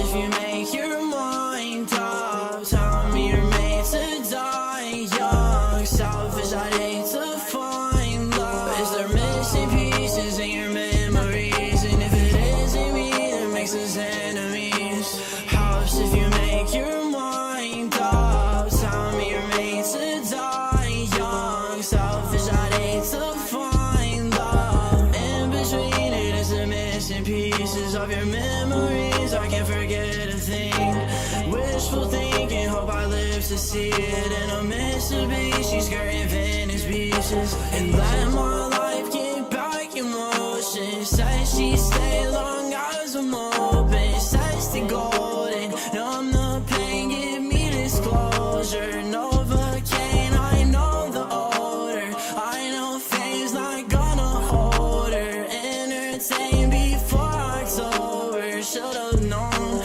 If you make your mind up, tell me you're made to die young. Selfish, I'd hate to find love. Is there missing pieces in your memories? And if it isn't me, that makes us enemies. House, if you make your mind up, tell me you're made to die young. Selfish, I'd hate to find love. In between it is the missing pieces of your memories. I can't forget a thing. Wishful thinking, hope I live to see it. And I miss a beach, she's skirting Venice beaches. And let my life get back in motion. Says she stay long as I'm open. Says the golden, numb the pain, give me disclosure. Novocaine, I know the odor. I know fame's not gonna hold her. Entertain before October. Should've known,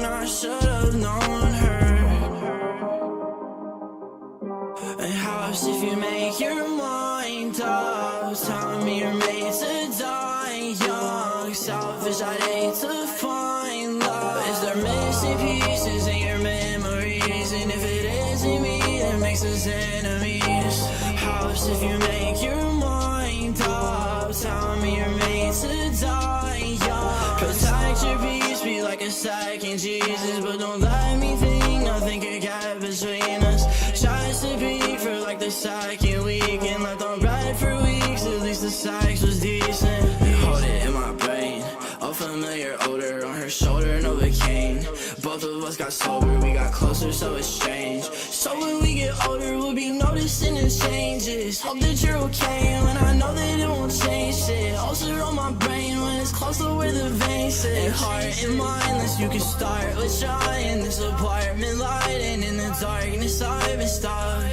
I should've known her. A house if you make your mind up. Tell me you're made to die young. Selfish, I'd hate to find love. Is there missing pieces in your memories? And if it isn't me, that makes us enemies. House if you make your mind up. Tell me you're made to die young. Protect your peace, be like a second Jesus. But don't let me think nothing could get between us. Tries to peak for like the second week. And left on red for weeks, at least the sex was decent. Hold it in my brain, a familiar odor on her shoulder, Novocaine. Both of us got sober, we got closer, so it's strange. So when we get older, we'll be noticing the changes. Hope that you're okay, and I know that it won't change shit. Ulcer on my brain when it's close to where the veins sit. And heart and mindless, you can start with trying this apartment light. And in the darkness, I've been stuck.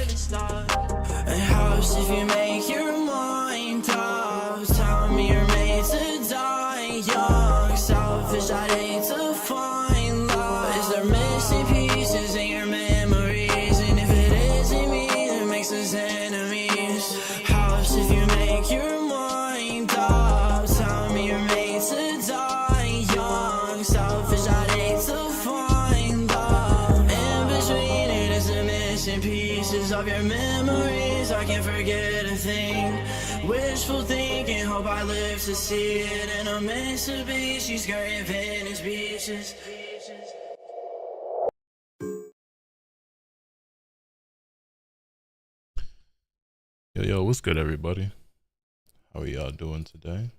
A house if you make your mind up. Tell me you're made to die young. Selfish, I'd hate to find love. Is there missing pieces in your memories? And if it isn't me, that makes us enemies. House if you make your mind up. Tell me you're made to die young. Selfish, I'd hate to find love. In between it is the missing pieces of your memories. I can't forget a thing. Wishful thinking, hope I live to see it. And I miss a beach, she's skirting Venice beaches. Yo, what's good, everybody? How are y'all doing today?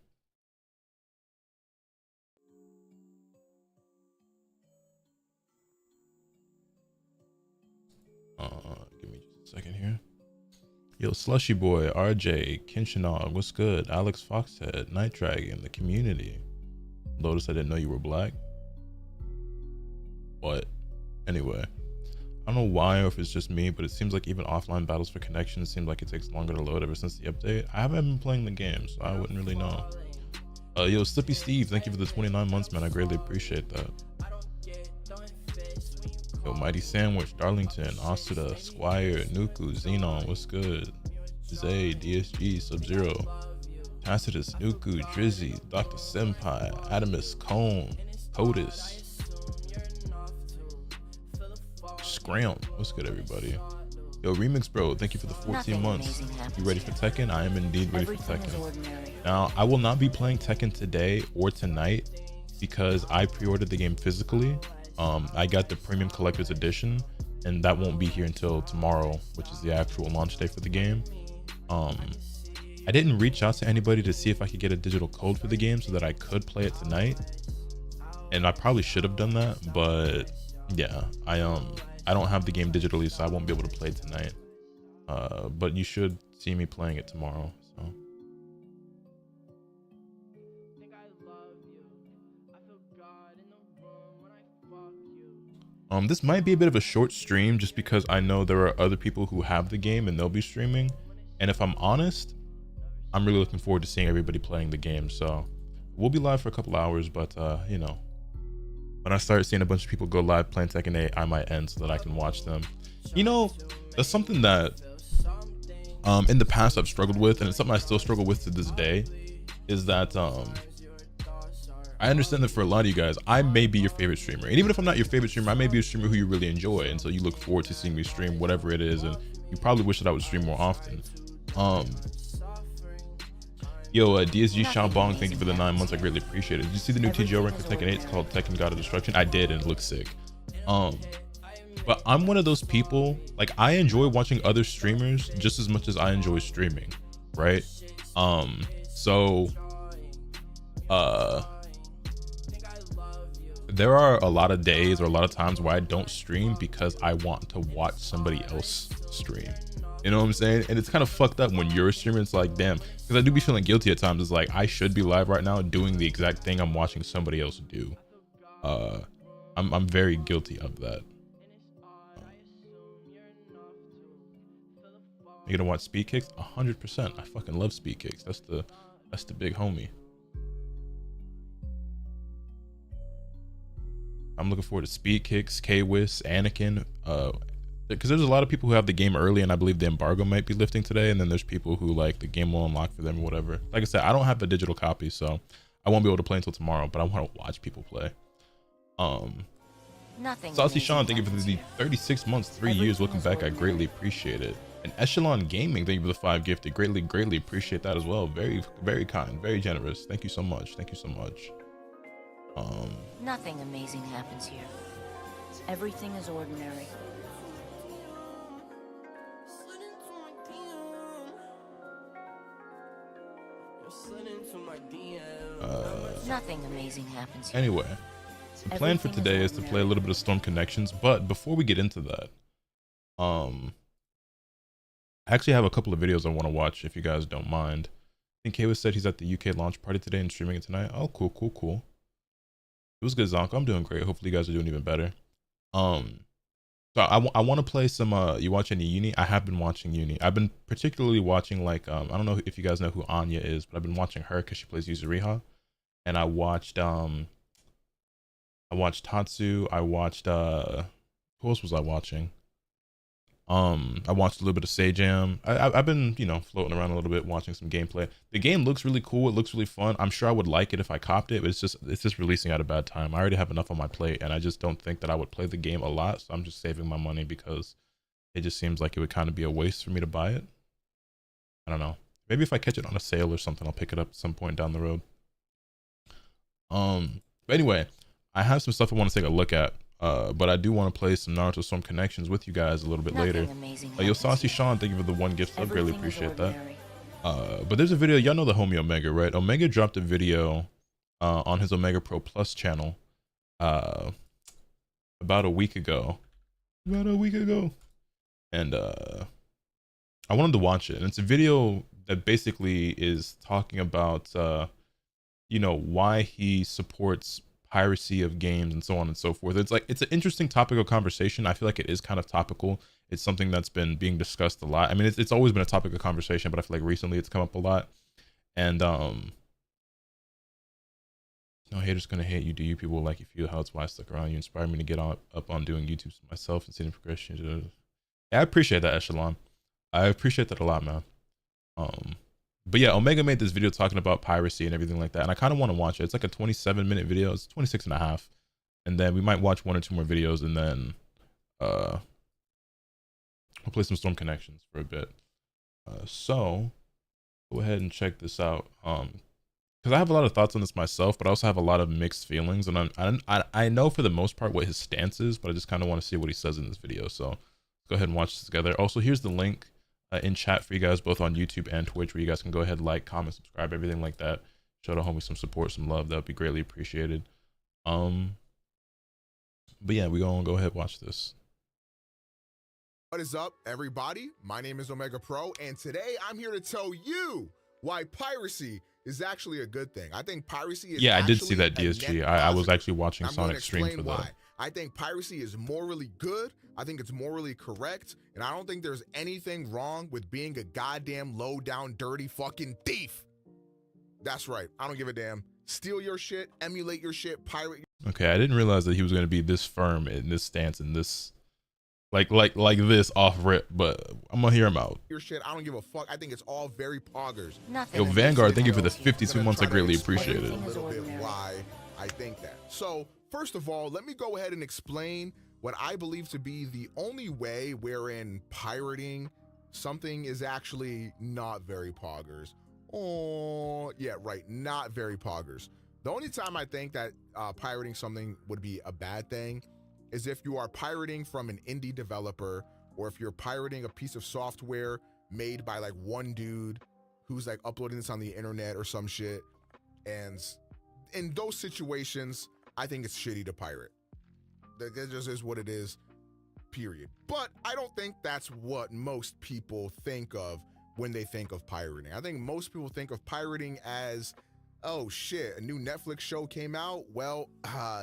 Give me just a second here. Yo, Slushy Boy, RJ, Kinshinog, what's good? Alex Foxhead, Night Dragon, the community. Lotus, I didn't know you were black. But anyway, I don't know why or if it's just me, but it seems like even offline battles for connections seem like it takes longer to load ever since the update. I haven't been playing the game, so I wouldn't really know. Yo, Slippy Steve, thank you for the 29 months, man. I greatly appreciate that. Yo, Mighty Sandwich, Darlington, Asuda, Squire, Nuku, Xenon, what's good? Zay, DSG, Sub-Zero, Tacitus, Nuku, Drizzy, Dr. Senpai, Adamus, Cone, POTUS, Scram, what's good, everybody? Yo, Remix Bro, thank you for the 14 months. You ready for Tekken? I am indeed ready for Tekken. Now, I will not be playing Tekken today or tonight because I pre-ordered the game physically. I got the premium collector's edition, and that won't be here until tomorrow, which is the actual launch day for the game. I didn't reach out to anybody to see if I could get a digital code for the game so that I could play it tonight, and I probably should have done that, but yeah, I don't have the game digitally, so I won't be able to play it tonight. But you should see me playing it tomorrow. So. This might be a bit of a short stream just because I know there are other people who have the game and they'll be streaming. And if I'm honest, I'm really looking forward to seeing everybody playing the game. So we'll be live for a couple hours, but you know, when I start seeing a bunch of people go live playing Tekken 8, I might end so that I can watch them. You know, that's something that in the past I've struggled with, and it's something I still struggle with to this day, is that I understand that for a lot of you guys, I may be your favorite streamer. And even if I'm not your favorite streamer, I may be a streamer who you really enjoy. And so you look forward to seeing me stream whatever it is. And you probably wish that I would stream more often. DSG Xiaobong, thank you for the 9 months. I greatly appreciate it. Did you see the new TGO rank for Tekken 8? It's called Tekken God of Destruction. I did, and it looks sick. But I'm one of those people, like, I enjoy watching other streamers just as much as I enjoy streaming, right? There are a lot of days or a lot of times where I don't stream because I want to watch somebody else stream. You know what I'm saying? And it's kind of fucked up when you're a streamer. It's like, damn, because I do be feeling guilty at times. It's like, I should be live right now doing the exact thing I'm watching somebody else do. I'm very guilty of that. You gonna watch speed kicks? 100%. I fucking love speed kicks. That's the big homie. I'm looking forward to speed kicks, K-Wiss, Anakin, because there's a lot of people who have the game early, and I believe the embargo might be lifting today. And then there's people who, like, the game will unlock for them or whatever. Like I said, I don't have a digital copy, so I won't be able to play until tomorrow, but I want to watch people play. Saucy Sean, thank you for the 36 months, 3 years. Welcome back. I greatly appreciate it. And Echelon Gaming, thank you for the 5 gifted. Greatly appreciate that as well. Very, very kind, very generous. Thank you so much. Thank you so much. Nothing amazing happens here. Everything is ordinary. Nothing amazing happens here. Anyway, the plan for today is to play a little bit of Storm Connections, but before we get into that, I actually have a couple of videos I want to watch if you guys don't mind. I think Kayla said he's at the UK launch party today and streaming it tonight. Oh, cool. It was good, Zonk. I'm doing great. Hopefully you guys are doing even better. So I want to play some, you watch any Uni? I have been watching Uni. I've been particularly watching, like, I don't know if you guys know who Anya is, but I've been watching her because she plays Yuzuriha. And I watched Tatsu. I watched, who else was I watching? I watched a little bit of Sajam. I've been, you know, floating around a little bit, watching some gameplay. The game looks really cool. It looks really fun. I'm sure I would like it if I copped it, but it's just releasing at a bad time. I already have enough on my plate, and I just don't think that I would play the game a lot. So I'm just saving my money because it just seems like it would kind of be a waste for me to buy it. I don't know. Maybe if I catch it on a sale or something, I'll pick it up at some point down the road. But anyway, I have some stuff I want to take a look at. But I do want to play some Naruto Storm Connections with you guys a little bit later. Yo, Saucy Sean, thank you for the 1 gift. I really appreciate that. But there's a video, y'all know the homie Omega, right? Omega dropped a video on his Omega Pro Plus channel about a week ago. And I wanted to watch it. And it's a video that basically is talking about you know, why he supports piracy of games and so on and so forth. It's like, it's an interesting topic of conversation. I feel like it is kind of topical. It's something that's been being discussed a lot. I mean, it's always been a topic of conversation, but I feel like recently it's come up a lot. And no haters gonna hate you. Do you? People will like you. Feel how it's why I stuck around. You inspired me to get up on doing YouTube myself and seeing progression. Yeah, I appreciate that, Echelon. I appreciate that a lot, man. But yeah, Omega made this video talking about piracy and everything like that, and I kind of want to watch it. It's like a 27-minute video. It's 26 and a half, and then we might watch 1 or 2 more videos, and then I'll play some Storm Connections for a bit. So go ahead and check this out, because I have a lot of thoughts on this myself, but I also have a lot of mixed feelings, and I know for the most part what his stance is, but I just kind of want to see what he says in this video. So let's go ahead and watch this together. Also, here's the link in chat for you guys, both on YouTube and Twitch, where you guys can go ahead, like, comment, subscribe, everything like that. Show the homie some support, some love. That would be greatly appreciated. But yeah, we're gonna go ahead and watch this. What is up, everybody? My name is Omega Pro, and today I'm here to tell you why piracy is actually a good thing. I think piracy is Yeah, I did see actually that a DSG. net I was positive. actually watching I'm going to Sonic stream explain for why. that. I think piracy is morally good. I think it's morally correct. And I don't think there's anything wrong with being a goddamn low down, dirty fucking thief. That's right. I don't give a damn. Steal your shit, emulate your shit, pirate. Okay, I didn't realize that he was going to be this firm in this stance and this like this off rip, but I'm gonna hear him out. Your shit, I don't give a fuck. I think it's all very poggers. Nothing. Yo, in Vanguard, this thank you for the world 52 months. I greatly appreciate it. A little bit why I think that. So first of all, let me go ahead and explain what I believe to be the only way wherein pirating something is actually not very poggers. Oh, yeah, right. Not very poggers. The only time I think that pirating something would be a bad thing is if you are pirating from an indie developer, or if you're pirating a piece of software made by like one dude who's like uploading this on the internet or some shit. And in those situations, I think it's shitty to pirate. That just is what it is, period. But I don't think that's what most people think of when they think of pirating. I think most people think of pirating as, oh shit, a new Netflix show came out. Well,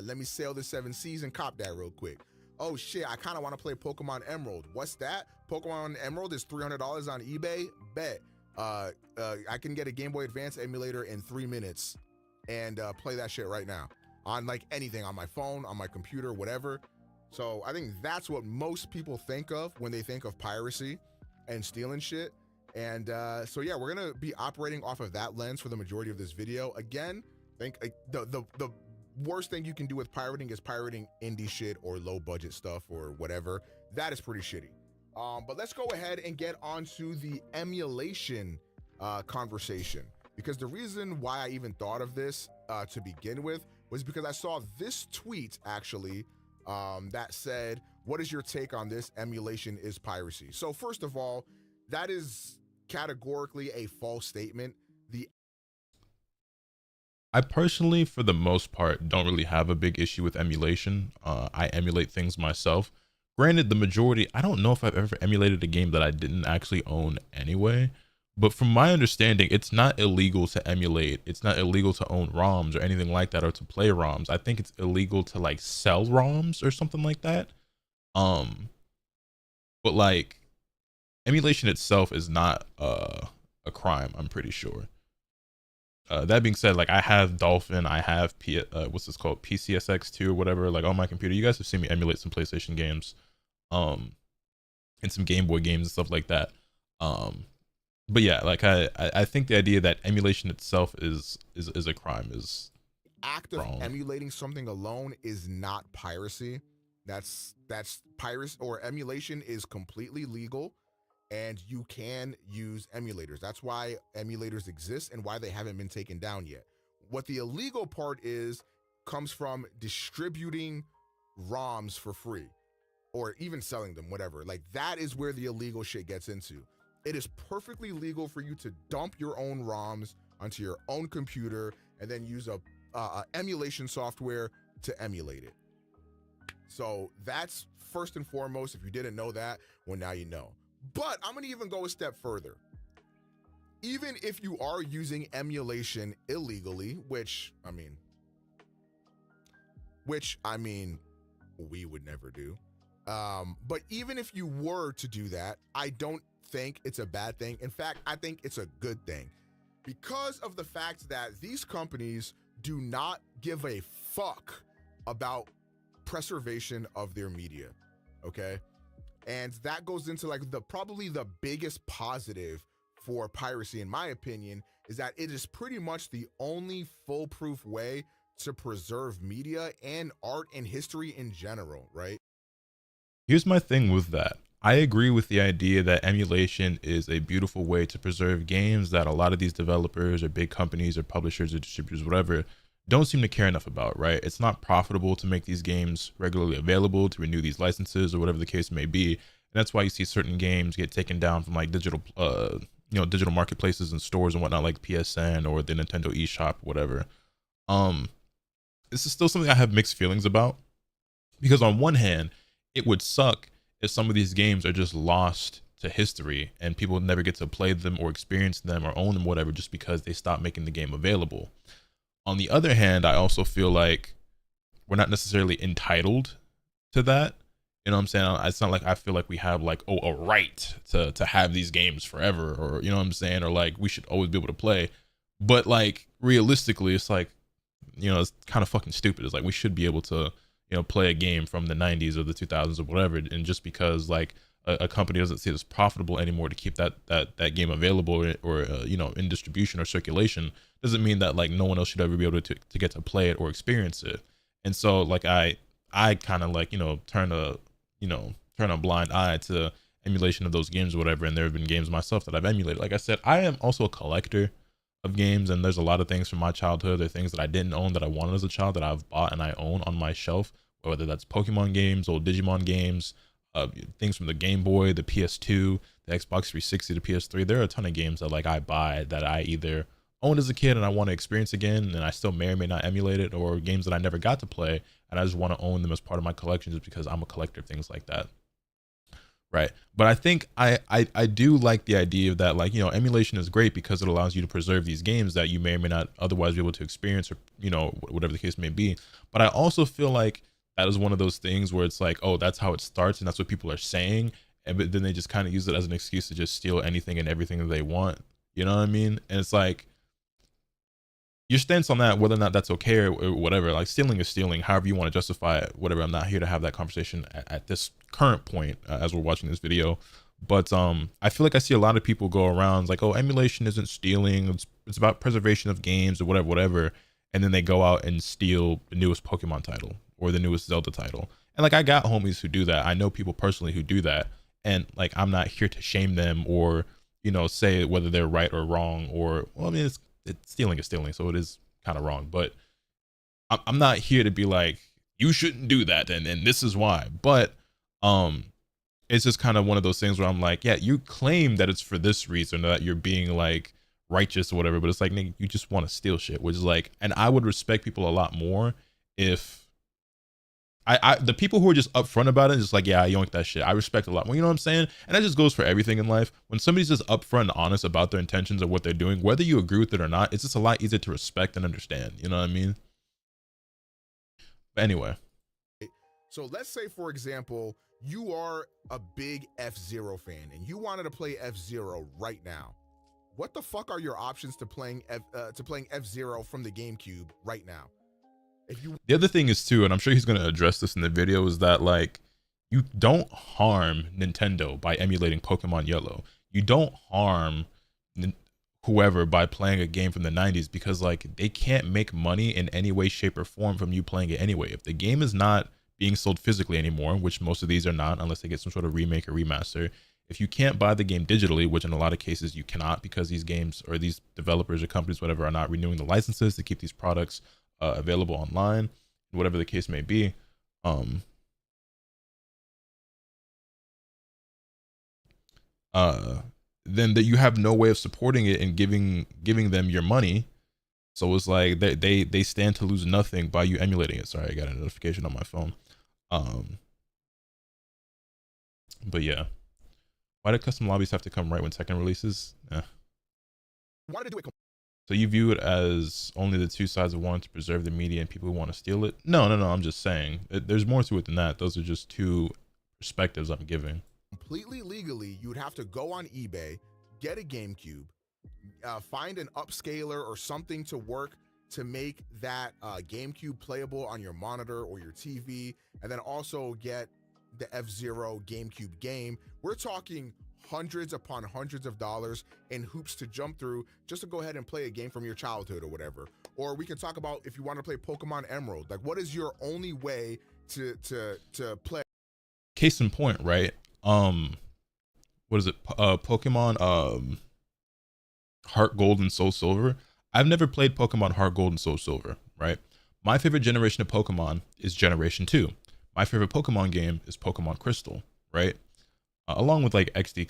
let me sail the 7th seas and cop that real quick. Oh shit, I kind of want to play Pokemon Emerald. What's that? Pokemon Emerald is $300 on eBay. Bet. I can get a Game Boy Advance emulator in 3 minutes and play that shit right now on like anything, on my phone, on my computer, whatever. So I think that's what most people think of when they think of piracy and stealing shit. And so yeah, we're gonna be operating off of that lens for the majority of this video. Again, think the worst thing you can do with pirating is pirating indie shit or low budget stuff or whatever. That is pretty shitty. But let's go ahead and get onto the emulation conversation, because the reason why I even thought of this to begin with was because I saw this tweet actually that said, what is your take on this? Emulation is piracy. So first of all, that is categorically a false statement. I personally, for the most part, don't really have a big issue with emulation. I emulate things myself. Granted, the majority, I don't know if I've ever emulated a game that I didn't actually own anyway, but from my understanding, it's not illegal to emulate. It's not illegal to own ROMs or anything like that, or to play ROMs. I think it's illegal to like sell ROMs or something like that. But like, emulation itself is not a crime, I'm pretty sure. That being said, like I have Dolphin, I have what's this called, PCSX2 or whatever, like on my computer. You guys have seen me emulate some PlayStation games, and some Game Boy games and stuff like that. But yeah, like I think the idea that emulation itself is a crime is Act of wrong. Emulating something alone is not piracy. That's piracy, or emulation is completely legal. And you can use emulators. That's why emulators exist and why they haven't been taken down yet. What the illegal part is comes from distributing ROMs for free, or even selling them, whatever. Like that is where the illegal shit gets into. It is perfectly legal for you to dump your own ROMs onto your own computer and then use a emulation software to emulate it. So that's first and foremost. If you didn't know that, well, now you know. But I'm gonna even go a step further. Even if you are using emulation illegally, which I mean, we would never do. But even if you were to do that, I don't think it's a bad thing. In fact, I think it's a good thing, because of the fact that these companies do not give a fuck about preservation of their media, okay? And that goes into like probably the biggest positive for piracy, in my opinion, is that it is pretty much the only foolproof way to preserve media and art and history in general, right? Here's my thing with that. I agree with the idea that emulation is a beautiful way to preserve games that a lot of these developers or big companies or publishers or distributors, whatever, don't seem to care enough about, right? It's not profitable to make these games regularly available, to renew these licenses or whatever the case may be. And that's why you see certain games get taken down from like digital marketplaces and stores and whatnot, like PSN or the Nintendo eShop, whatever. This is still something I have mixed feelings about, because on one hand, it would suck if some of these games are just lost to history, and people never get to play them or experience them or own them, whatever, just because they stopped making the game available. On the other hand, I also feel like we're not necessarily entitled to that. You know what I'm saying? It's not like I feel like we have like, oh, a right to have these games forever, or you know what I'm saying, or like we should always be able to play. But like realistically, it's like, you know, it's kind of fucking stupid. It's like we should be able to, you know, play a game from the 90s or the 2000s or whatever, and just because like a company doesn't see it as profitable anymore to keep that game available or you know, in distribution or circulation, doesn't mean that like no one else should ever be able to get to play it or experience it. And so like I kind of like, you know, turn a blind eye to emulation of those games or whatever. And there have been games myself that I've emulated. Like I said, I am also a collector of games, and there's a lot of things from my childhood. There are things that I didn't own that I wanted as a child that I've bought and I own on my shelf, whether that's Pokemon games, old Digimon games, things from the Game Boy, the PS2, the Xbox 360, the PS3. There are a ton of games that like I buy that I either owned as a kid and I want to experience again, and I still may or may not emulate it, or games that I never got to play and I just want to own them as part of my collection just because I'm a collector of things like that. Right. But I think I do like the idea of that, like, you know, emulation is great because it allows you to preserve these games that you may or may not otherwise be able to experience, or, you know, whatever the case may be. But I also feel like that is one of those things where it's like, oh, that's how it starts and that's what people are saying. And but then they just kind of use it as an excuse to just steal anything and everything that they want. You know what I mean? And it's like, your stance on that, whether or not that's okay or whatever, like stealing is stealing, however you want to justify it, whatever. I'm not here to have that conversation at this current point as we're watching this video. But I feel like I see a lot of people go around like, oh, emulation isn't stealing, it's about preservation of games or whatever. And then they go out and steal the newest Pokemon title or the newest Zelda title. And like, I got homies who do that. I know people personally who do that. And like, I'm not here to shame them or, you know, say whether they're right or wrong, or, well, I mean, it's stealing is stealing, so it is kind of wrong. But I'm not here to be like, you shouldn't do that and this is why. But it's just kind of one of those things where I'm like, yeah, you claim that it's for this reason, or that you're being like righteous or whatever, but it's like, nigga, you just want to steal shit, which is like, and I would respect people a lot more if the people who are just upfront about it, just like, yeah, I yoinked that shit, I respect a lot more. You know what I'm saying? And that just goes for everything in life. When somebody's just upfront and honest about their intentions of what they're doing, whether you agree with it or not, it's just a lot easier to respect and understand. You know what I mean? But anyway. So let's say, for example, you are a big F-Zero fan and you wanted to play F-Zero right now. What the fuck are your options to playing F-Zero from the GameCube right now? The other thing is too, and I'm sure he's going to address this in the video, is that like, you don't harm Nintendo by emulating Pokemon Yellow. You don't harm whoever by playing a game from the 90s, because like, they can't make money in any way, shape, or form from you playing it anyway. If the game is not being sold physically anymore, which most of these are not, unless they get some sort of remake or remaster, if you can't buy the game digitally, which in a lot of cases you cannot, because these games or these developers or companies, whatever, are not renewing the licenses to keep these products available online, whatever the case may be, then that you have no way of supporting it and giving them your money. So it's like they stand to lose nothing by you emulating it. Sorry, I got a notification on my phone. But yeah, why do custom lobbies have to come right when Tekken releases? Why did do it? So you view it as only the two sides of wanting to preserve the media and people who want to steal it? No. I'm just saying there's more to it than that. Those are just two perspectives I'm giving. Completely legally, you would have to go on eBay, get a GameCube, find an upscaler or something to work to make that GameCube playable on your monitor or your TV, and then also get the F-Zero GameCube game. We're talking hundreds upon hundreds of dollars in hoops to jump through just to go ahead and play a game from your childhood or whatever. Or we can talk about if you want to play Pokemon Emerald. Like, what is your only way to play? Case in point, right? What is it? Pokemon Heart Gold and Soul Silver. I've never played Pokemon Heart Gold and Soul Silver, right? My favorite generation of Pokemon is Generation 2. My favorite Pokemon game is Pokemon Crystal, right? Along with like XD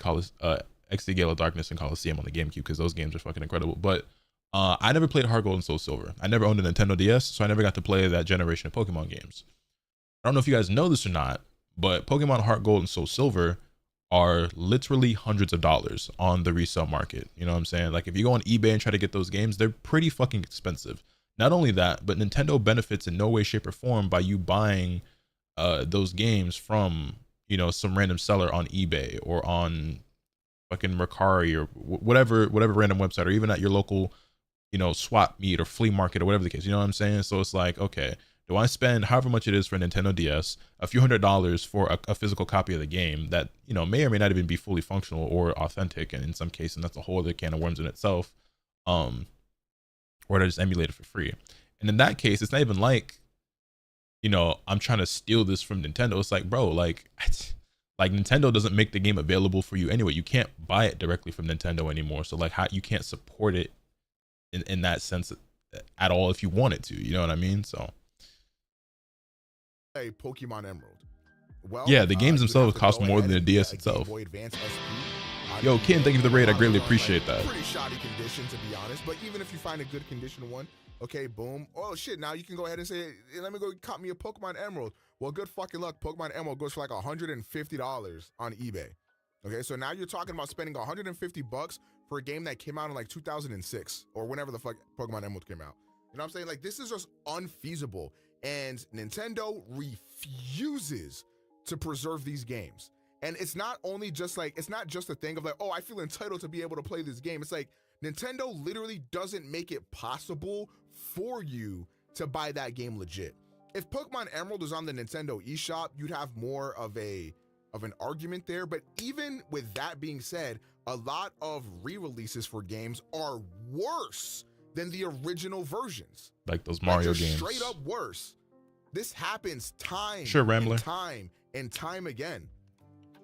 Gale of Darkness and Coliseum on the GameCube, because those games are fucking incredible. But I never played Heart Gold and Soul Silver. I never owned a Nintendo DS, so I never got to play that generation of Pokemon games. I don't know if you guys know this or not, but Pokemon Heart Gold and Soul Silver are literally hundreds of dollars on the resale market. You know what I'm saying? Like if you go on eBay and try to get those games, they're pretty fucking expensive. Not only that, but Nintendo benefits in no way, shape, or form by you buying those games from, you know, some random seller on eBay or on fucking Mercari or whatever random website, or even at your local, you know, swap meet or flea market or whatever the case. You know what I'm saying? So it's like, okay, do I spend however much it is for a Nintendo DS, a few $100s for a physical copy of the game that, you know, may or may not even be fully functional or authentic, and in some cases that's a whole other can of worms in itself, or to just emulate it for free? And in that case, it's not even like, you know, I'm trying to steal this from Nintendo. It's like, bro, like Nintendo doesn't make the game available for you anyway. You can't buy it directly from Nintendo anymore. So like, how you can't support it in that sense at all if you wanted to, you know what I mean? So a Pokemon Emerald. Well, yeah, the games you themselves have to cost go more ahead than the and get DS a itself. Game Boy Advance SP. Yo, Ken, thank you for the raid. I greatly Like, appreciate that. Pretty shoddy condition, to be honest. But even if you find a good condition one, okay, boom. Oh shit! Now you can go ahead and say, hey, let me go cop me a Pokemon Emerald. Well, good fucking luck. Pokemon Emerald goes for like $150 on eBay. Okay, so now you're talking about spending $150 for a game that came out in like 2006 or whenever the fuck Pokemon Emerald came out. You know what I'm saying? Like, this is just unfeasible. And Nintendo refuses to preserve these games. And it's not only just like, it's not just a thing of like, oh, I feel entitled to be able to play this game. It's like Nintendo literally doesn't make it possible for you to buy that game legit. If Pokemon Emerald was on the Nintendo eShop, you'd have more of an argument there. But even with that being said, a lot of re-releases for games are worse than the original versions. Like those Mario just games. Straight up worse. This happens time and time again.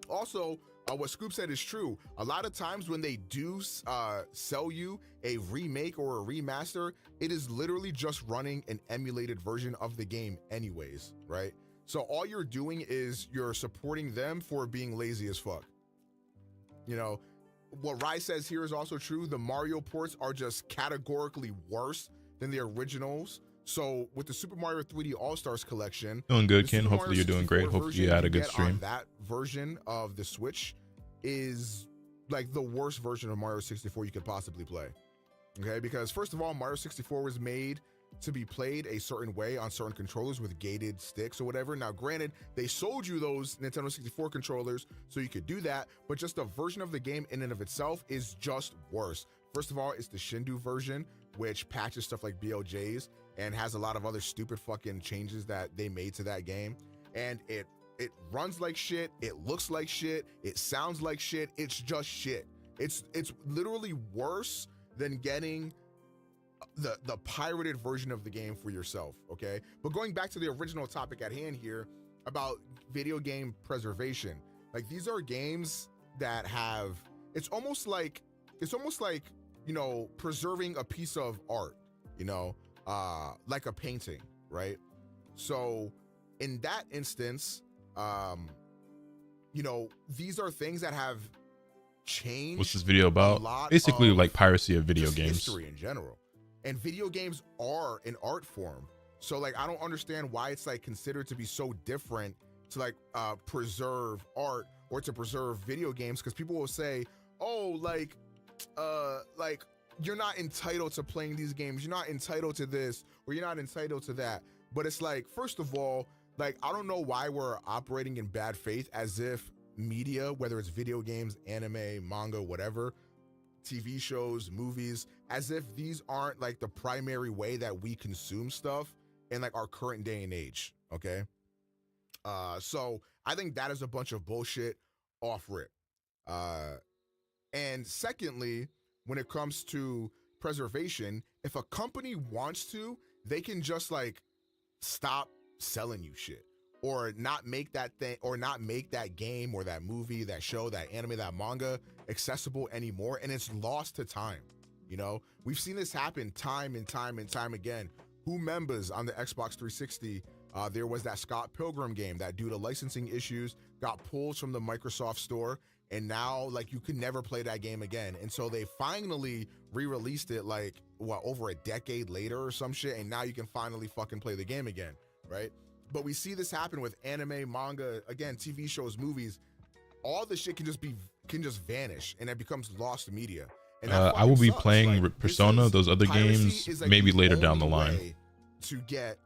Also, what Scoop said is true. A lot of times when they do sell you a remake or a remaster, it is literally just running an emulated version of the game anyways, right? So all you're doing is you're supporting them for being lazy as fuck. You know, what Rai says here is also true. The Mario ports are just categorically worse than the originals. So with the Super Mario 3D All-Stars collection, doing good, Ken. Hopefully you're doing great. Hopefully you had a good stream. That version of the Switch is like the worst version of Mario 64 you could possibly play. Okay, because first of all, Mario 64 was made to be played a certain way on certain controllers with gated sticks or whatever. Now, granted, they sold you those Nintendo 64 controllers so you could do that, but just the version of the game in and of itself is just worse. First of all, it's the Shindu version, which patches stuff like BLJs and has a lot of other stupid fucking changes that they made to that game. And it runs like shit, it looks like shit, it sounds like shit, it's just shit. It's literally worse than getting the pirated version of the game for yourself, okay? But going back to the original topic at hand here about video game preservation, like these are games that have, it's almost like, you know, preserving a piece of art, you know, like a painting, right? So in that instance, you know, these are things that have changed. What's this video about? Basically like piracy of video games. History in general. And video games are an art form. So like, I don't understand why it's like considered to be so different to like preserve art or to preserve video games. Because people will say, oh, like you're not entitled to playing these games. You're not entitled to this, or you're not entitled to that. But it's like, first of all, like, I don't know why we're operating in bad faith as if media, whether it's video games, anime, manga, whatever, TV shows, movies, as if these aren't like the primary way that we consume stuff in like our current day and age. Okay. So I think that is a bunch of bullshit off rip. And secondly, when it comes to preservation, if a company wants to, they can just like stop selling you shit or not make that thing or not make that game or that movie, that show, that anime, that manga accessible anymore. And it's lost to time. You know, we've seen this happen time and time and time again. Who members on the Xbox 360, there was that Scott Pilgrim game that due to licensing issues got pulled from the Microsoft store. And now like you could never play that game again. And so they finally re-released it like what, over a decade later or some shit. And now you can finally fucking play the game again. Right. But we see this happen with anime, manga, again, TV shows, movies. all the shit can just vanish and it becomes lost media. And I will be sucks. playing Like, Persona, those other piracy games, is, like, maybe the later down the only line. way to get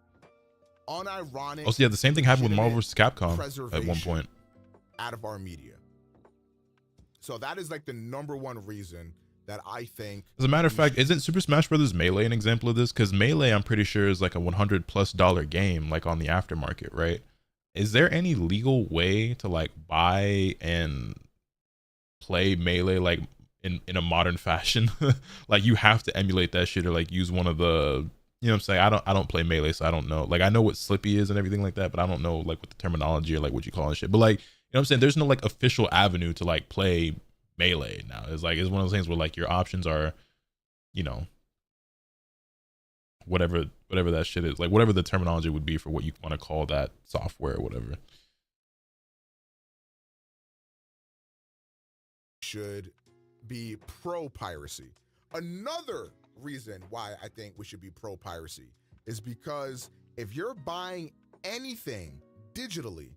unironic. Also, yeah, the same thing happened with Marvel vs. Capcom at one preservation point. out of our media. So that is like the number one reason that I think. As a matter of we fact, should- isn't Super Smash Bros. Melee an example of this? Because Melee, I'm pretty sure, is like a $100+ game, like on the aftermarket, right? Is there any legal way to like buy and play Melee like in a modern fashion? Like you have to emulate that shit or like use one of the, you know what I'm saying? I don't play Melee, so I don't know. Like I know what Slippy is and everything like that, but I don't know like what the terminology or like what you call it shit. But like, you know what I'm saying? There's no like official avenue to like play Melee now. It's like, it's one of those things where like your options are, you know, whatever that shit is, like whatever the terminology would be for what you want to call that software or whatever. Should be pro piracy. Another reason why I think we should be pro piracy is because if you're buying anything digitally,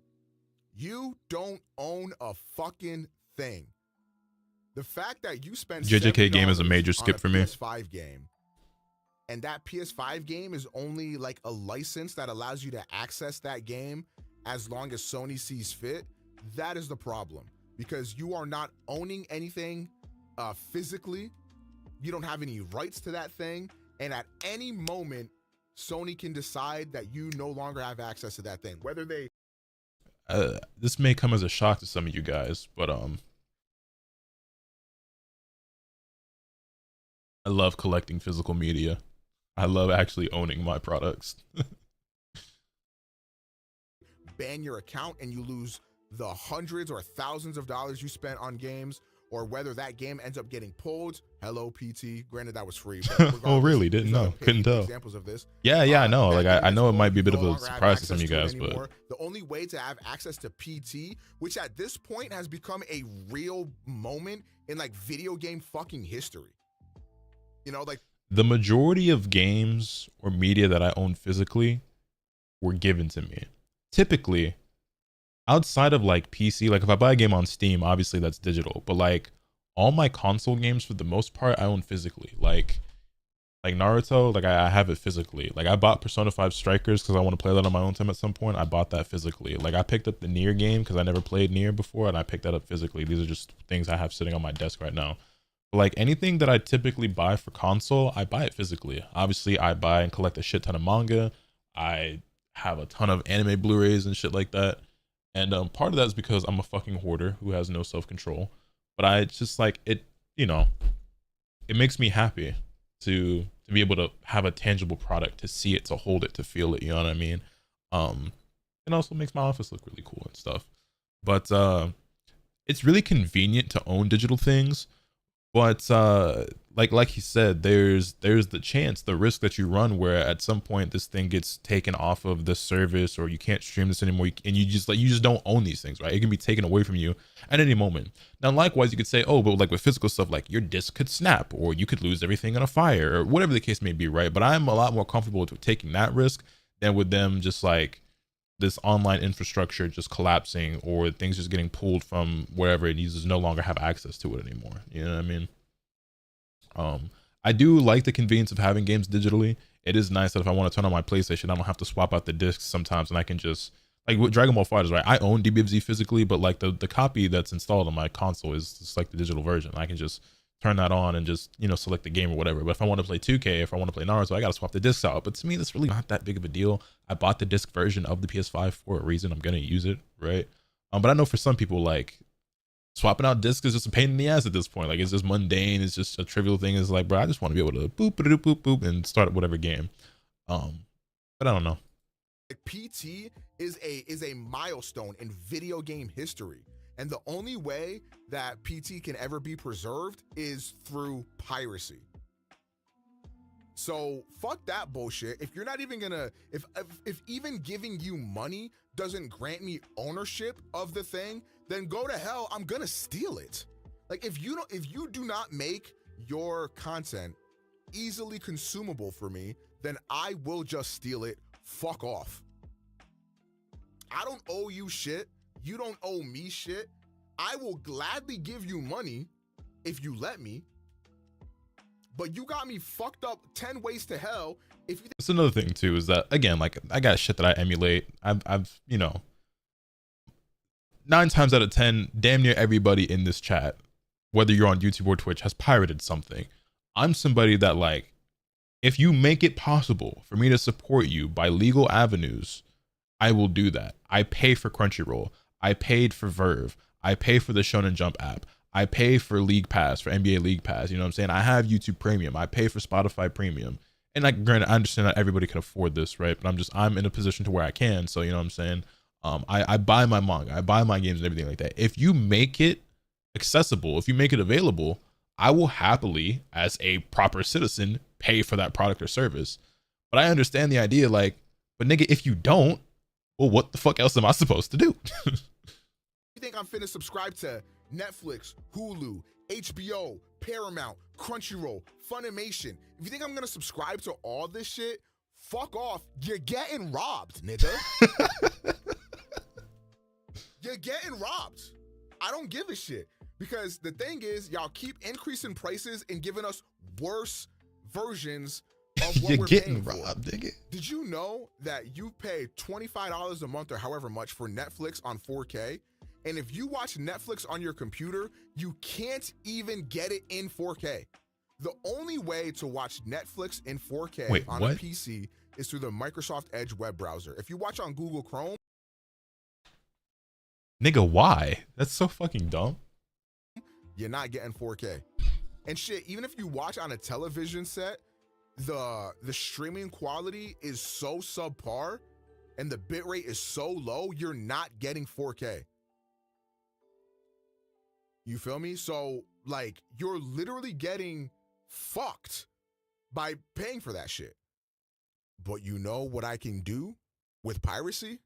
you don't own a fucking thing. The fact that you spend JJK game is a major $70 skip on a for me. PS5 game, and that PS5 game is only like a license that allows you to access that game as long as Sony sees fit, that is the problem. Because you are not owning anything physically. You don't have any rights to that thing. And at any moment, Sony can decide that you no longer have access to that thing. Whether they... This may come as a shock to some of you guys, but I love collecting physical media. I love actually owning my products. ban your account and you lose the hundreds or thousands of dollars you spent on games, or whether that game ends up getting pulled. Hello, PT. Granted, that was free. But Oh, really? Didn't know. Couldn't tell. Examples of this. Yeah, I know. Like, I know it might be a bit no of a longer have surprise to some of access you it guys, anymore. but The only way to have access to PT, which at this point has become a real moment in like video game fucking history. You know, like the majority of games or media that I own physically were given to me. Typically, outside of like PC, like if I buy a game on Steam, obviously that's digital, but like all my console games for the most part I own physically. Like Naruto, like I have it physically. Like I bought Persona 5 Strikers because I want to play that on my own time at some point. I bought that physically. Like I picked up the Nier game because I never played Nier before, and I picked that up physically. These are just things I have sitting on my desk right now. But like anything that I typically buy for console, I buy it physically. Obviously I buy and collect a shit ton of manga. I have a ton of anime Blu-rays and shit like that. And part of that is because I'm a fucking hoarder who has no self-control. But I just like it, you know, it makes me happy to be able to have a tangible product, to see it, to hold it, to feel it, you know what I mean? It also makes my office look really cool and stuff. But it's really convenient to own digital things. But like he said, there's the chance, the risk that you run where at some point this thing gets taken off of the service, or you can't stream this anymore, and you just don't own these things, right? It can be taken away from you at any moment. Now, likewise, you could say, oh, but like with physical stuff, like your disc could snap, or you could lose everything in a fire, or whatever the case may be, right? But I'm a lot more comfortable with taking that risk than with them just like this online infrastructure just collapsing, or things just getting pulled from wherever it needs to no longer have access to it anymore. You know what I mean? I do like the convenience of having games digitally. It is nice that if I want to turn on my PlayStation, I don't have to swap out the discs sometimes, and I can just, like with Dragon Ball FighterZ, right? I own DBFZ physically, but like the copy that's installed on my console is just like the digital version. I can just turn that on and just, you know, select the game or whatever. But if I want to play 2K, if I want to play Naruto, I got to swap the discs out. But to me, that's really not that big of a deal. I bought the disc version of the PS5 for a reason. I'm going to use it, right? But I know for some people, like, swapping out discs is just a pain in the ass at this point. Like, it's just mundane. It's just a trivial thing. It's like, bro, I just want to be able to boop, boop, boop, boop, and start whatever game. But I don't know. PT is a milestone in video game history. And the only way that PT can ever be preserved is through piracy. So fuck that bullshit. If you're not even gonna, if even giving you money doesn't grant me ownership of the thing, then go to hell. I'm gonna steal it. Like if you do not make your content easily consumable for me, then I will just steal it. Fuck off. I don't owe you shit. You don't owe me shit. I will gladly give you money if you let me, but you got me fucked up 10 ways to hell. If you That's another thing too, is that again, like I got shit that I emulate. I've 9 times out of 10, damn near everybody in this chat, whether you're on YouTube or Twitch, has pirated something. I'm somebody that, like, if you make it possible for me to support you by legal avenues, I will do that. I pay for Crunchyroll. I paid for Verve. I pay for the Shonen Jump app. I pay for League Pass, for NBA League Pass. You know what I'm saying? I have YouTube Premium. I pay for Spotify Premium. And like, granted, I understand that everybody can afford this, right? But I'm in a position to where I can. So, you know what I'm saying? I buy my manga, I buy my games and everything like that. If you make it accessible, if you make it available, I will happily, as a proper citizen, pay for that product or service. But I understand the idea, like, but nigga, if you don't, well, what the fuck else am I supposed to do? You think I'm finna subscribe to Netflix, Hulu, HBO, Paramount, Crunchyroll, Funimation? If you think I'm gonna subscribe to all this shit, fuck off. You're getting robbed, nigga. You're getting robbed. I don't give a shit. Because the thing is, y'all keep increasing prices and giving us worse versions of what You're we're getting paying robbed, for. nigga. Did you know that you pay $25 a month or however much for Netflix on 4K? And if you watch Netflix on your computer, you can't even get it in 4K. The only way to watch Netflix in 4K on a PC is through the Microsoft Edge web browser. If you watch on Google Chrome, nigga, why? That's so fucking dumb. you're not getting 4K. And shit, even if you watch on a television set, the streaming quality is so subpar and the bitrate is so low, you're not getting 4K. You feel me? So, like, you're literally getting fucked by paying for that shit. But you know what I can do with piracy?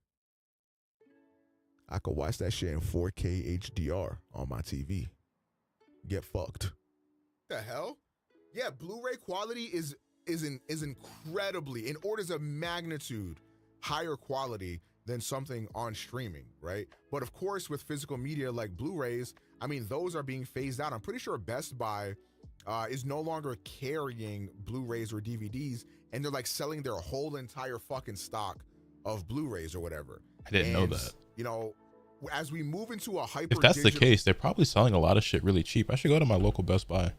I could watch that shit in 4K HDR on my TV. Get fucked. The hell? Yeah, Blu-ray quality is incredibly, in orders of magnitude, higher quality than something on streaming, right? But of course, with physical media like Blu-rays, I mean, those are being phased out. I'm pretty sure Best Buy is no longer carrying Blu-rays or DVDs, and they're like selling their whole entire fucking stock of Blu-rays or whatever. I didn't know that. You know, as we move into a hyper, if that's the case, they're probably selling a lot of shit really cheap. I should go to my local Best Buy and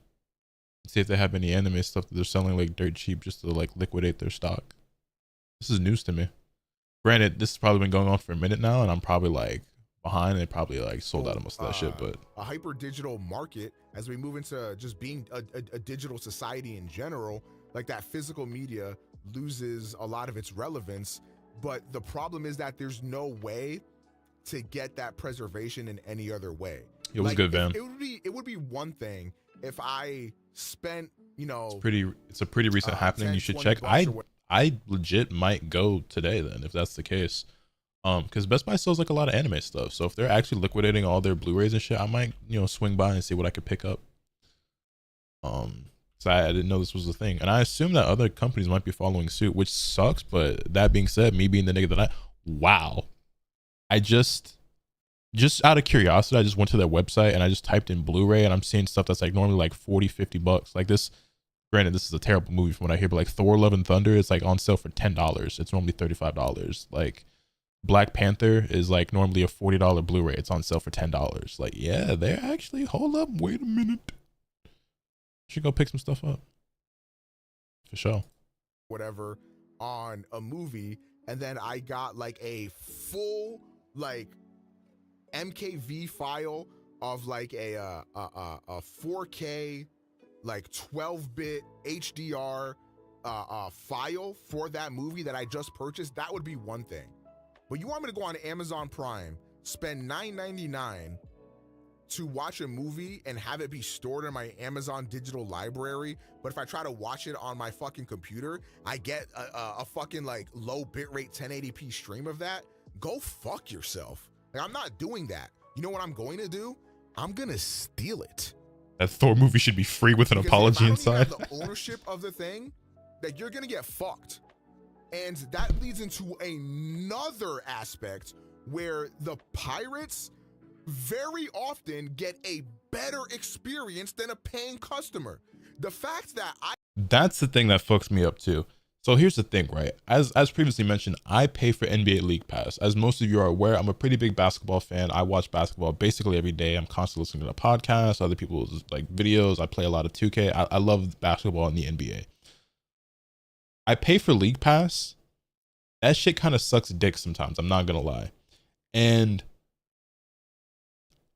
see if they have any anime stuff that they're selling like dirt cheap just to like liquidate their stock. This is news to me. Granted, this has probably been going on for a minute now, and I'm probably like behind. They probably like sold out of most of that shit, but a hyper digital market as we move into just being a digital society in general, like that physical media loses a lot of its relevance. But the problem is that there's no way to get that preservation in any other way. It was good, Van. It would be one thing if I spent, you know, it's a pretty recent happening. 10, you should 20 check. bucks I legit might go today then, if that's the case. Because Best Buy sells like a lot of anime stuff. So if they're actually liquidating all their Blu-rays and shit, I might, you know, swing by and see what I could pick up. So I didn't know this was a thing. And I assume that other companies might be following suit, which sucks. But that being said, me being the nigga that I just out of curiosity, I just went to their website and I just typed in Blu-ray, and I'm seeing stuff that's like normally like 40, 50 bucks. Like this, granted, this is a terrible movie from what I hear, but like Thor Love and Thunder, it's like on sale for $10. It's normally $35. Like Black Panther is like normally a $40 Blu-ray. It's on sale for $10. Like, yeah, they're actually, hold up, wait a minute. Should go pick some stuff up. For sure. Whatever on a movie, and then I got like a full like MKV file of like a 4K like 12-bit HDR file for that movie that I just purchased. That would be one thing. But you want me to go on Amazon Prime, spend $9.99 to watch a movie and have it be stored in my Amazon digital library, but if I try to watch it on my fucking computer, I get a fucking like low bitrate 1080p stream of that? Go fuck yourself. Like, I'm not doing that. You know what I'm going to do? I'm gonna steal it. That Thor movie should be free with an apology inside. If I don't even have the ownership of the thing, that you're gonna get fucked. And that leads into another aspect where the pirates very often get a better experience than a paying customer. The fact that That's the thing that fucks me up too. So here's the thing, right? As previously mentioned, I pay for NBA League Pass. As most of you are aware, I'm a pretty big basketball fan. I watch basketball basically every day. I'm constantly listening to podcasts, other people's like videos. I play a lot of 2K. I love basketball in the NBA. I pay for League Pass. That shit kind of sucks dick sometimes. I'm not gonna lie. And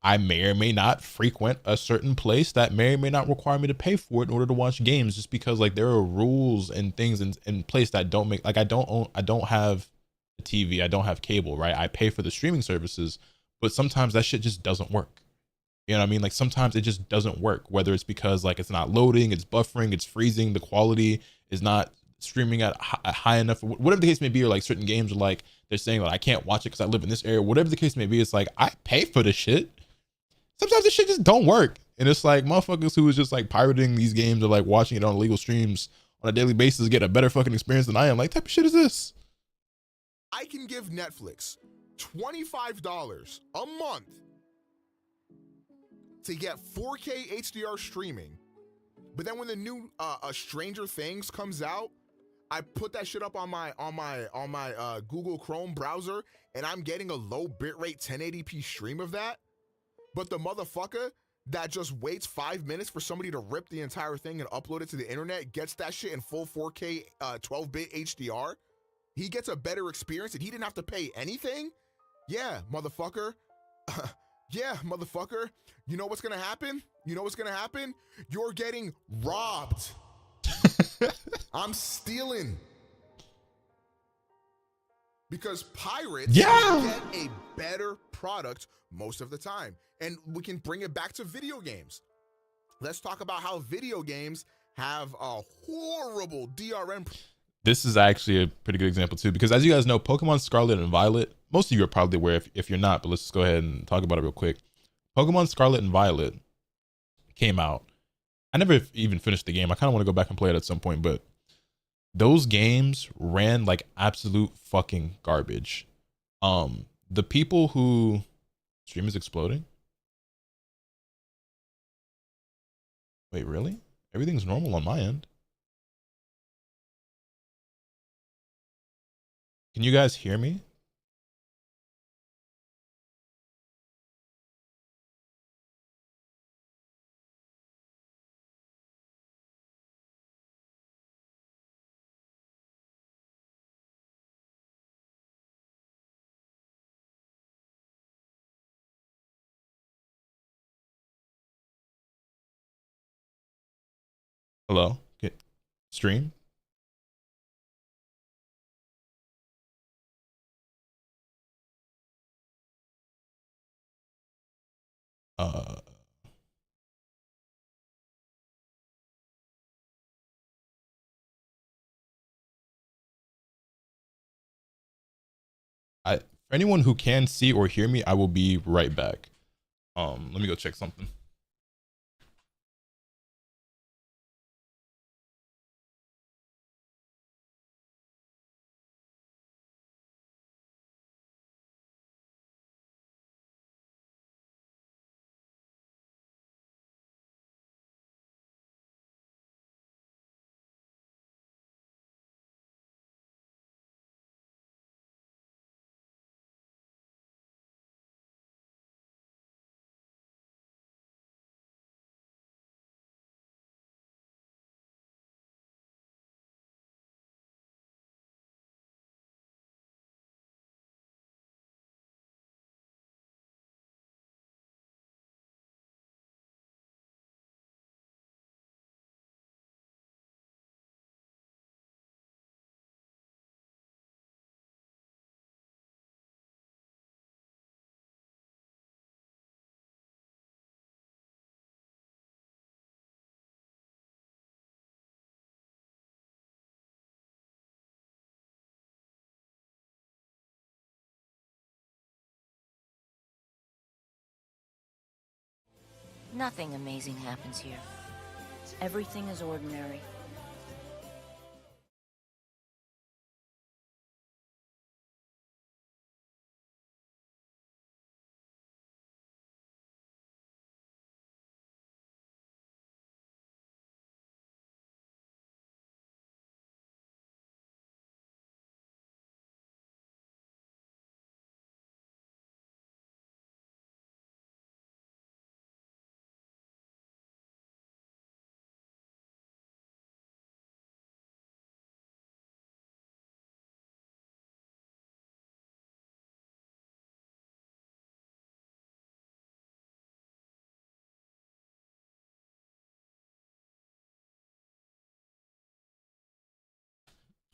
I may or may not frequent a certain place that may or may not require me to pay for it in order to watch games, just because like there are rules and things in place that don't make, like I don't have a TV, I don't have cable, right? I pay for the streaming services, but sometimes that shit just doesn't work. You know what I mean? Like sometimes it just doesn't work, whether it's because like it's not loading, it's buffering, it's freezing, the quality is not streaming at high enough, whatever the case may be, or like certain games are like they're saying that I can't watch it because I live in this area, whatever the case may be. It's like I pay for this shit. Sometimes this shit just don't work. And it's like motherfuckers who is just like pirating these games or like watching it on illegal streams on a daily basis get a better fucking experience than I am. Like, type of shit is this? I can give Netflix $25 a month to get 4K HDR streaming. But then when the new Stranger Things comes out, I put that shit up on my Google Chrome browser, and I'm getting a low bitrate 1080p stream of that. But the motherfucker that just waits 5 minutes for somebody to rip the entire thing and upload it to the internet gets that shit in full 4K 12-bit HDR. He gets a better experience and he didn't have to pay anything? Yeah, motherfucker. Yeah, motherfucker. You know what's gonna happen? You know what's gonna happen? You're getting robbed. I'm stealing. Because pirates get a better product most of the time. And we can bring it back to video games. Let's talk about how video games have a horrible DRM. This is actually a pretty good example too, because as you guys know, Pokemon Scarlet and Violet, most of you are probably aware if you're not, but let's just go ahead and talk about it real quick. Pokemon Scarlet and Violet came out. I never even finished the game. I kind of want to go back and play it at some point, but those games ran like absolute fucking garbage. The people who stream is exploding. Wait, really? Everything's normal on my end. Can you guys hear me? Hello? Stream? Uh, for anyone who can see or hear me, I will be right back. Let me go check something. Nothing amazing happens here. Everything is ordinary.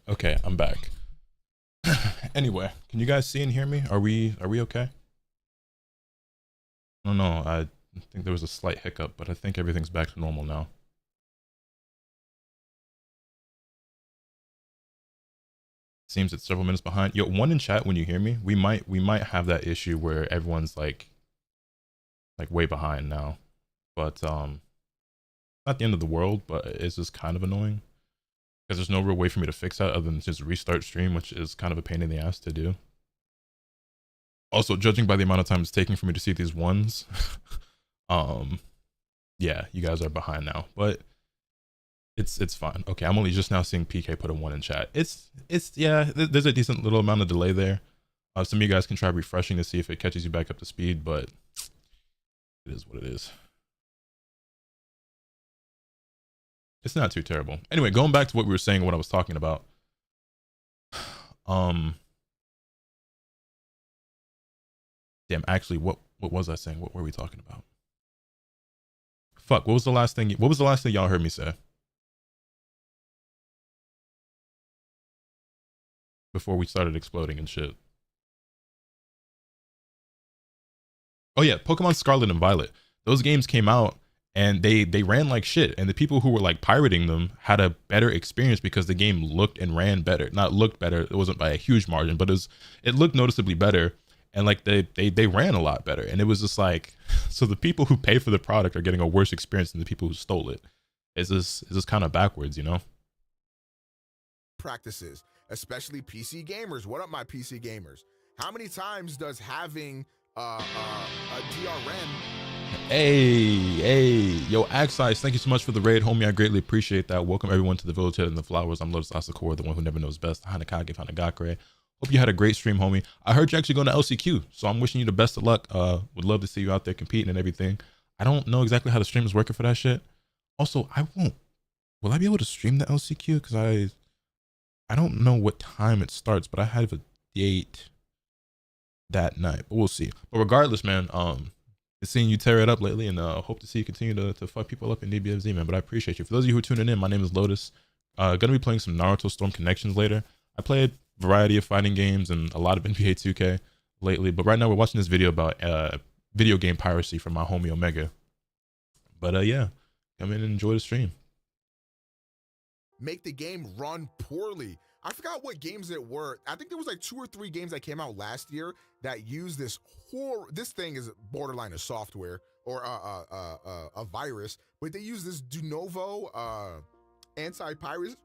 Okay, I'm back. Anyway, can you guys see and hear me? Are we okay? I don't know. I think there was a slight hiccup, but I think everything's back to normal now. Seems it's several minutes behind. Yo, one in chat when you hear me. We might have that issue where everyone's like way behind now. But not the end of the world, but it's just kind of annoying. Because there's no real way for me to fix that other than just restart stream, which is kind of a pain in the ass to do. Also, judging by the amount of time it's taking for me to see these ones, yeah, you guys are behind now, but it's fine. Okay, I'm only just now seeing PK put a 1 in chat. It's yeah, there's a decent little amount of delay there. Some of you guys can try refreshing to see if it catches you back up to speed, but it is what it is. It's not too terrible. Anyway, going back to what we were saying, what I was talking about. Damn, actually, what was I saying? What were we talking about? Fuck, what was the last thing y'all heard me say? Before we started exploding and shit. Oh yeah, Pokemon Scarlet and Violet. Those games came out and they ran like shit, and the people who were like pirating them had a better experience because the game looked and ran better. Not looked better, it wasn't by a huge margin, but it looked noticeably better, and like they ran a lot better. And it was just like, so the people who pay for the product are getting a worse experience than the people who stole it. It's just kind of backwards, you know? Practices, especially PC gamers. What up, my PC gamers? How many times does having a DRM... Hey, yo, Axize, thank you so much for the raid, homie. I greatly appreciate that. Welcome everyone to the Village Head and the Flowers. I'm Lotus Asakura, the one who never knows best. Hanakage, Hanagakure. Hope you had a great stream, homie. I heard you actually going to LCQ, so I'm wishing you the best of luck. Would love to see you out there competing and everything. I don't know exactly how the stream is working for that shit. Also, will I be able to stream the LCQ? Because I don't know what time it starts, but I have a date that night, but we'll see. But regardless, man, seeing you tear it up lately, and hope to see you continue to fuck people up in DBFZ, man. But I appreciate you. For those of you who are tuning in, my name is Lotus. Gonna be playing some Naruto Storm Connections later. I played a variety of fighting games and a lot of NBA 2K lately, but right now we're watching this video about video game piracy from my homie Omega. But yeah, come in and enjoy the stream. Make the game run poorly. I forgot what games it were. I think there was like 2 or 3 games that came out last year that used this this thing is borderline a software or a virus, but they use this de novo anti-piracy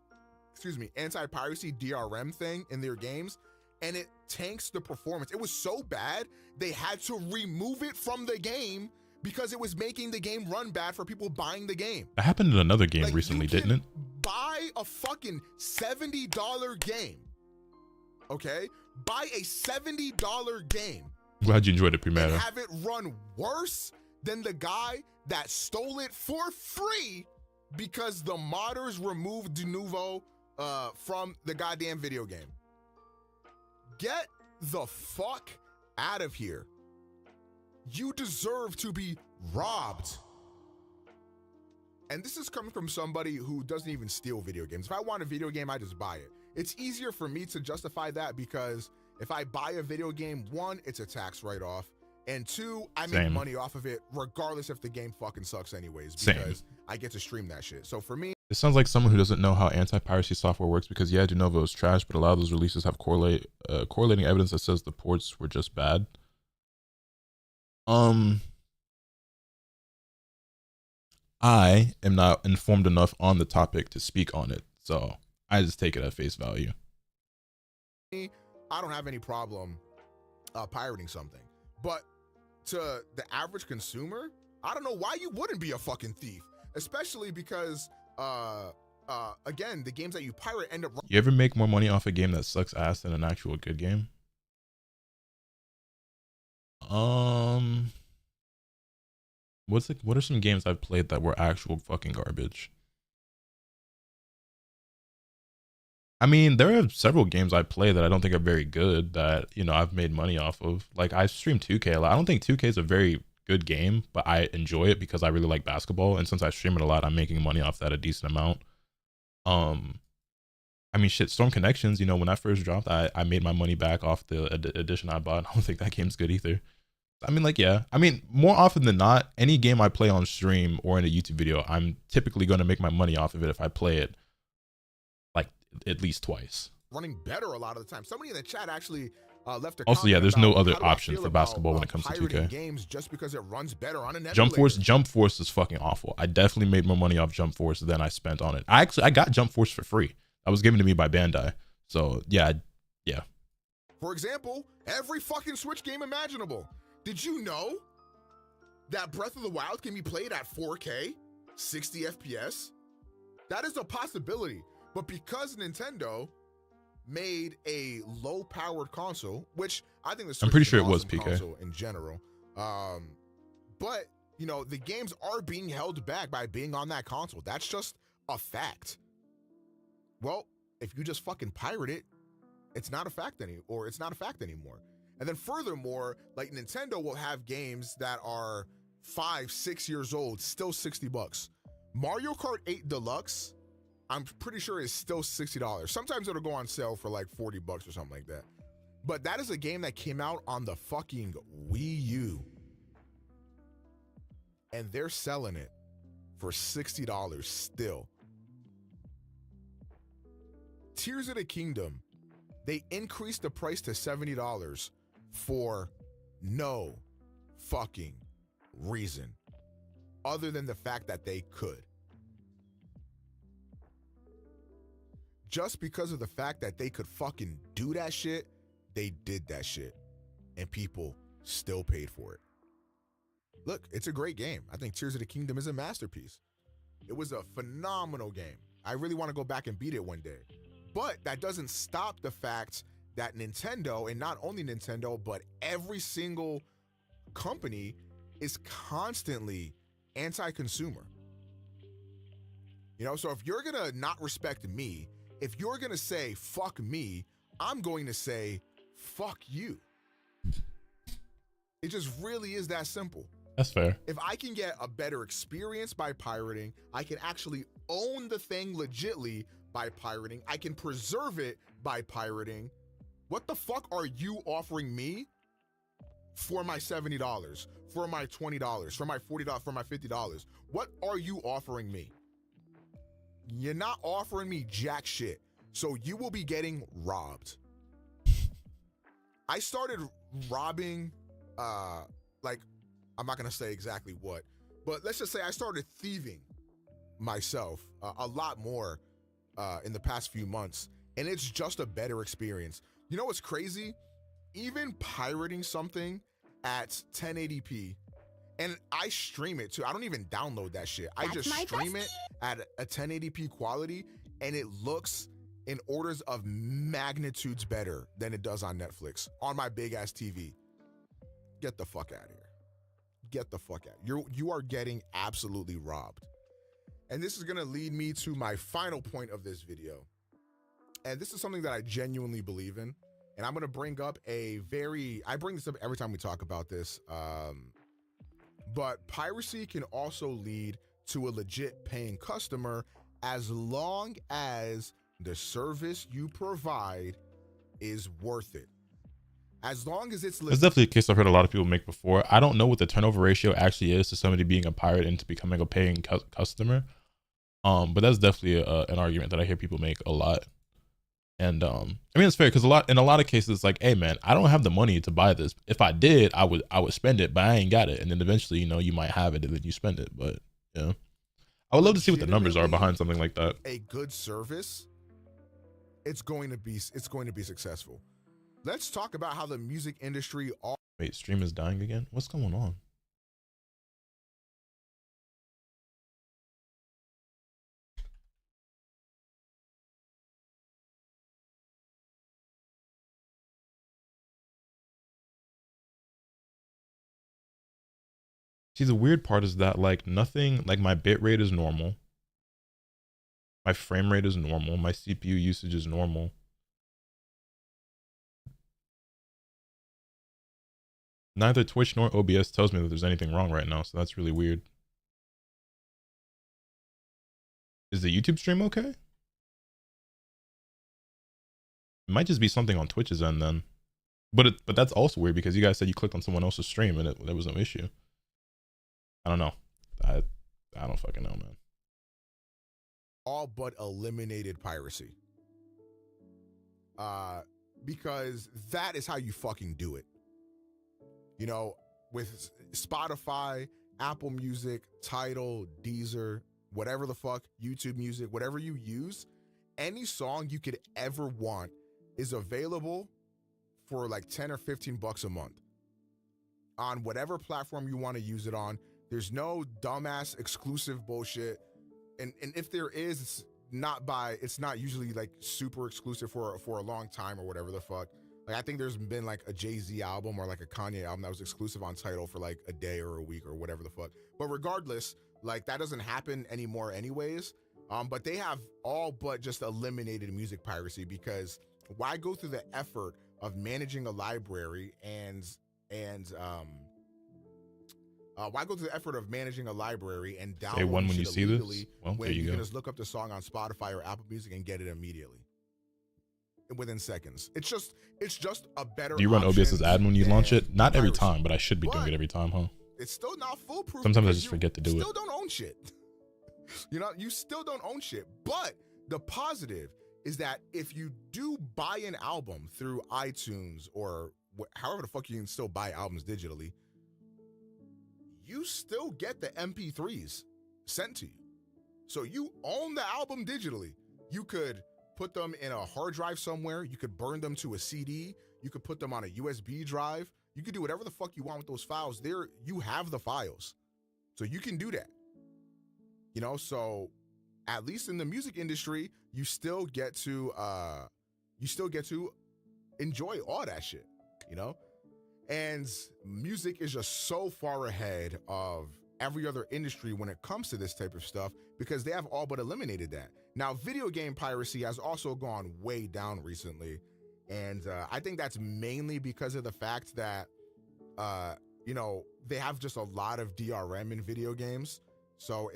DRM thing in their games, and it tanks the performance. It was so bad they had to remove it from the game because it was making the game run bad for people buying the game. That happened in another game recently, didn't it? Buy a fucking $70 game. Okay? Buy a $70 game. I'm glad you enjoyed it, Primera. And have it run worse than the guy that stole it for free because the modders removed de novo from the goddamn video game. Get the fuck out of here. You deserve to be robbed. And this is coming from somebody who doesn't even steal video games. If I want a video game, I just buy it. It's easier for me to justify that because if I buy a video game, 1, it's a tax write-off, and 2, I make money off of it regardless if the game fucking sucks anyways, because I get to stream that shit. So for me, it sounds like someone who doesn't know how anti-piracy software works, because yeah, de novo is trash, but a lot of those releases have correlating evidence that says the ports were just bad. I am not informed enough on the topic to speak on it, so I just take it at face value. I don't have any problem pirating something, but to the average consumer, I don't know why you wouldn't be a fucking thief, especially because again, the games that you pirate end up... You ever make more money off a game that sucks ass than an actual good game? What are some games I've played that were actual fucking garbage? I mean, there are several games I play that I don't think are very good that, you know, I've made money off of. Like, I stream 2K a lot. I don't think 2K is a very good game, but I enjoy it because I really like basketball. And since I stream it a lot, I'm making money off that a decent amount. I mean, shit, Storm Connections, you know, when I first dropped, I made my money back off the edition I bought. I don't think that game's good either. I mean, like, yeah. I mean, more often than not, any game I play on stream or in a YouTube video, I'm typically going to make my money off of it if I play it, like, at least twice. Running better a lot of the time. Somebody in the chat actually left a Also, yeah, comment there's no about other how do I option feel for about, basketball when it comes to pirating 2K. games just because it runs better on an Jump emulator. Jump Force is fucking awful. I definitely made more money off Jump Force than I spent on it. I got Jump Force for free. That was given to me by Bandai. So yeah. For example, every fucking Switch game imaginable. Did you know that Breath of the Wild can be played at 4K, 60 FPS? That is a possibility. But because Nintendo made a low-powered console, which I think the Switch I'm pretty is sure an it was awesome PK console in general, but you know, the games are being held back by being on that console. That's just a fact. Well, if you just fucking pirate it, it's not a fact anymore. And then furthermore, like Nintendo will have games that are 5-6 years old, still $60. Mario Kart 8 Deluxe, I'm pretty sure is still $60. Sometimes it'll go on sale for like $40 or something like that. But that is a game that came out on the fucking Wii U. And they're selling it for $60 still. Tears of the Kingdom, they increased the price to $70 for no fucking reason other than the fact that they could. Just because of the fact that they could fucking do that shit, they did that shit. And people still paid for it. Look, it's a great game. I think Tears of the Kingdom is a masterpiece. It was a phenomenal game. I really want to go back and beat it one day. But that doesn't stop the fact that Nintendo, and not only Nintendo, but every single company is constantly anti-consumer. You know, so if you're gonna not respect me, if you're gonna say fuck me, I'm going to say fuck you. It just really is that simple. That's fair. If I can get a better experience by pirating, I can actually own the thing legitly by pirating, I can preserve it by pirating. What the fuck are you offering me for my $70, for my $20, for my $40, for my $50? What are you offering me? You're not offering me jack shit. So you will be getting robbed. I started robbing, like, I'm not gonna say exactly what, but let's just say I started thieving myself a lot more in the past few months, and it's just a better experience. You know what's crazy? Even pirating something at 1080p, and I stream it too. I don't even download that shit. I just stream it at a 1080p quality, and it looks in orders of magnitudes better than it does on Netflix on my big ass TV. Get the fuck out of here. Get the fuck out. You are getting absolutely robbed. And this is gonna lead me to my final point of this video. And this is something that I genuinely believe in. And I'm gonna bring up I bring this up every time we talk about this. But piracy can also lead to a legit paying customer as long as the service you provide is worth it. As long as it's That's definitely a case I've heard a lot of people make before. I don't know what the turnover ratio actually is to somebody being a pirate into becoming a paying customer. But that's definitely an argument that I hear people make a lot. And I mean, it's fair because in a lot of cases, it's like, hey man, I don't have the money to buy this. If I did, I would spend it, but I ain't got it. And then eventually, you know, you might have it and then you spend it. But yeah, I would love to see what the numbers are behind something like that. A good service, it's going to be successful. Let's talk about how the music industry. Wait, stream is dying again? What's going on? See, the weird part is that like nothing, like my bit rate is normal. My frame rate is normal. My CPU usage is normal. Neither Twitch nor OBS tells me that there's anything wrong right now, so that's really weird. Is the YouTube stream okay? It might just be something on Twitch's end then. But that's also weird because you guys said you clicked on someone else's stream and there was no issue. I don't know. I don't fucking know, man. All but eliminated piracy. Because that is how you fucking do it. You know, with Spotify, Apple Music, Tidal, Deezer, whatever the fuck, YouTube Music, whatever you use, any song you could ever want is available for like 10 or 15 bucks a month on whatever platform you want to use it on. There's no dumbass exclusive bullshit. And if there is, it's not usually like super exclusive for a long time or whatever the fuck. Like I think there's been like a Jay-Z album or like a Kanye album that was exclusive on Tidal for like a day or a week or whatever the fuck. But regardless, like that doesn't happen anymore anyways. But they have all but just eliminated music piracy, because why go through the effort of managing a library and why go through the effort of managing a library and downloading Say one when you see this? Well, when there you can go. just look up the song on Spotify or Apple Music and get it immediately within seconds. It's just a better. Do you run option OBS's admin when you launch it? Not every piracy. time, but I should be doing it every time, huh? It's still not foolproof. Sometimes I because just you forget to do it. Still don't own shit. You know, you still don't own shit. But the positive is that if you do buy an album through iTunes or however the fuck you can still buy albums digitally, you still get the MP3s sent to you. So you own the album digitally. You could put them in a hard drive somewhere. You could burn them to a CD. You could put them on a USB drive. You could do whatever the fuck you want with those files. There, you have the files. So you can do that. You know, so at least in the music industry, you still get to enjoy all that shit, you know? And music is just so far ahead of every other industry when it comes to this type of stuff, because they have all but eliminated that. Now, video game piracy has also gone way down recently. And I think that's mainly because of the fact that, you know, they have just a lot of DRM in video games. So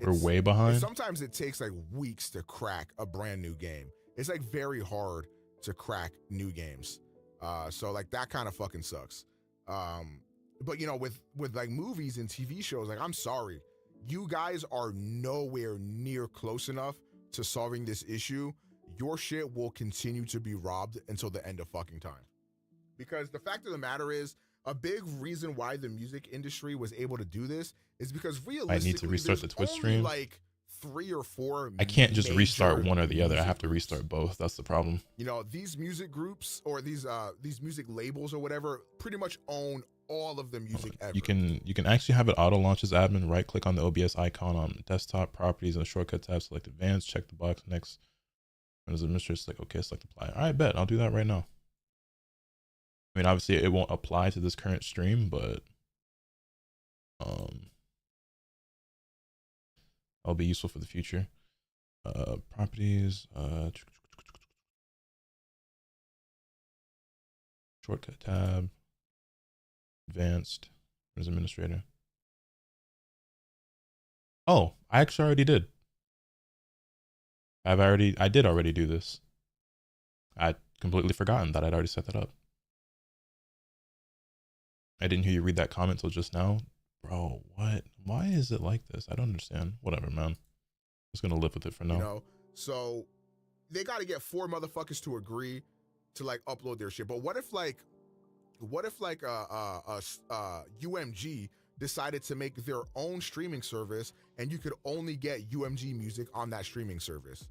we're way behind. Sometimes it takes like weeks to crack a brand new game. It's like very hard to crack new games. So like that kind of fucking sucks. But you know, with like movies and TV shows, like I'm sorry, you guys are nowhere near close enough to solving this issue. Your shit will continue to be robbed until the end of fucking time. Because the fact of the matter is, a big reason why the music industry was able to do this is because realistically, I need to restart the Twitch stream. Like 3 or 4. I can't just restart one or the other. I have to music restart both. That's the problem. You know, these music groups or these music labels or whatever pretty much own all of the music ever. You can actually have it auto launch as admin. Right click on the OBS icon on desktop properties and the shortcut tab, select advanced, check the box next. And as administrator, select okay, select apply. All right, bet I'll do that right now. I mean, obviously it won't apply to this current stream, but that'll be useful for the future. Properties, shortcut tab, advanced, as administrator. Oh, I actually already did. I did already do this. I'd completely forgotten that I'd already set that up. I didn't hear you read that comment till just now. Bro, what? Why is it like this? I don't understand. Whatever, man. I'm just gonna live with it for now. You know, so they got to get 4 motherfuckers to agree to like upload their shit. But what if UMG decided to make their own streaming service and you could only get UMG music on that streaming service?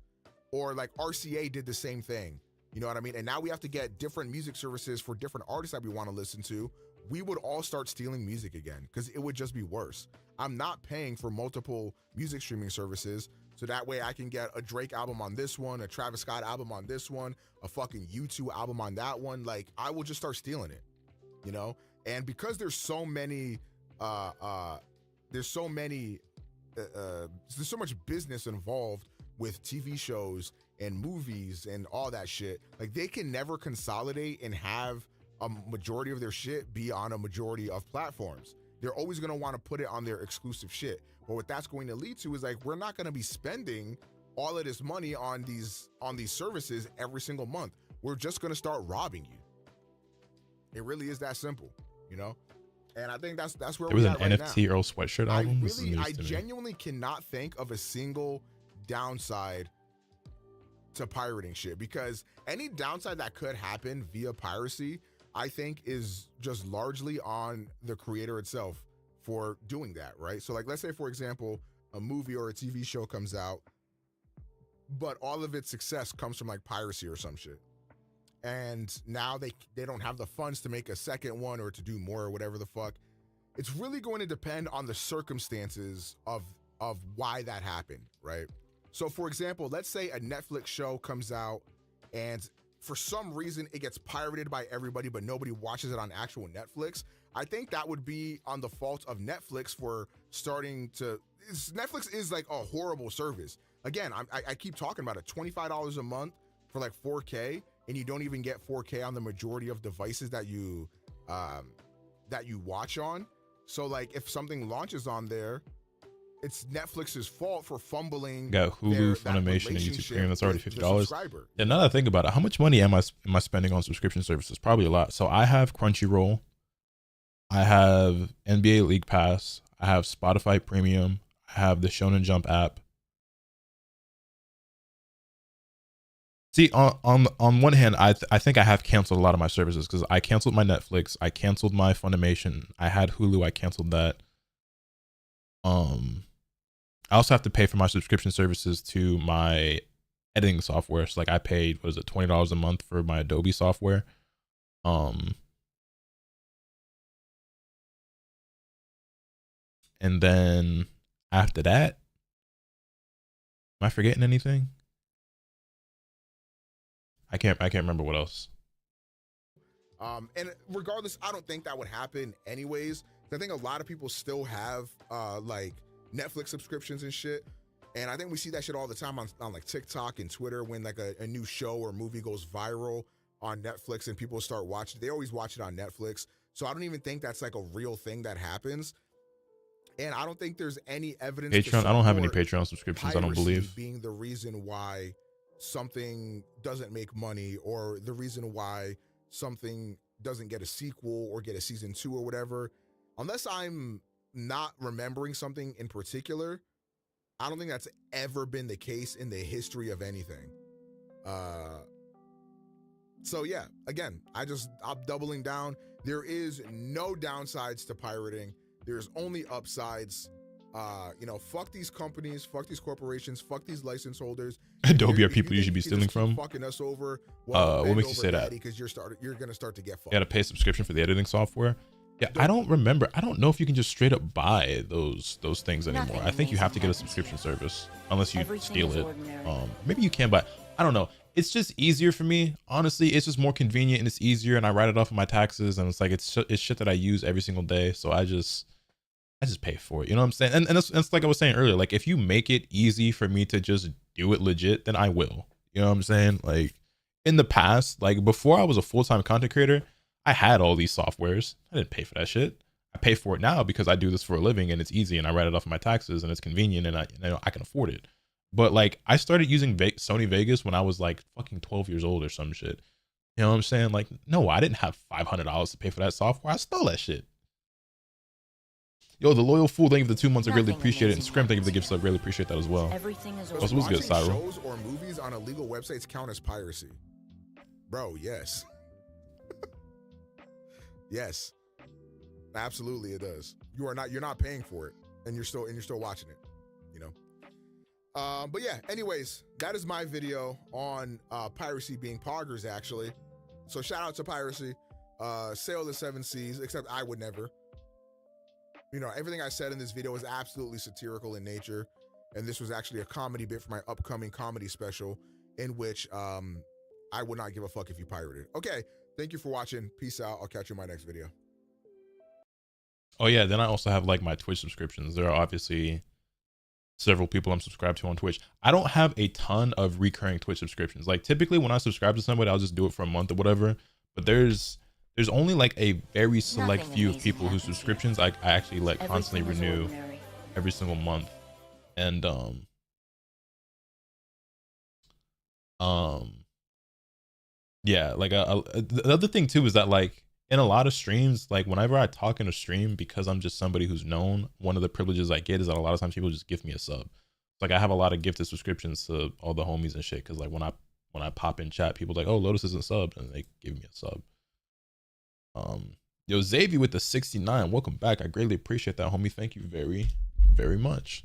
Or like RCA did the same thing. You know what I mean? And now we have to get different music services for different artists that we want to listen to. We would all start stealing music again because it would just be worse. I'm not paying for multiple music streaming services, so that way I can get a Drake album on this one, a Travis Scott album on this one, a fucking U2 album on that one. Like, I will just start stealing it, you know? And because there's so many, there's so much business involved with TV shows and movies and all that shit, like they can never consolidate and have a majority of their shit be on a majority of platforms. They're always going to want to put it on their exclusive shit. But what that's going to lead to is like, we're not going to be spending all of this money on these services every single month. we're just going to start robbing you. It really is that simple, you know? And I think that's where there was we're an at right NFT now. Earl Sweatshirt album. I genuinely cannot think of a single downside to pirating shit, because any downside that could happen via piracy, I think, is just largely on the creator itself for doing that, right? So like, let's say, for example, a movie or a TV show comes out, but all of its success comes from like piracy or some shit. And now they don't have the funds to make a second one or to do more or whatever the fuck. It's really going to depend on the circumstances of why that happened, right? So for example, let's say a Netflix show comes out and for some reason it gets pirated by everybody, but nobody watches it on actual Netflix. I think that would be on the fault of Netflix for starting to... Netflix is like a horrible service. Again, I keep talking about it. $25 a month for like 4K, and you don't even get 4K on the majority of devices that you watch on. So like, if something launches on there, it's Netflix's fault for fumbling. Got Hulu, Funimation, and YouTube Premium. That's already $50. And now that I think about it, how much money am I spending on subscription services? Probably a lot. So I have Crunchyroll, I have NBA League Pass, I have Spotify Premium, I have the Shonen Jump app. See, on one hand, I think I have canceled a lot of my services, because I canceled my Netflix, I canceled my Funimation, I had Hulu, I canceled that. I also have to pay for my subscription services to my editing software. So like, I paid, what is it, $20 a month for my Adobe software. And then after that, am I forgetting anything? I can't remember what else. And regardless, I don't think that would happen anyways. I think a lot of people still have like Netflix subscriptions and shit. And I think we see that shit all the time on like TikTok and Twitter when like a new show or movie goes viral on Netflix and people start watching. They always watch it on Netflix. So I don't even think that's like a real thing that happens. And I don't think there's any evidence. Patreon, I don't have any Patreon subscriptions, I don't believe. Being the reason why something doesn't make money, or the reason why something doesn't get a sequel or get a season 2 or whatever. Unless I'm not remembering something in particular, I don't think that's ever been the case in the history of anything. So yeah, again, I'm doubling down. There is no downsides to pirating. There's only upsides. You know, fuck these companies, fuck these corporations, fuck these license holders. Adobe are people you should be stealing from. Fucking us over. Well, what makes you say that? Because you're gonna start to get fucked. You gotta pay a subscription for the editing software. Yeah, I don't remember. I don't know if you can just straight up buy those things anymore. I think you have to get a subscription service unless you steal it. Maybe you can, but I don't know. It's just easier for me. Honestly, it's just more convenient and it's easier, and I write it off of my taxes, and it's like it's shit that I use every single day. So I just pay for it. You know what I'm saying? And it's like I was saying earlier, like if you make it easy for me to just do it legit, then I will. You know what I'm saying? Like in the past, like before I was a full-time content creator, I had all these softwares. I didn't pay for that shit. I pay for it now because I do this for a living and it's easy and I write it off of my taxes and it's convenient and I can afford it. But like I started using Sony Vegas when I was like fucking 12 years old or some shit. You know what I'm saying? Like, no, I didn't have $500 to pay for that software. I stole that shit. Yo, the Loyal Fool, thank you for the 2 months. I really appreciate it. And Scrim, thank you for the gifts. I really appreciate that as well. Everything is what's good, Cyril? Shows or movies on illegal websites count as piracy? Bro, yes. Yes. Absolutely it does. You're not paying for it and you're still watching it, you know. But yeah, anyways, that is my video on piracy being poggers actually. So shout out to piracy. Sail the 7 seas, except I would never. You know, everything I said in this video was absolutely satirical in nature. And this was actually a comedy bit for my upcoming comedy special in which I would not give a fuck if you pirated. Okay, thank you for watching. Peace out. I'll catch you in my next video. Oh yeah, then I also have like my Twitch subscriptions. There are obviously several people I'm subscribed to on Twitch. I don't have a ton of recurring Twitch subscriptions. Like typically when I subscribe to somebody, I'll just do it for a month or whatever. But there's only like a very select few of people whose subscriptions I actually like constantly renew every single month. And Yeah, like the other thing too is that like in a lot of streams, like whenever I talk in a stream, because I'm just somebody who's known, one of the privileges I get is that a lot of times people just give me a sub. Like I have a lot of gifted subscriptions to all the homies and shit, because like when I pop in chat, people like, oh, Lotus isn't subbed, and they give me a sub. Yo, Xavier with the 69, welcome back. I greatly appreciate that, homie. Thank you very, very much.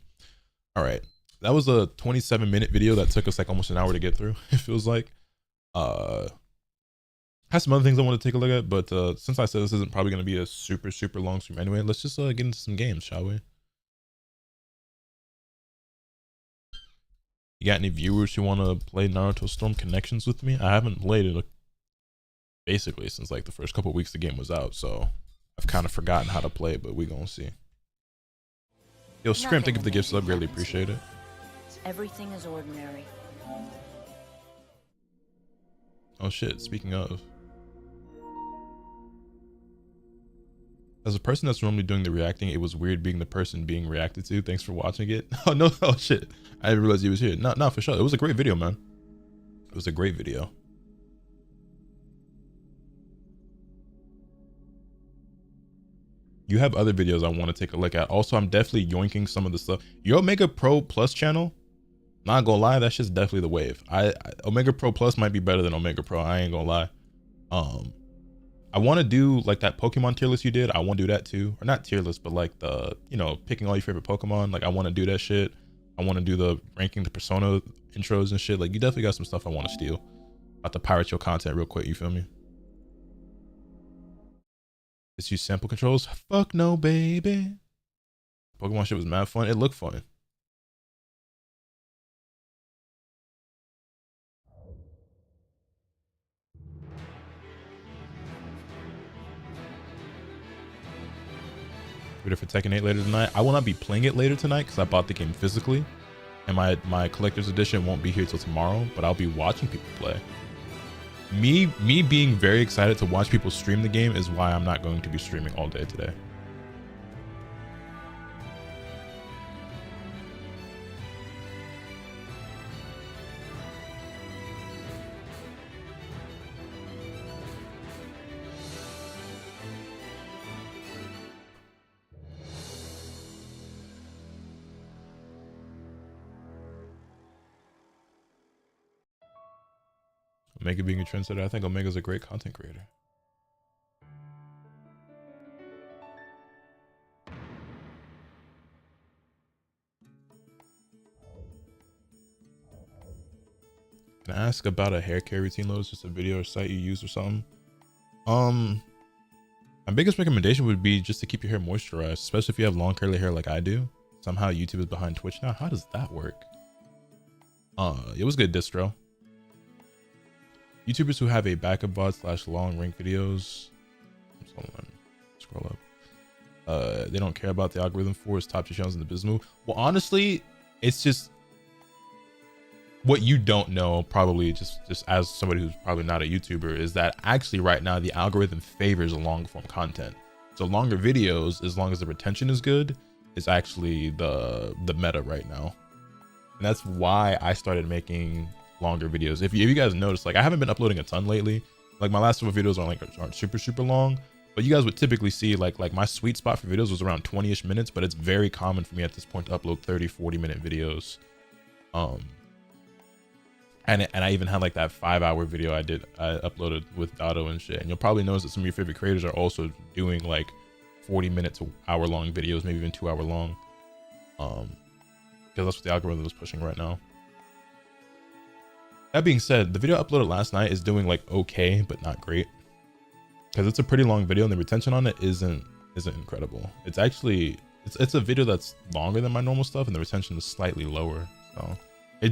All right, that was a 27-minute video that took us like almost an hour to get through. It feels like. Has some other things I want to take a look at, but since I said this isn't probably going to be a super long stream anyway, let's just get into some games, shall we? You got any viewers who want to play Naruto Storm Connections with me? I haven't played it basically since like the first couple weeks the game was out, so I've kind of forgotten how to play it, but we gonna see. Yo, Scrim, thank you for the gift sub, greatly appreciate it. Everything is ordinary. Oh shit, speaking of. As a person that's normally doing the reacting, it was weird being the person being reacted to. Thanks for watching it. Oh no, oh shit. I didn't realize he was here. No, for sure. It was a great video, man. It was a great video. You have other videos I want to take a look at. Also, I'm definitely yoinking some of the stuff. Your Omega Pro Plus channel, not gonna lie, that's just definitely the wave. Omega Pro Plus might be better than Omega Pro. I ain't gonna lie. I want to do like that Pokemon tier list you did. I want to do that too, or not tier list, but like the, you know, picking all your favorite Pokemon. Like I want to do that shit. I want to do the ranking the Persona intros and shit. Like you definitely got some stuff I want to steal. About to pirate your content real quick. You feel me? Just use sample controls. Fuck no, baby. Pokemon shit was mad fun. It looked fun. Ready for Tekken 8 later tonight? I will not be playing it later tonight because I bought the game physically, and my collector's edition won't be here till tomorrow. But I'll be watching people play. Me being very excited to watch people stream the game is why I'm not going to be streaming all day today. Omega being a trendsetter, I think Omega's a great content creator. Can I ask about a hair care routine, Lotus? Just a video or site you use or something? My biggest recommendation would be just to keep your hair moisturized, especially if you have long curly hair like I do. Somehow YouTube is behind Twitch now. How does that work? It was good, distro. YouTubers who have a backup VOD / long rank videos, hold on, scroll up. They don't care about the algorithm for is top 2 channels in the business move. Well, honestly, it's just what you don't know, probably just as somebody who's probably not a YouTuber, is that actually right now the algorithm favors long form content. So longer videos, as long as the retention is good, is actually the meta right now. And that's why I started making longer videos. If you guys notice, like I haven't been uploading a ton lately. Like my last couple videos aren't super long, but you guys would typically see like my sweet spot for videos was around 20-ish minutes, but it's very common for me at this point to upload 30-40 minute videos. And I even had like that 5-hour video I uploaded with Dotto and shit. And you'll probably notice that some of your favorite creators are also doing like 40-minute to hour-long videos, maybe even 2-hour long. Because that's what the algorithm is pushing right now. That being said, the video I uploaded last night is doing like okay, but not great. Because it's a pretty long video and the retention on it isn't incredible. It's actually, it's a video that's longer than my normal stuff and the retention is slightly lower. So,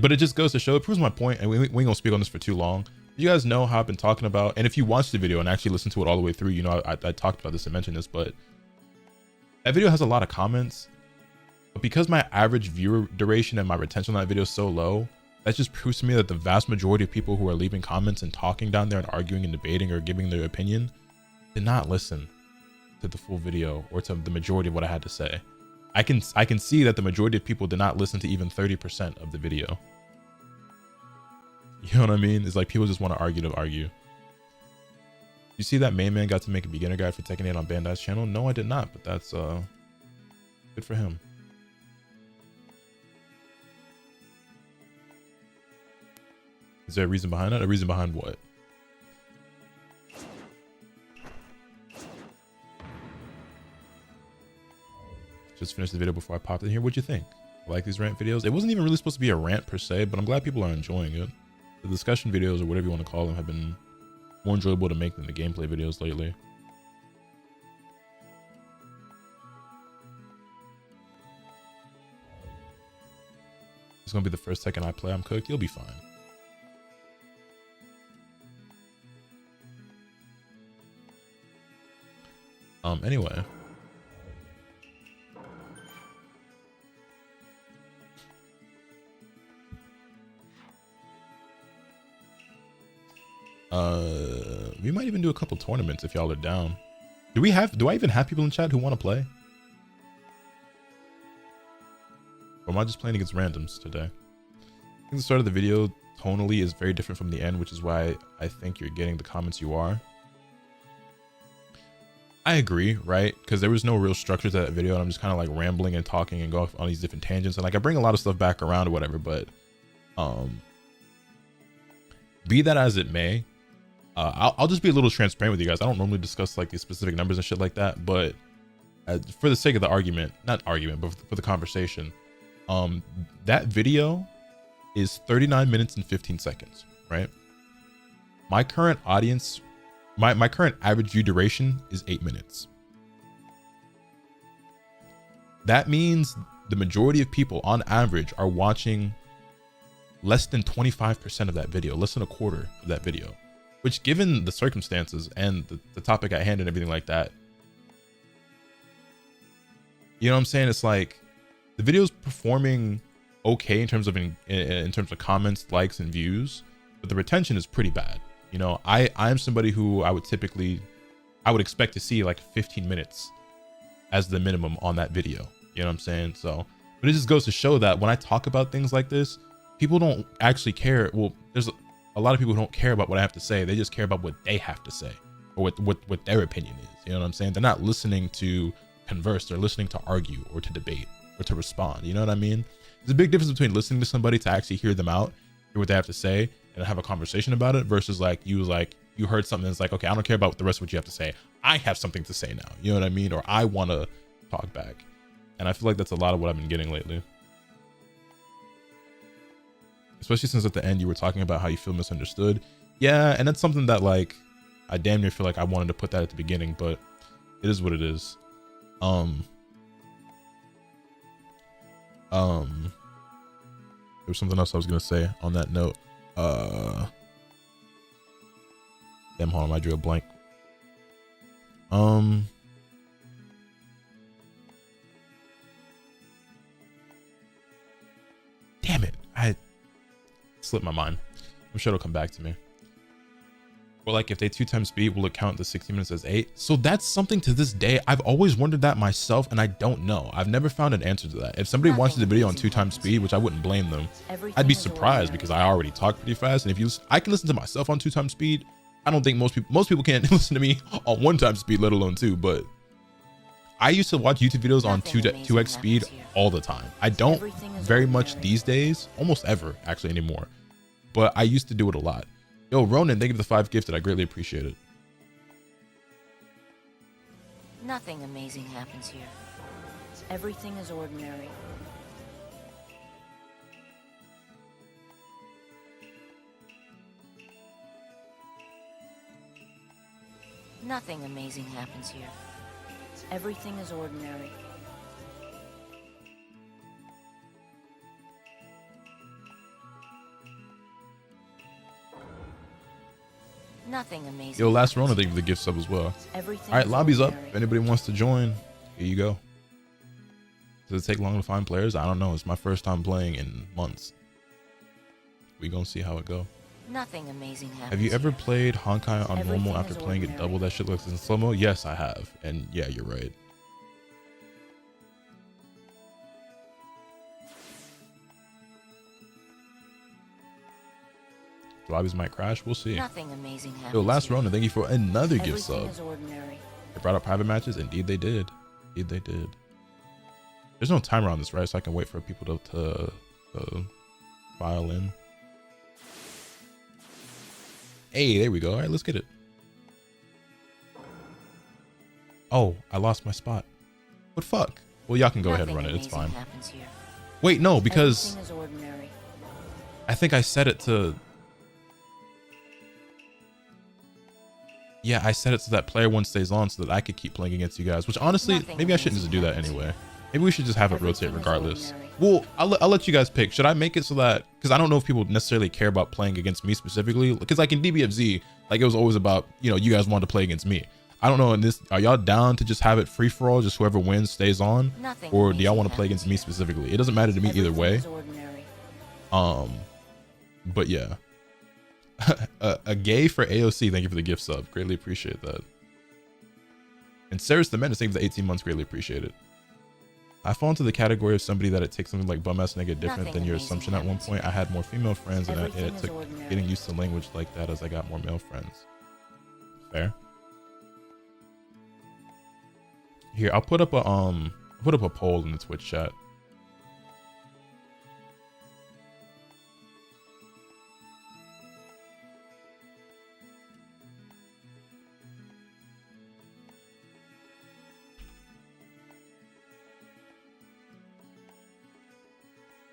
but it just goes to show, it proves my point, and we ain't gonna speak on this for too long. You guys know how I've been talking about, and if you watch the video and actually listen to it all the way through, you know I talked about this and mentioned this, but that video has a lot of comments. But because my average viewer duration and my retention on that video is so low, that just proves to me that the vast majority of people who are leaving comments and talking down there and arguing and debating or giving their opinion did not listen to the full video or to the majority of what I had to say. I can see that the majority of people did not listen to even 30% of the video. You know what I mean? It's like people just want to argue. You see that main man got to make a beginner guide for Tekken 8 on Bandai's channel? No, I did not, but that's good for him. Is there a reason behind that? A reason behind what? Just finished the video before I popped in here. What'd you think? Like these rant videos? It wasn't even really supposed to be a rant per se, but I'm glad people are enjoying it. The discussion videos, or whatever you want to call them, have been more enjoyable to make than the gameplay videos lately. It's gonna be the first Tekken I play. I'm cooked. You'll be fine. Anyway. We might even do a couple tournaments if y'all are down. Do I even have people in chat who want to play? Or am I just playing against randoms today? I think the start of the video tonally is very different from the end, which is why I think you're getting the comments you are. I agree, right? Because there was no real structure to that video, and I'm just kind of like rambling and talking and going on these different tangents, and like I bring a lot of stuff back around or whatever, but be that as it may, I'll just be a little transparent with you guys. I don't normally discuss like these specific numbers and shit like that, but for the sake of the argument, not argument, but for the conversation, that video is 39 minutes and 15 seconds, right? My current audience, my current average view duration is 8 minutes. That means the majority of people on average are watching less than 25% of that video, less than a quarter of that video, which, given the circumstances and the topic at hand and everything like that, you know what I'm saying? It's like the video's performing okay in terms of comments, likes, and views, but the retention is pretty bad. You know, I'm somebody who I would expect to see like 15 minutes as the minimum on that video. You know what I'm saying? So, but it just goes to show that when I talk about things like this, people don't actually care. Well, there's a lot of people who don't care about what I have to say. They just care about what they have to say, or what their opinion is. You know what I'm saying? They're not listening to converse. They're listening to argue or to debate or to respond. You know what I mean? There's a big difference between listening to somebody to actually hear them out, hear what they have to say, and have a conversation about it, versus like you heard something that's like, okay, I don't care about the rest of what you have to say. I have something to say now. You know what I mean? Or I want to talk back. And I feel like that's a lot of what I've been getting lately. Especially since at the end you were talking about how you feel misunderstood. Yeah, and that's something that like I damn near feel like I wanted to put that at the beginning, but it is what it is. There was something else I was gonna say on that note. Damn, hold on, I drew a blank. Damn it, I slipped my mind. I'm sure it'll come back to me. Or like if they 2x speed, will it count the 60 minutes as 8? So that's something to this day. I've always wondered that myself, and I don't know. I've never found an answer to that. If somebody watches the video on 2x speed, which I wouldn't blame them, I'd be surprised because I already talk pretty fast. And if I can listen to myself on 2x speed, I don't think most people can't listen to me on 1x speed, let alone 2. But I used to watch YouTube videos on 2x speed all the time. I don't very much these days, almost ever actually anymore, but I used to do it a lot. Yo, Ronan, thank you for the 5 gifted. I greatly appreciate it. Nothing amazing happens here. Everything is ordinary. Nothing amazing happens here. Everything is ordinary. Nothing amazing. Yo, last Rona, thank you for the gift sub as well. Everything all right, lobby's ordinary. up. If anybody wants to join, here you go. Does it take long to find players? I don't know. It's my first time playing in months. We gonna see how it go. Nothing amazing happens. Have you ever here. played Honkai on Everything normal after is playing it ordinary. double? That shit looks in slow-mo? Yes, I have. And yeah, you're right. Lobbies might crash. We'll see. Nothing amazing happens. Yo, last here. Ronin, thank you for another gift Everything sub. is ordinary. They brought up private matches. Indeed, they did. Indeed, they did. There's no timer on this, right? So I can wait for people to file in. Hey, there we go. All right, let's get it. Oh, I lost my spot. What fuck? Well, y'all can go ahead and run it. It's fine. Wait, no, because I think I set it to... Yeah, I set it so that player one stays on so that I could keep playing against you guys, which honestly, maybe I shouldn't just do that anyway. Maybe we should just have it rotate regardless. Well, I'll let you guys pick. Should I make it so that, because I don't know if people necessarily care about playing against me specifically, because like in DBFZ, like it was always about, you know, you guys wanted to play against me. I don't know, in this, are y'all down to just have it free for all, just whoever wins stays on? Or do y'all want to play against me specifically? It doesn't matter to me either way. But yeah. A gay for AOC, thank you for the gift sub. Greatly appreciate that. And Saris the Menace, thank you for the 18 months, greatly appreciate it. I fall into the category of somebody that it takes something like bum ass nigga different than your assumption. At one point I had more female friends and it took getting used to language like that as I got more male friends. Fair. Here, I'll put up a poll in the Twitch chat.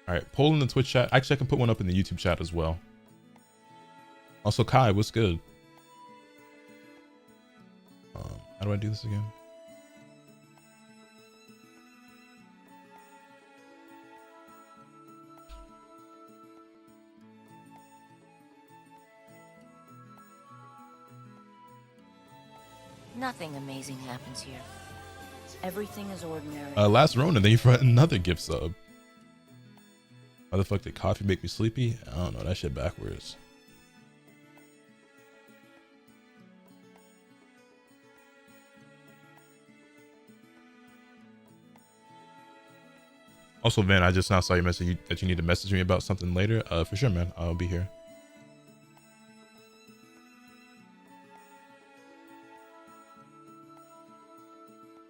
All right, poll in the Twitch chat. Actually, I can put one up in the YouTube chat as well. Also, Kai, what's good? How do I do this again? Nothing amazing happens here. Everything is ordinary. Last Ronin, thank you for another gift sub. Why the fuck did coffee make me sleepy? I don't know, that shit backwards. Also, Van, I just now saw your message that you need to message me about something later. For sure, man. I'll be here.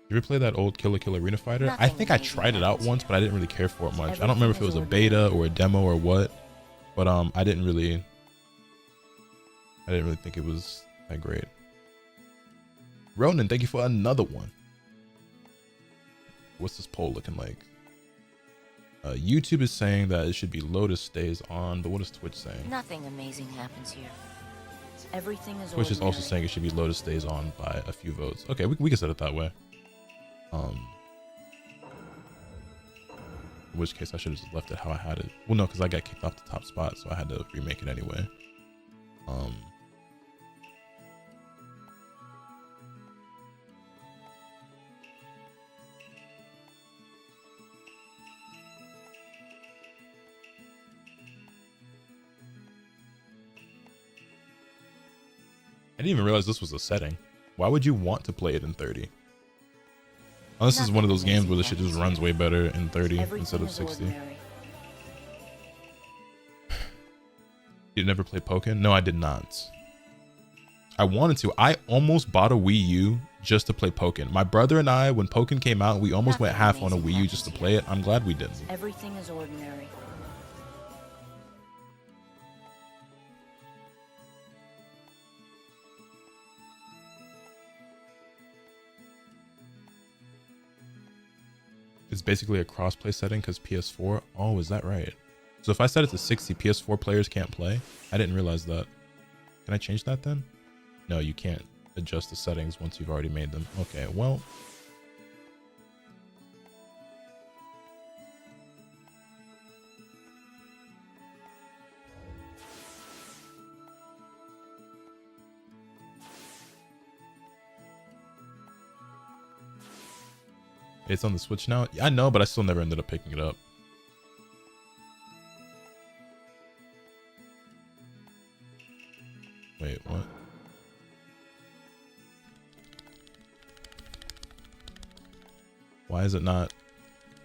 You ever play that old Killer Kill Arena Fighter? I think I tried it out once, but I didn't really care for it much. I don't remember if it was a beta or a demo or what, but I didn't really think it was that great. Ronan, thank you for another one. What's this poll looking like? YouTube is saying that it should be Lotus stays on, but what is Twitch saying? Nothing amazing happens here. Everything is Twitch is also saying it should be Lotus stays on by a few votes. Okay, we can set it that way. In which case I should have just left it how I had it. Well, no, because I got kicked off the top spot, so I had to remake it anyway. I didn't even realize this was a setting. Why would you want to play it in 30? Unless this is one of those games where the shit just runs way better in 30 instead of 60. You never play Pokken? No, I did not. I wanted to. I almost bought a Wii U just to play Pokken. My brother and I, when Pokken came out, we almost went half on a Wii U just to play it. I'm glad we didn't. Everything is ordinary. It's basically a crossplay setting because PS4. Oh, is that right? So if I set it to 60, PS4 players can't play? I didn't realize that. Can I change that then? No, you can't adjust the settings once you've already made them. Okay, well. It's on the Switch now? Yeah, I know, but I still never ended up picking it up. Wait, what? Why is it not?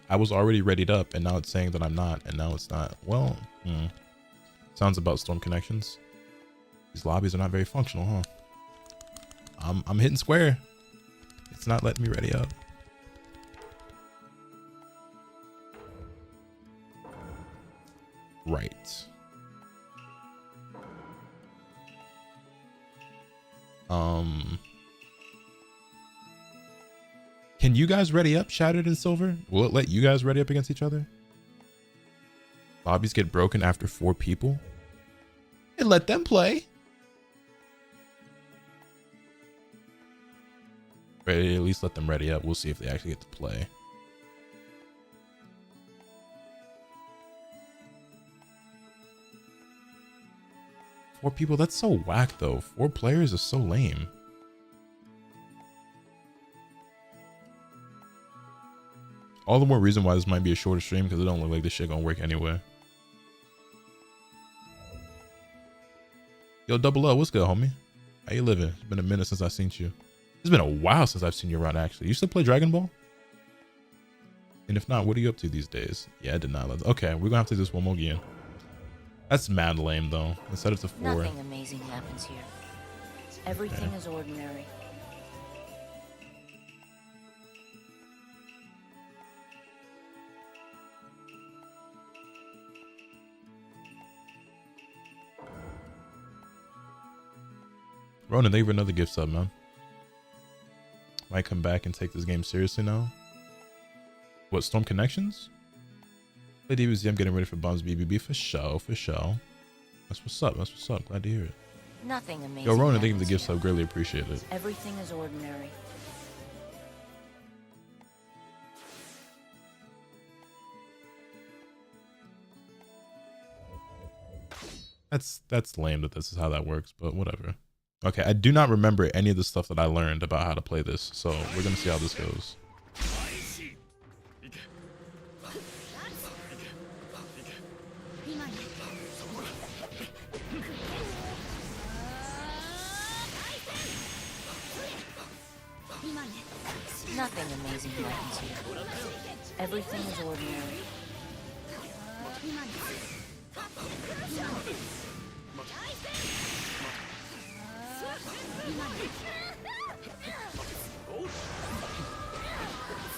I was already readied up and now it's saying that I'm not, and now it's not. Well, sounds about Storm connections. These lobbies are not very functional, huh? I'm hitting square. It's not letting me ready up. Right. Can you guys ready up Shattered and Silver? Will it let you guys ready up against each other? Lobbies get broken after 4 people. And let them play. Ready, at least let them ready up. We'll see if they actually get to play. Four people, that's so whack though. 4 players is so lame. All the more reason why this might be a shorter stream, because it don't look like this shit gonna work anyway. Yo, Double O, what's good, homie? How you living? It's been a minute since I've seen you. It's been a while since I've seen you around, actually. You still play Dragon Ball? And if not, what are you up to these days? Yeah, I did not. Okay, we're gonna have to do this one more again. That's mad lame, though. Instead of the 4. Nothing amazing happens here. Everything is ordinary. Ronan, thank you for another gift sub, man. Might come back and take this game seriously now. What, Storm Connections? Play DBZ, I'm getting ready for Bombs BBB for show, for show. That's what's up, that's what's up. Glad to hear it. Nothing amazing. Yo, Ronan, thank you for the happens gift here. sub. Greatly appreciate it. Everything is ordinary. That's lame that this is how that works, but whatever. Okay, I do not remember any of the stuff that I learned about how to play this, so we're gonna see how this goes. Nothing amazing happens here. Everything is ordinary.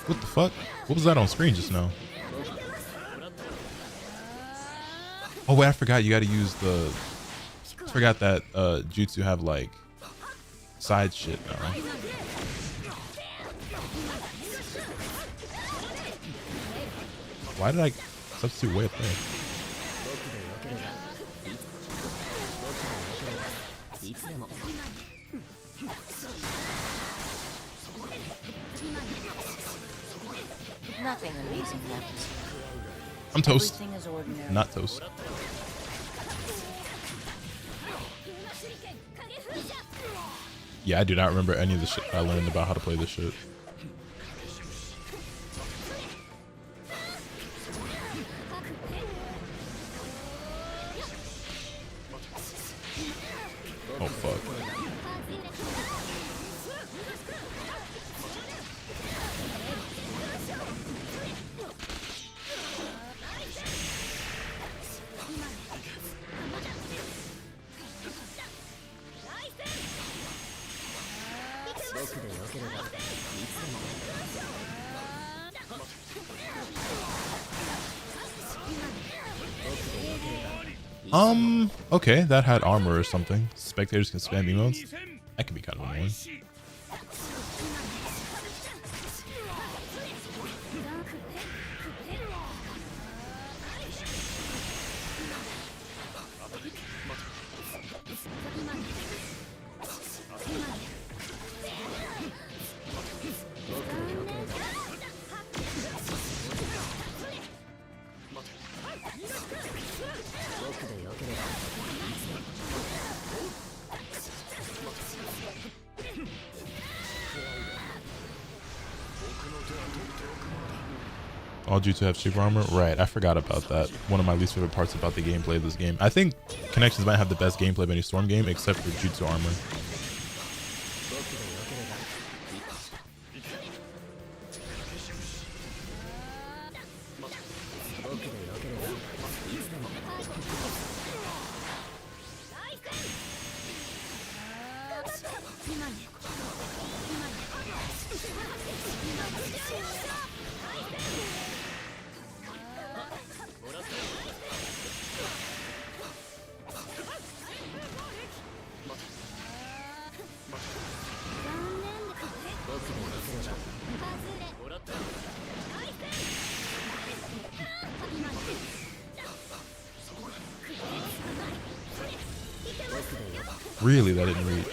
What the fuck? What was that on screen just now? Oh wait, I forgot you gotta use the... I forgot that jutsu have like side shit now. Why did I substitute way up there? Nothing amazing happens here. I'm toast. Everything is ordinary. Not toast. Yeah, I do not remember any of the shit I learned about how to play this shit. Oh fuck. Okay, that had armor or something. Spectators can spam emotes. That could be kind of annoying. All due to have super armor? Right, I forgot about that. One of my least favorite parts about the gameplay of this game. I think Connections might have the best gameplay of any Storm game, except for Jutsu armor. Really, that didn't reach.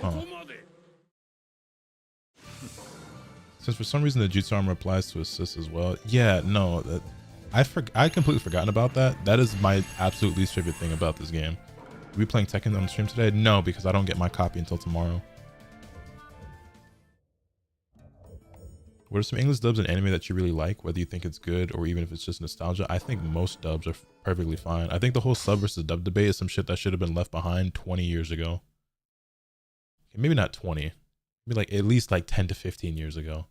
Huh. Since for some reason the jutsu armor applies to assist as well. Yeah, no, that I completely forgotten about that. That is my absolute least favorite thing about this game. Are we playing Tekken on the stream today? No, because I don't get my copy until tomorrow. What are some English dubs in anime that you really like, whether you think it's good or even if it's just nostalgia? I think most dubs are perfectly fine. I think the whole sub versus dub debate is some shit that should have been left behind 20 years ago. Maybe not 20. Maybe like at least like 10 to 15 years ago.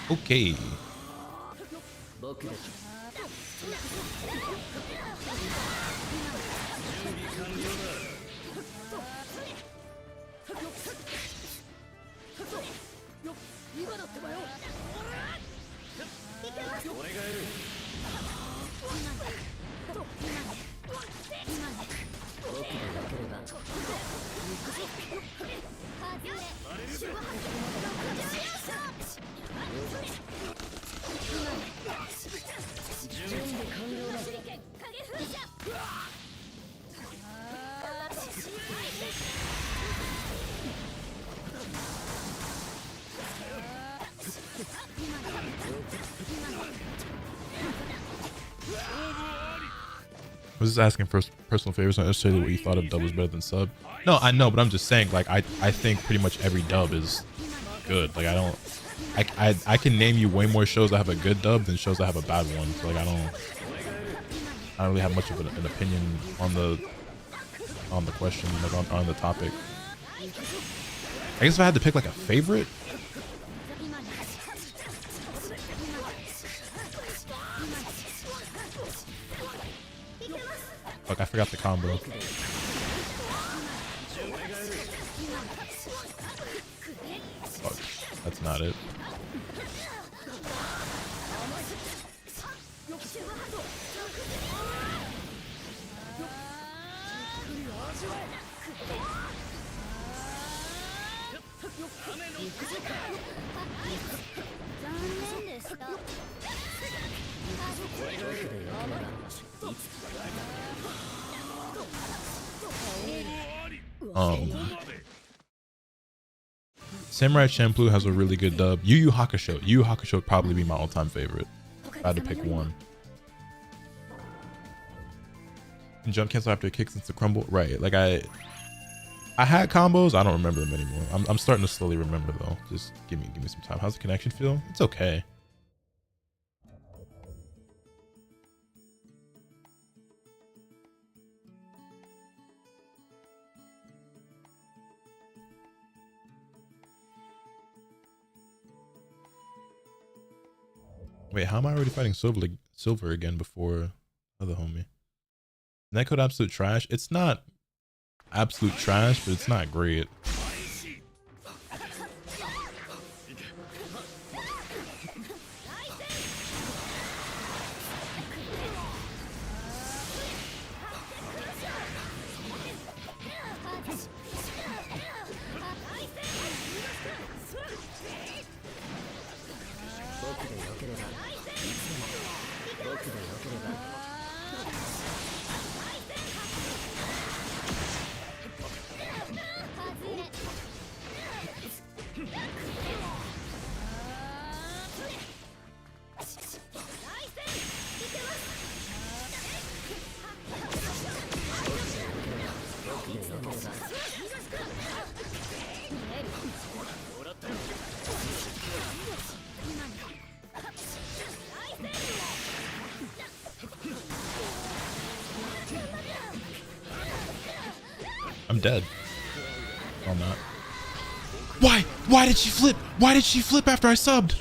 Okay. I was just asking for personal favorites, not necessarily what you thought of dub was better than sub. No, I know, but I'm just saying, like, I think pretty much every dub is good. Like, I can name you way more shows that have a good dub than shows that have a bad one. So, like, I don't really have much of an opinion on the question, like on the topic. I guess if I had to pick like a favorite, fuck, I forgot the combo. Fuck, that's not it. Samurai Champloo has a really good dub. Yu Yu Hakusho. Yu Yu Hakusho would probably be my all-time favorite. If I had to pick one. And jump cancel after it kicks into crumble. Right. Like I had combos. I don't remember them anymore. I'm starting to slowly remember though. Just give me some time. How's the connection feel? It's okay. Wait, how am I already fighting Silver again before other homie? Netcode absolute trash. It's not absolute trash, but it's not great. I'm dead. Oh, I'm not. Why? Why did she flip? Why did she flip after I subbed?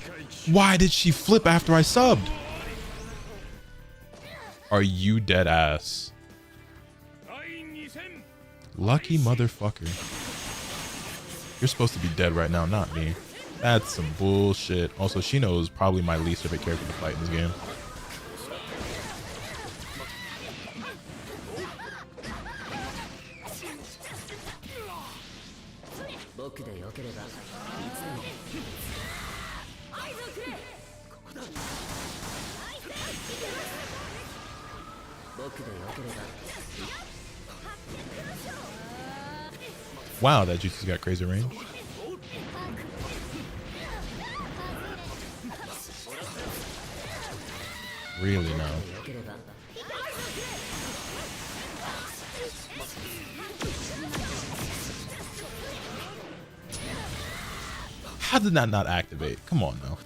Why did she flip after I subbed? Are you dead ass? Lucky motherfucker. You're supposed to be dead right now, not me. That's some bullshit. Also, Shino is probably my least favorite character to fight in this game. Wow, that jutsu's got crazy range. Really now. How did that not activate? Come on now.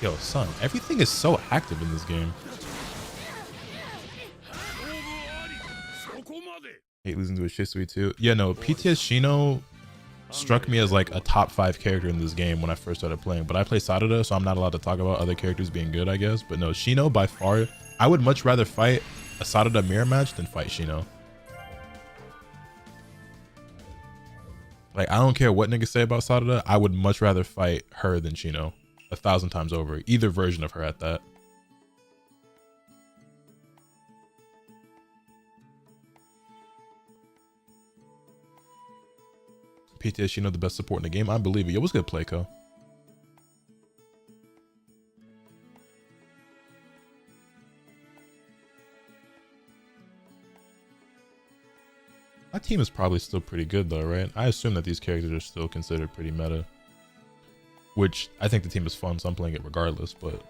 Yo, son, everything is so active in this game. Hate losing to a Shisui too. Yeah, no, PTS Shino struck me as like a top 5 character in this game when I first started playing. But I play Sarada, so I'm not allowed to talk about other characters being good, I guess. But no, Shino by far, I would much rather fight a Sarada mirror match than fight Shino. Like, I don't care what niggas say about Sarada, I would much rather fight her than Shino. 1,000 times over. Either version of her at that. PTS Shino the best support in the game. I believe it. Yo, what's good, Playco? My team is probably still pretty good though, right? I assume that these characters are still considered pretty meta. Which, I think the team is fun, so I'm playing it regardless, but...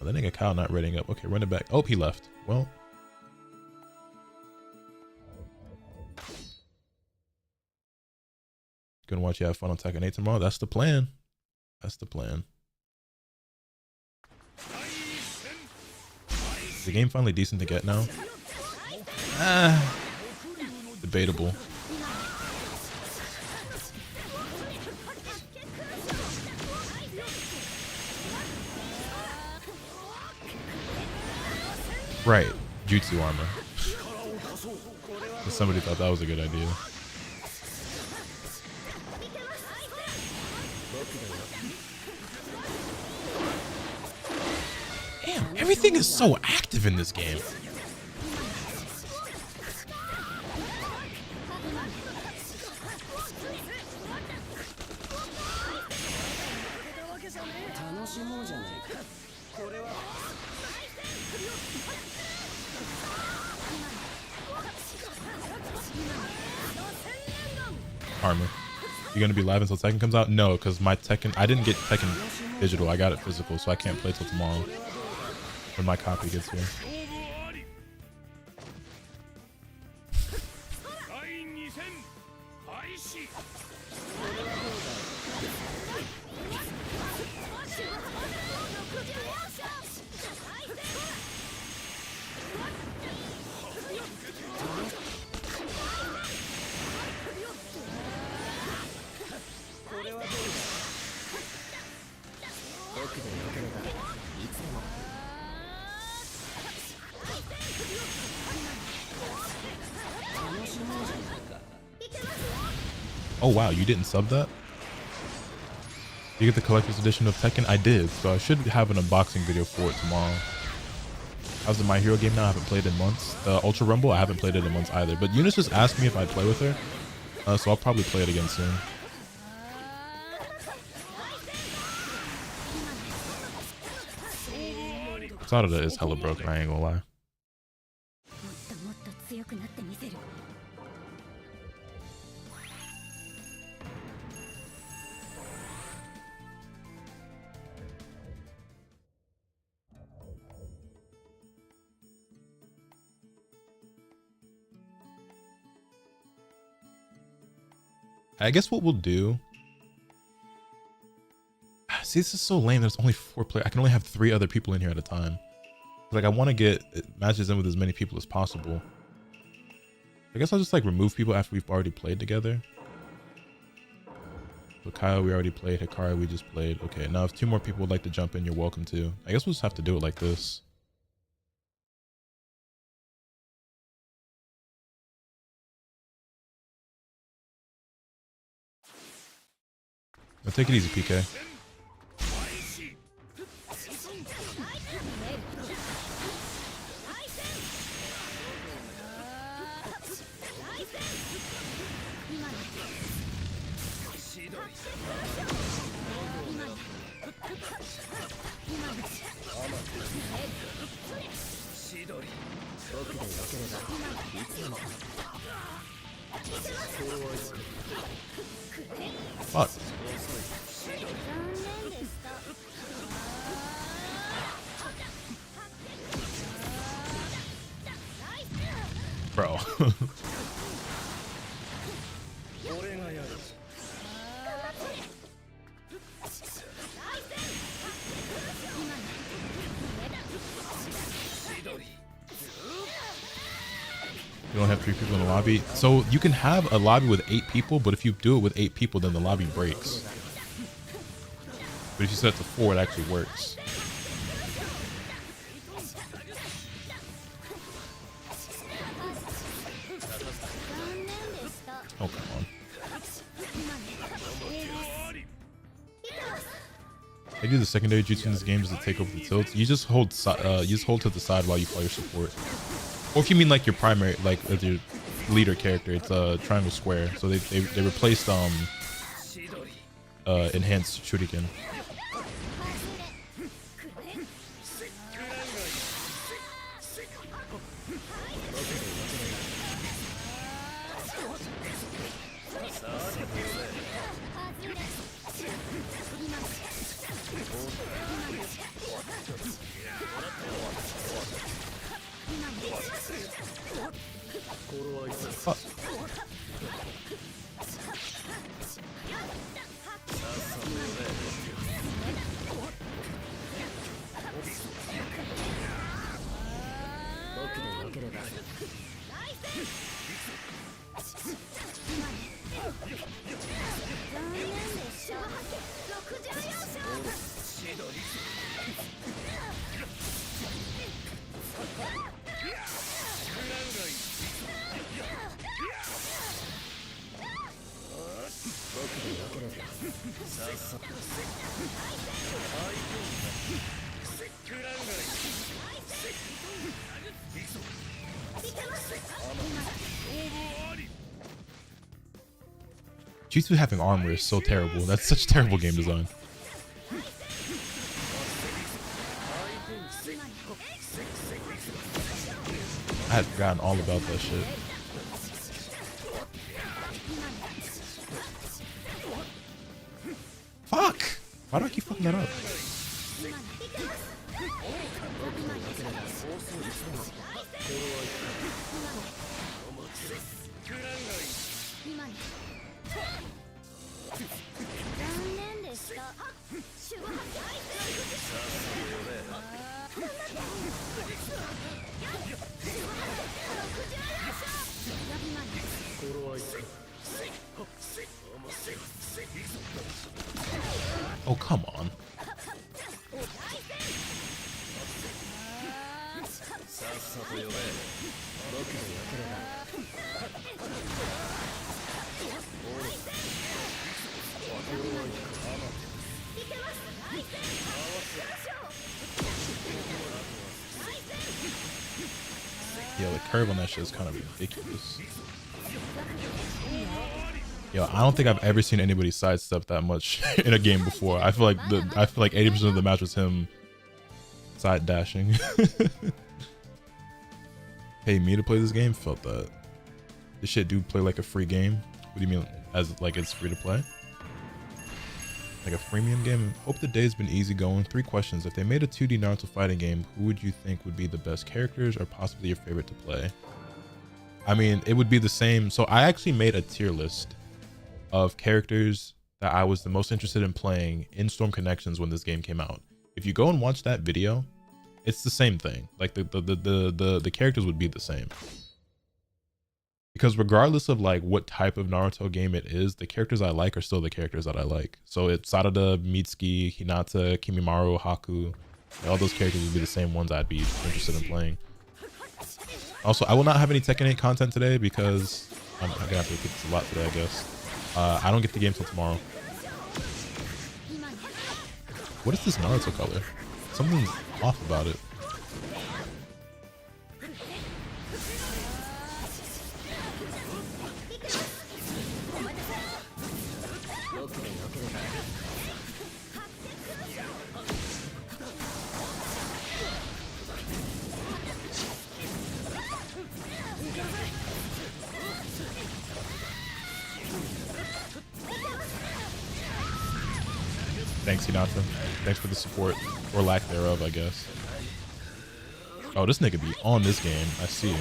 Oh, that nigga Kyle not readying up. Okay, run it back. Oh, he left. Well... Gonna watch you have fun on Tekken 8 tomorrow. That's the plan. That's the plan. Is the game finally decent to get now? Debatable. Right, jutsu armor. Somebody thought that was a good idea. Damn, everything is so active in this game. Armor. You gonna be live until Tekken comes out? No, because my Tekken, I didn't get Tekken digital. I got it physical, so I can't play till tomorrow when my copy gets here. Oh wow, you didn't sub that? You get the collector's edition of Tekken? I did, so I should have an unboxing video for it tomorrow. How's the My Hero game now? I haven't played in months. The Ultra Rumble, I haven't played it in months either. But Eunice just asked me if I'd play with her, so I'll probably play it again soon. Sarada is hella broken, I ain't gonna lie. I guess what we'll do... See, this is so lame. There's only 4 players. I can only have 3 other people in here at a time. Like, I want to get matches in with as many people as possible. I guess I'll just, like, remove people after we've already played together. So Kyle, we already played. Hikari, we just played. Okay, now if 2 more people would like to jump in, you're welcome to. I guess we'll just have to do it like this. Now take it easy, PK. Fuck. Bro. You don't have 3 people in the lobby. So you can have a lobby with 8 people, but if you do it with 8 people, then the lobby breaks. But if you set it to 4, it actually works. Oh, come on. They do the secondary jutsu in this game is to take over the tilts. You just hold to the side while you play your support. Or if you mean like your primary, like as your leader character, it's a triangle square. So they replaced enhanced shuriken. Fuck. Jutsu having armor is so terrible. That's such terrible game design. I had forgotten all about that shit. Fuck! Why do I keep fucking that up? Oh, come on. Yo, the curve on that shit is kind of ridiculous. Yo, I don't think I've ever seen anybody sidestep that much in a game before. I feel like 80% of the match was him side dashing. Pay me to play this game? Felt that. This shit do play like a free game. What do you mean as like it's free to play? Like a freemium game? Hope the day's been easy going. 3 questions. If they made a 2D Naruto fighting game, who would you think would be the best characters or possibly your favorite to play? I mean, it would be the same. So I actually made a tier list of characters that I was the most interested in playing in Storm Connections when this game came out. If you go and watch that video, it's the same thing. Like the characters would be the same. because regardless of like what type of Naruto game it is, the characters I like are still the characters that I like. So it's Sarada, Mitsuki, Hinata, Kimimaru, Haku, all those characters would be the same ones I'd be interested in playing. Also, I will not have any Tekken 8 content today because I'm gonna have to repeat this a lot today, I guess. I don't get the game till tomorrow. What is this Naruto color? Something's off about it. Thanks, Hinata. Thanks for the support, or lack thereof, I guess. Oh, this nigga be on this game. I see.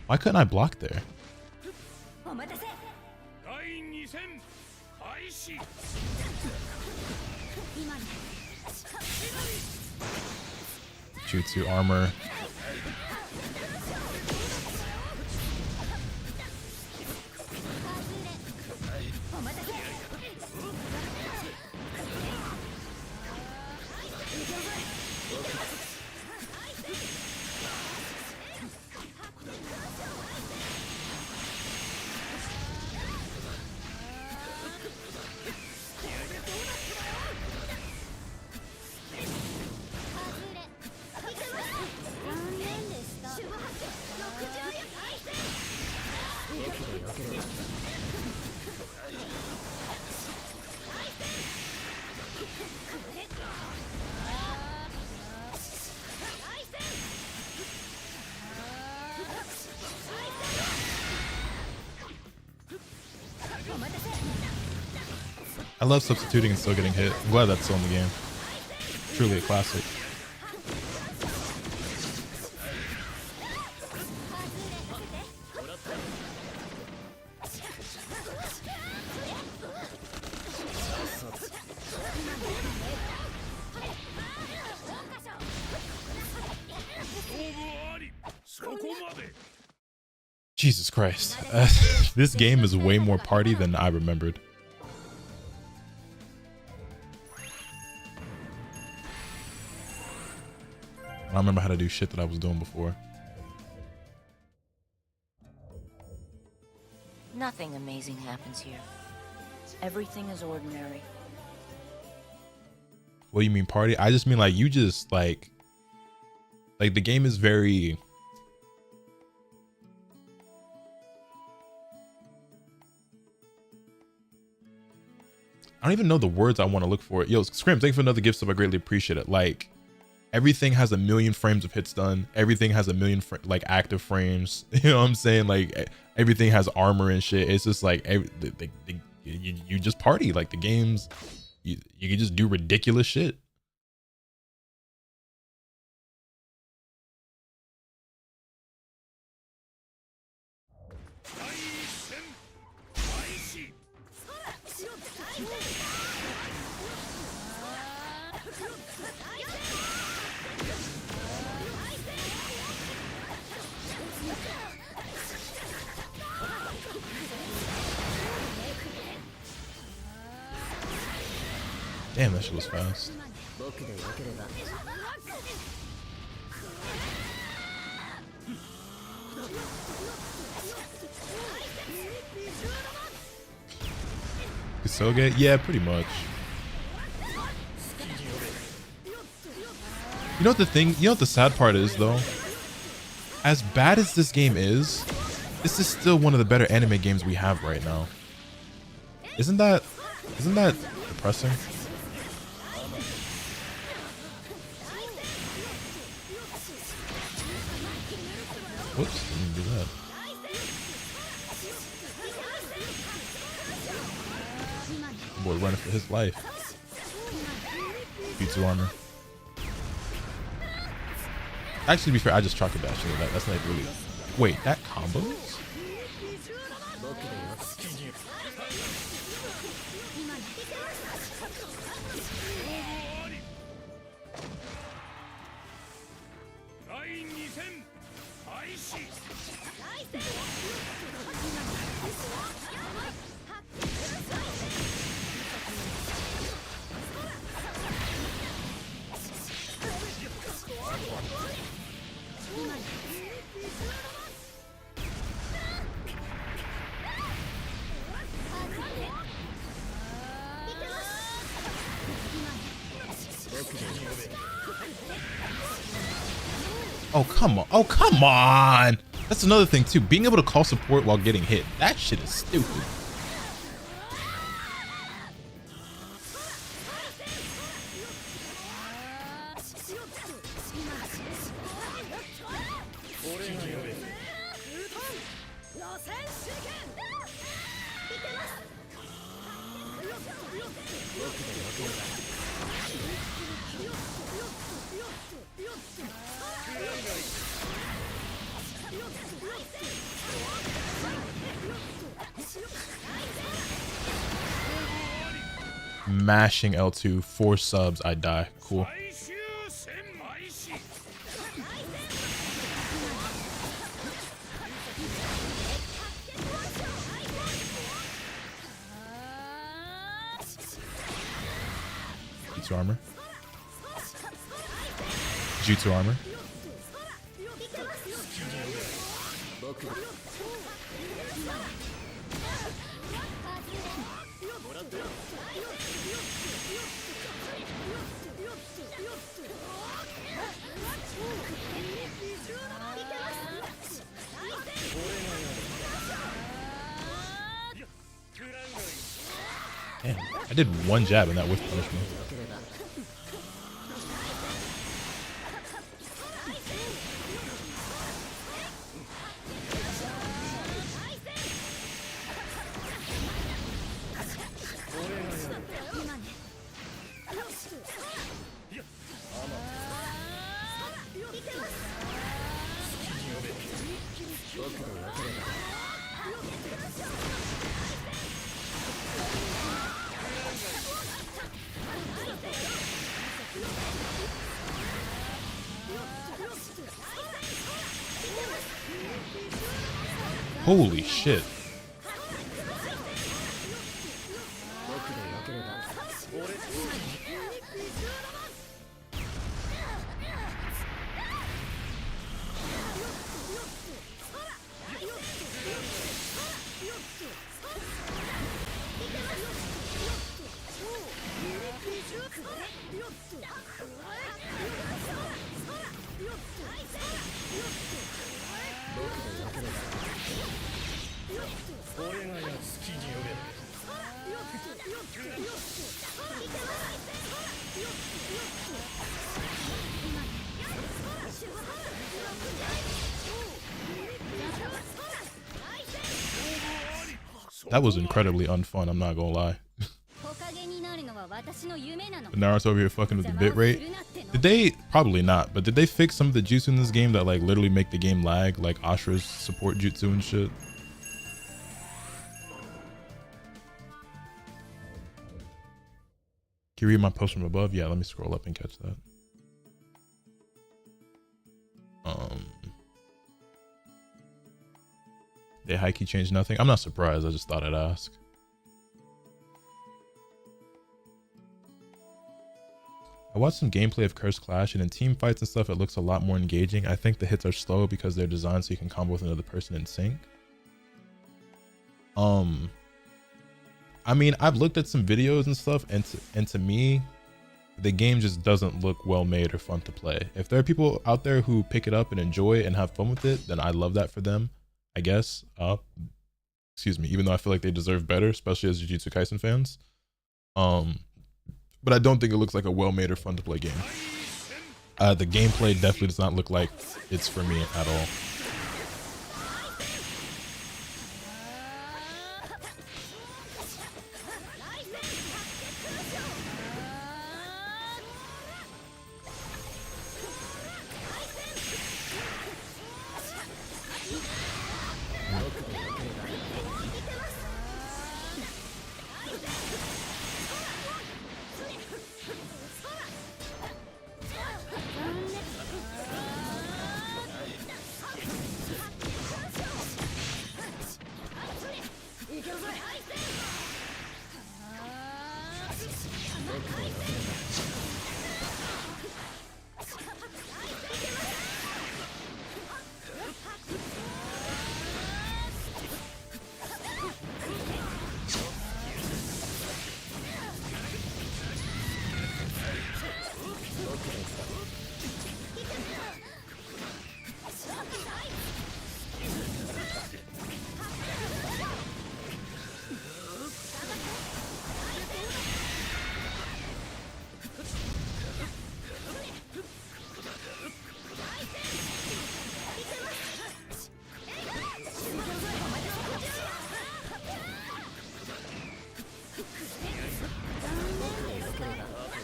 Why couldn't I block there? Jutsu armor. I love substituting and still getting hit. I'm glad that's still in the game. Truly a classic. Jesus Christ. This game is way more party than I remembered. I don't remember how to do shit that I was doing before. Nothing amazing happens here. Everything is ordinary. What do you mean party? I just mean like you just like the game is very I don't even know the words I want to look for. Yo, Scrim, thank you for another gift sub. I greatly appreciate it. Like everything has 1,000,000 frames of hits done. Everything has 1,000,000 like active frames. You know what I'm saying? Like everything has armor and shit. It's just like you just party. Like the games, you can just do ridiculous shit. Damn, that shit was fast. Kusoge? Yeah, pretty much. You know what the thing, you know what the sad part is though? as bad as this game is, this is still one of the better anime games we have right now. Isn't that depressing? Whoops, didn't do that. Boy running for his life. Jutsu armor. Actually, to be fair, I just chalk it back. That's not really. Wait, that combos? Oh, come on. Oh, come on. That's another thing, too. Being able to call support while getting hit. That shit is stupid. Mashing L2, 4 subs, I die. Cool. Jutsu armor. Jutsu armor. Damn, I did one jab and that whiff punished me. Holy shit. That was incredibly unfun, I'm not gonna lie. Naruto over here fucking with the bitrate. Did they, probably not, but did they fix some of the jutsu in this game that like literally make the game lag, like Ashra's support jutsu and shit? Can you read my post from above? Yeah, let me scroll up and catch that. They high-key changed nothing. I'm not surprised. I just thought I'd ask. I watched some gameplay of Curse Clash, and in team fights and stuff, it looks a lot more engaging. I think the hits are slow because they're designed so you can combo with another person in sync. I mean, I've looked at some videos and stuff, and to me, the game just doesn't look well made or fun to play. If there are people out there who pick it up and enjoy it and have fun with it, then I love that for them, I guess. Excuse me, even though I feel like they deserve better, especially as Jujutsu Kaisen fans. But I don't think it looks like a well made or fun to play game. The gameplay definitely does not look like it's for me at all.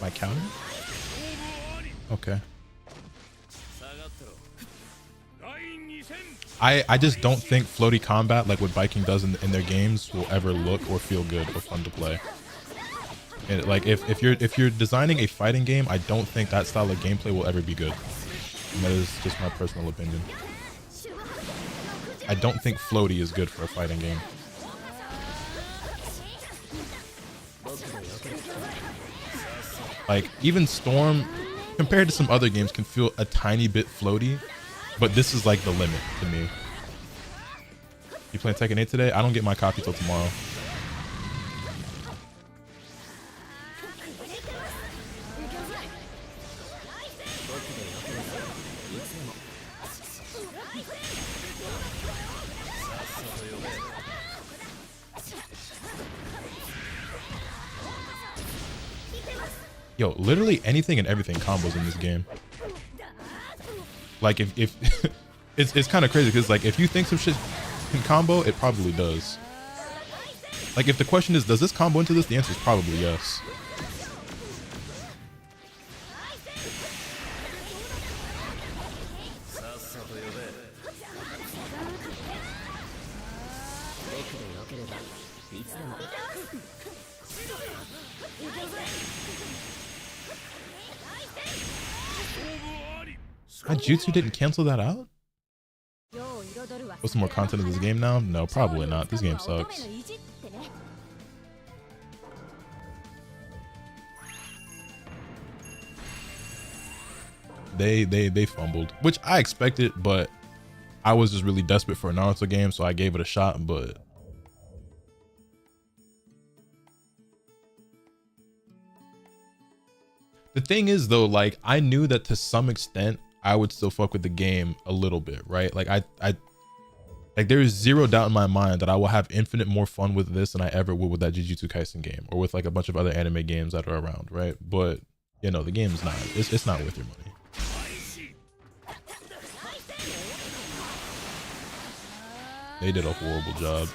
My counter? Okay. I just don't think floaty combat like what Viking does in their games will ever look or feel good or fun to play. And like if you're designing a fighting game, I don't think that style of gameplay will ever be good. And that is just my personal opinion. I don't think floaty is good for a fighting game. Like even Storm compared to some other games can feel a tiny bit floaty, but this is like the limit to me. You playing Tekken 8 today? I don't get my copy till tomorrow. Yo, literally anything and everything combos in this game. Like if it's kind of crazy because like if you think some shit can combo, it probably does. Like if the question is, does this combo into this? The answer is probably yes. My jutsu didn't cancel that out? What's some more content in this game now? No, probably not. This game sucks. They fumbled, which I expected, but I was just really desperate for a Naruto game, so I gave it a shot, but the thing is though, like I knew that to some extent I would still fuck with the game a little bit, right? Like I like there is zero doubt in my mind that I will have infinite more fun with this than I ever would with that Jujutsu Kaisen game or with like a bunch of other anime games that are around, right? But you know, the game is not, it's not worth your money. They did a horrible job.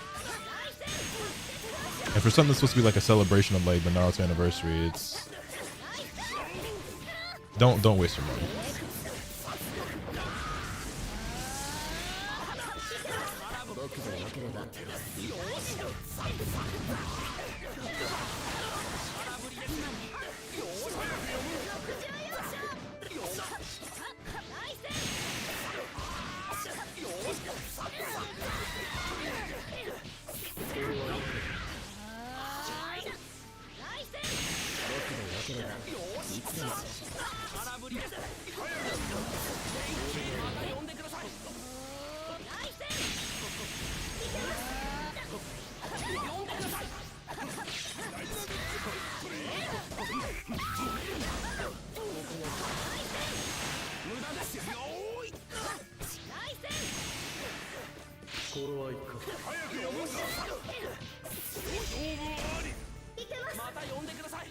And for something that's supposed to be like a celebration of like the Naruto anniversary, it's don't waste your money.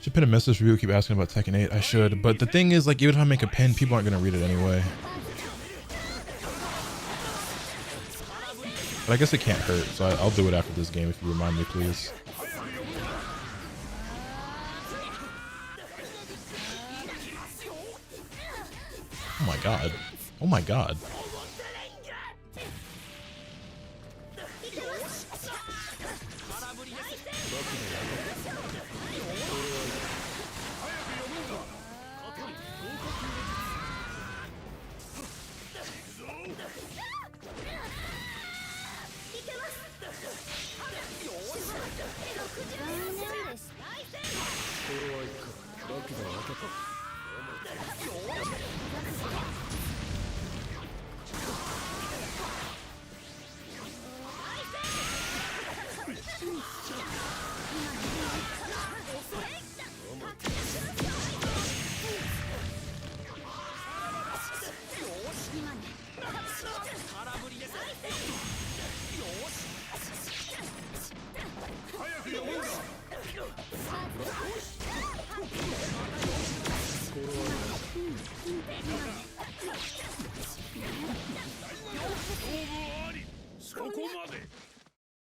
Should pin a message for people who keep asking about Tekken 8. I should, but the thing is, like, even if I make a pin, people aren't gonna read it anyway. But I guess it can't hurt, so I'll do it after this game if you remind me, please. Oh my god. Oh my god.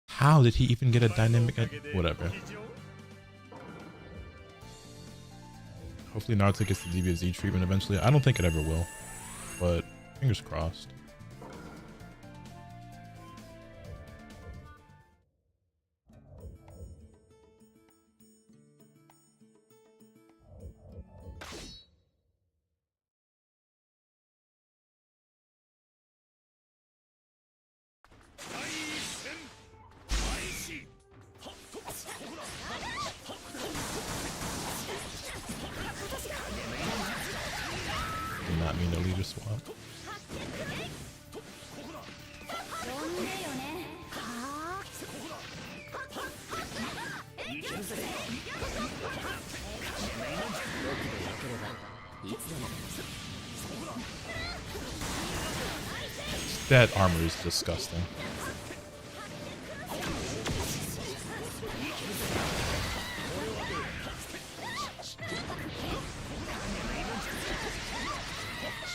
How did he even get a dynamic? Whatever. Hopefully Naruto gets the DBZ treatment eventually. I don't think it ever will, but fingers crossed. Did not mean to leader swap. That armor is disgusting.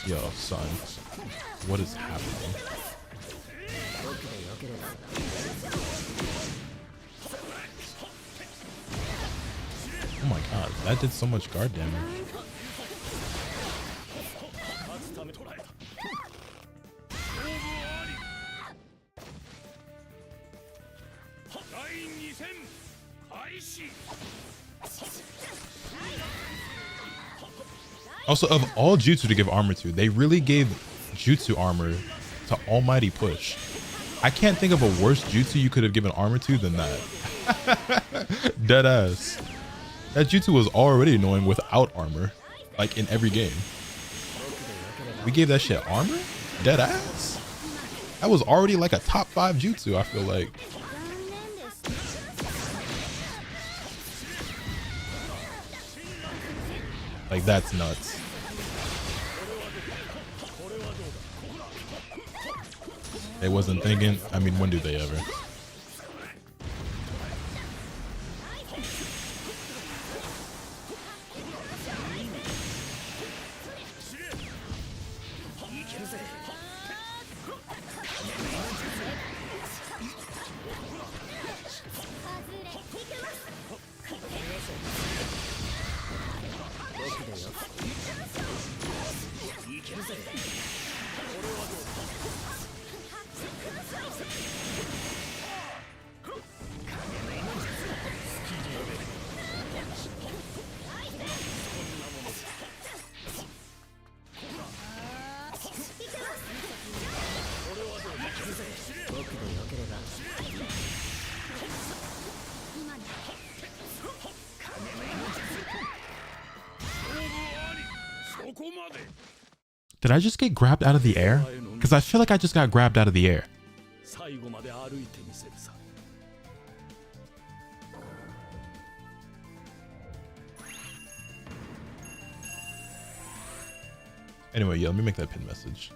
Yo, son, what is happening? Oh my god, that did so much guard damage. Also, of all jutsu to give armor to, they really gave jutsu armor to Almighty Push. I can't think of a worse jutsu you could have given armor to than that. Deadass. That jutsu was already annoying without armor, like in every game. We gave that shit armor? Deadass? That was already like a top 5 jutsu, I feel like. Like, that's nuts. They wasn't thinking. I mean, when do they ever? Did I just get grabbed out of the air? Because I feel like I just got grabbed out of the air. Anyway, yeah, let me make that pin message.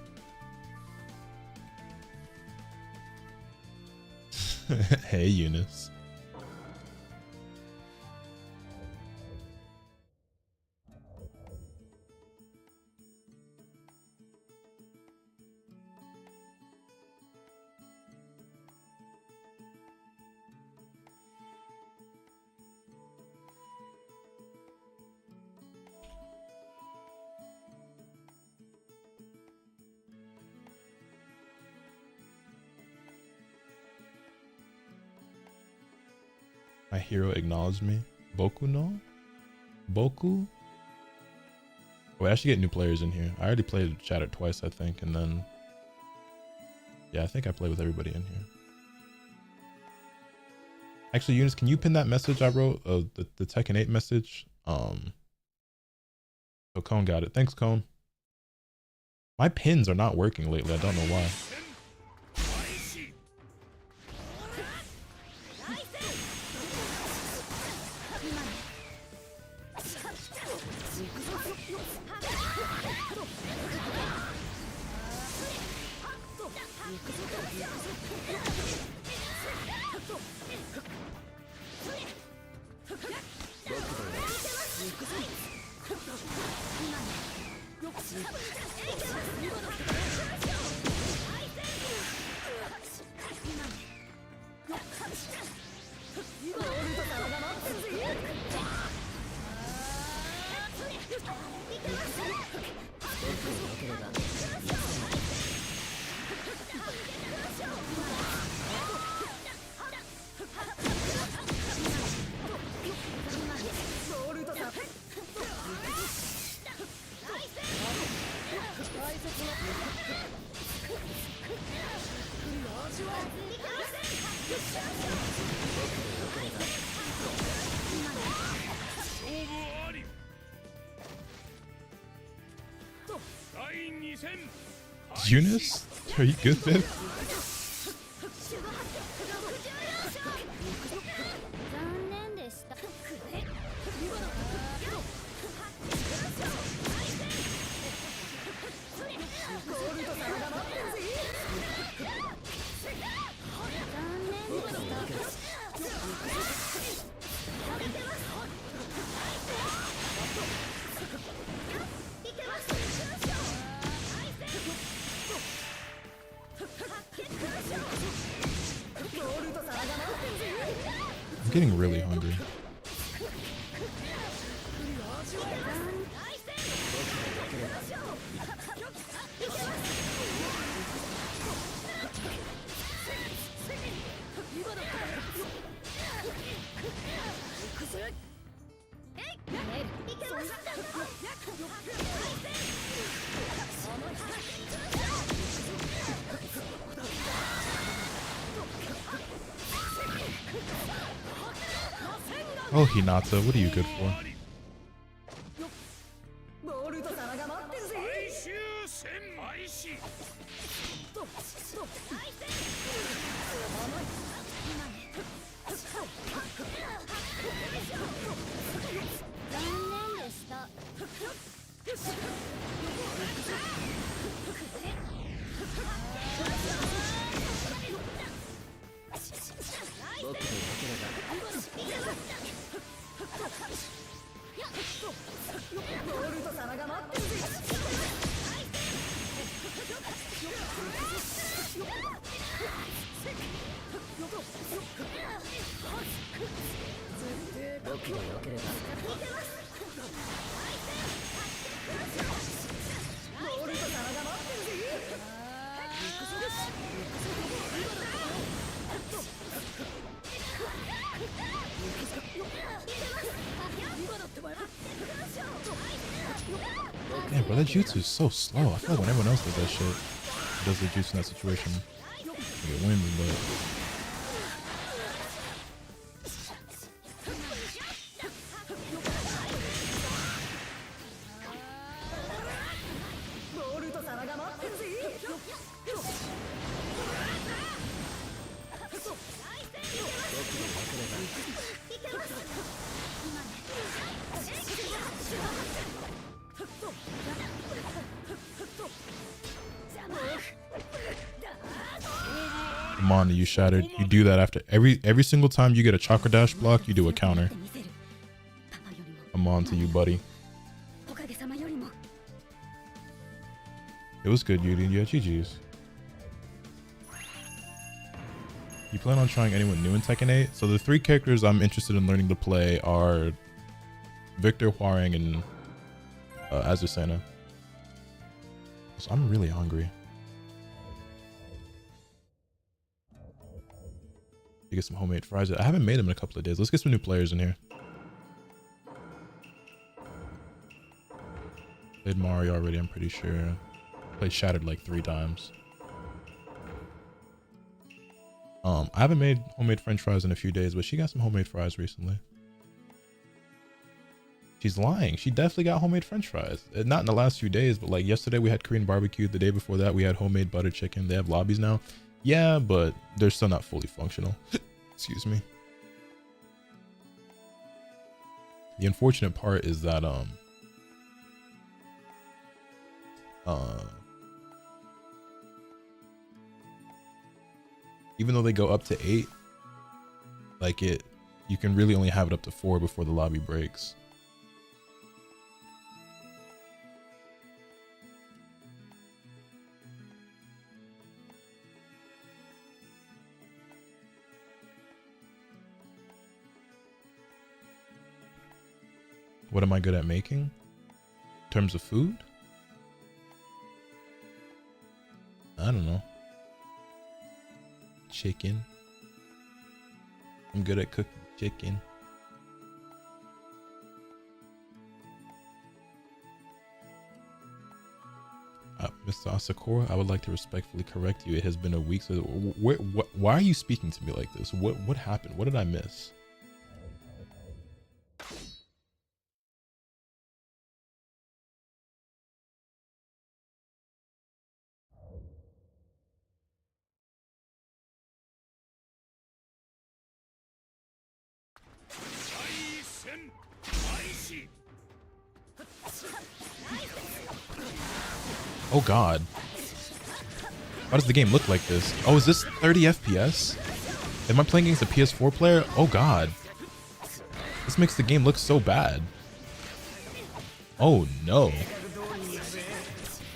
Hey, Eunice. My hero acknowledged me. Boku no? Boku? Wait, I should get new players in here. I already played Chatter twice, I think, and then... Yeah, I think I played with everybody in here. Actually, Eunice, can you pin that message I wrote? The Tekken 8 message? So Cone got it. Thanks, Cone. My pins are not working lately. I don't know why. Eunice? Are you good, man? I'm getting really hungry. Oh, Hinata, what are you good for? Damn, bro, that jutsu is so slow. I feel like when everyone else does that shit, does the jutsu in that situation, you get wins, but... Come on, you shattered. You do that after every single time you get a chakra dash block, you do a counter. Come on to you, buddy. It was good, Yudi. Yeah, GG's. You plan on trying anyone new in Tekken 8? So the 3 characters I'm interested in learning to play are Victor, Hwoarang, and Azucena. So I'm really hungry. You get some homemade fries. I haven't made them in a couple of days. Let's get some new players in here. Played Mario already, I'm pretty sure. Played Shattered like 3 times. I haven't made homemade french fries in a few days, but she got some homemade fries recently. She's lying. She definitely got homemade french fries. Not in the last few days, but like yesterday we had Korean barbecue. The day before that we had homemade butter chicken. They have lobbies now. Yeah, but they're still not fully functional. Excuse me. The unfortunate part is that even though they go up to 8, like you can really only have it up to 4 before the lobby breaks. What am I good at making? In terms of food? I don't know. Chicken. I'm good at cooking chicken. Mr. Asakura, I would like to respectfully correct you. It has been a week. So why are you speaking to me like this? What happened? What did I miss? Oh god. Why does the game look like this? Oh, is this 30 FPS? Am I playing against a PS4 player? Oh god. This makes the game look so bad. Oh no.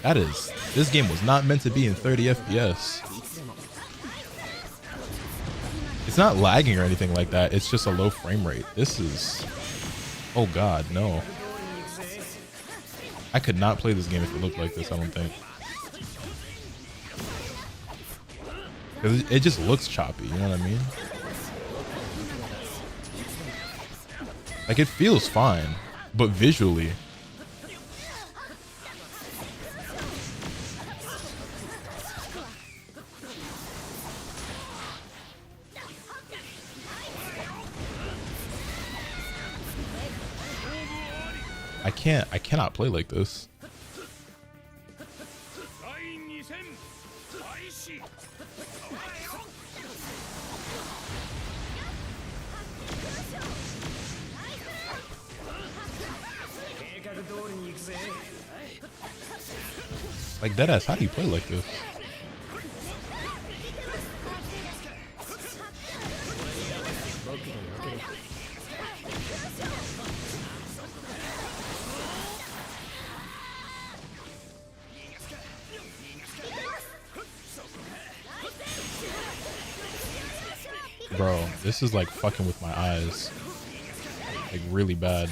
This game was not meant to be in 30 FPS. It's not lagging or anything like that. It's just a low frame rate. This is... Oh god, no. I could not play this game if it looked like this, I don't think. It just looks choppy, you know what I mean? Like, it feels fine, but visually... I cannot play like this. Like, deadass, how do you play like this? Bro, this is like fucking with my eyes. Like, really bad.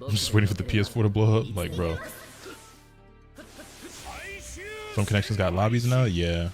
I'm just waiting for the PS4 to blow up. Like, bro. Some connections got lobbies now? Yeah.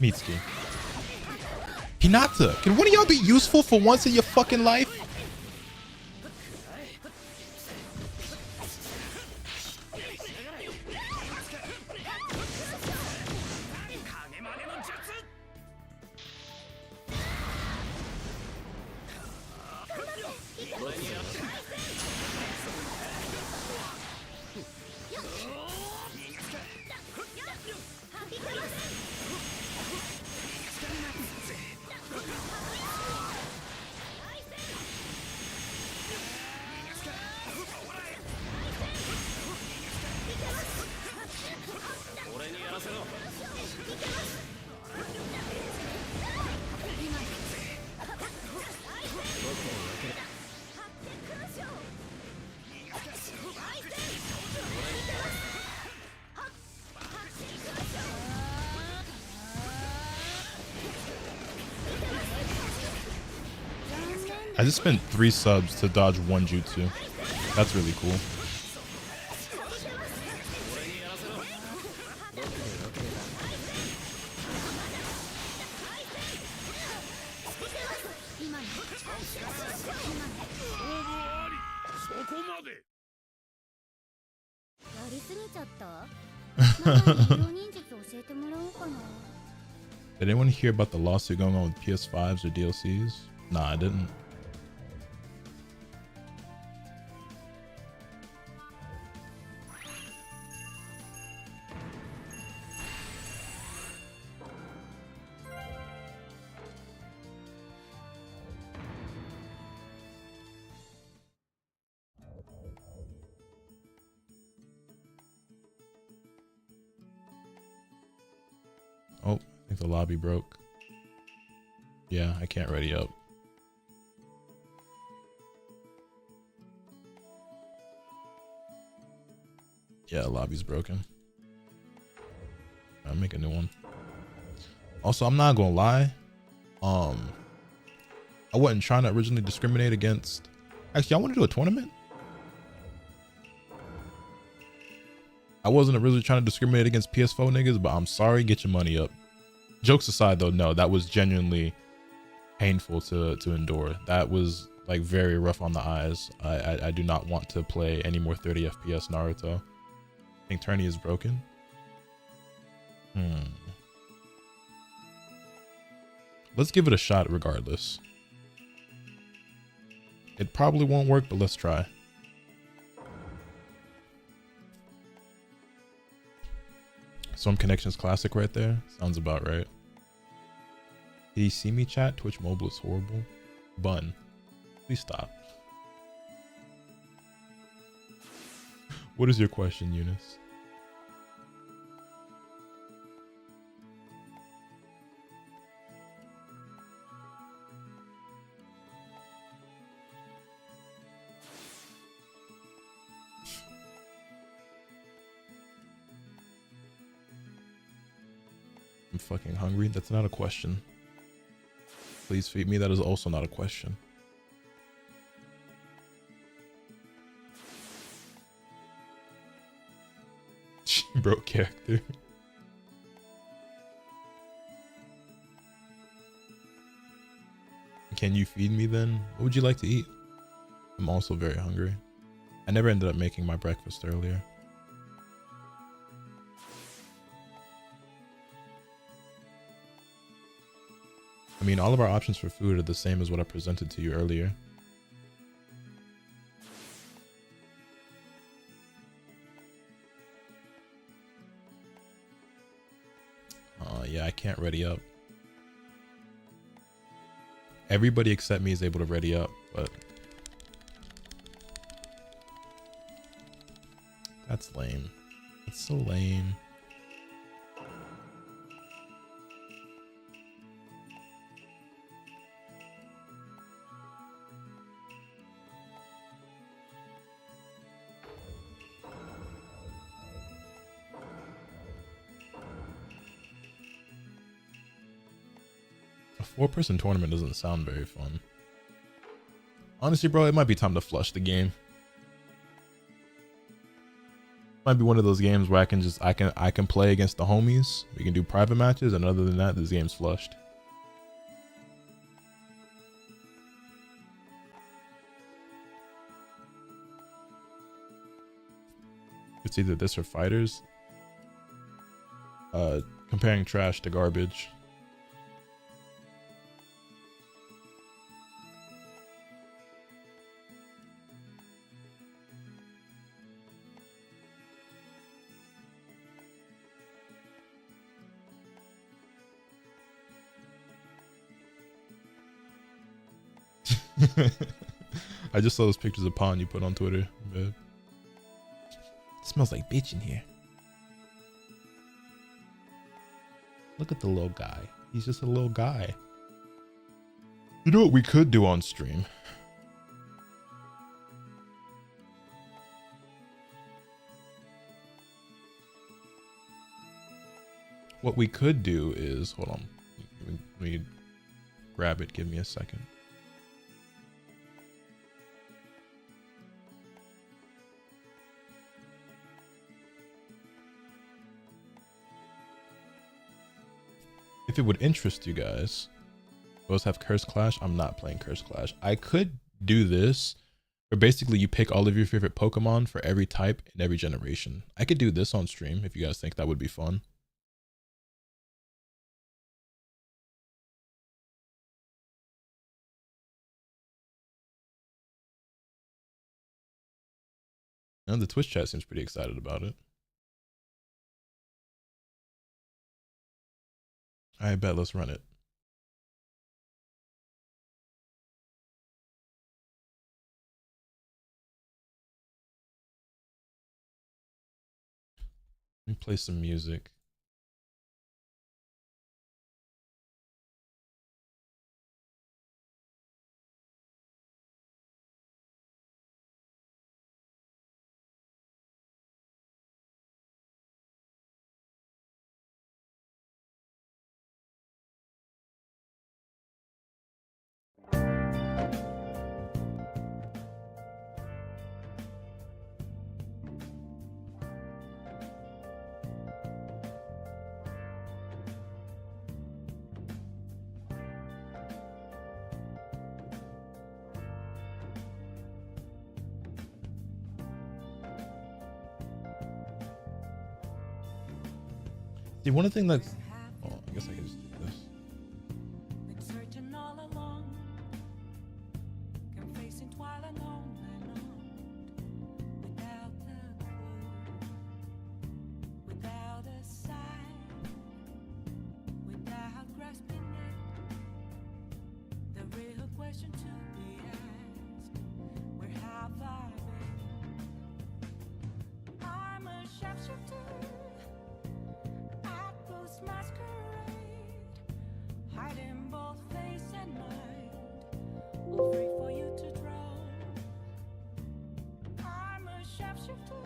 Mitsuki. Hinata, can one of y'all be useful for once in your fucking life? I just spent 3 subs to dodge 1 jutsu. That's really cool. Did anyone hear about the lawsuit going on with PS5s or DLCs? Nah, I didn't. Oh, I think the lobby broke. Yeah, I can't ready up. Yeah, lobby's broken. I'll make a new one. Also, I'm not gonna lie. I wasn't trying to originally discriminate against. Actually, I want to do a tournament. I wasn't originally trying to discriminate against PS4 niggas, but I'm sorry. Get your money up. Jokes aside, though, no, that was genuinely painful to endure. That was like very rough on the eyes. I do not want to play any more 30 FPS Naruto. I think tourney is broken. Let's give it a shot regardless. It probably won't work, but let's try. Storm Connections Classic right there. Sounds about right. Did you see me chat? Twitch mobile is horrible. Bun. Please stop. What is your question, Eunice? I'm fucking hungry. That's not a question. Please feed me. That is also not a question. She broke character. Can you feed me then? What would you like to eat? I'm also very hungry. I never ended up making my breakfast earlier. I mean, all of our options for food are the same as what I presented to you earlier. Yeah, I can't ready up. Everybody except me is able to ready up, but that's lame. It's so lame. A 4-person tournament doesn't sound very fun. Honestly, bro, it might be time to flush the game. Might be one of those games where I can play against the homies. We can do private matches, and other than that, this game's flushed. It's either this or fighters. Comparing trash to garbage. I just saw those pictures of Pond you put on Twitter. Babe. It smells like bitch in here. Look at the little guy. He's just a little guy. You know what we could do on stream? What we could do is, hold on. Let me grab it. Give me a second. If it would interest you guys, both have Curse Clash. I'm not playing Curse Clash. I could do this, where basically you pick all of your favorite Pokemon for every type in every generation. I could do this on stream if you guys think that would be fun. And the Twitch chat seems pretty excited about it. I bet, let's run it. Let me play some music. See, one of the things that's, oh, I guess I can just do this.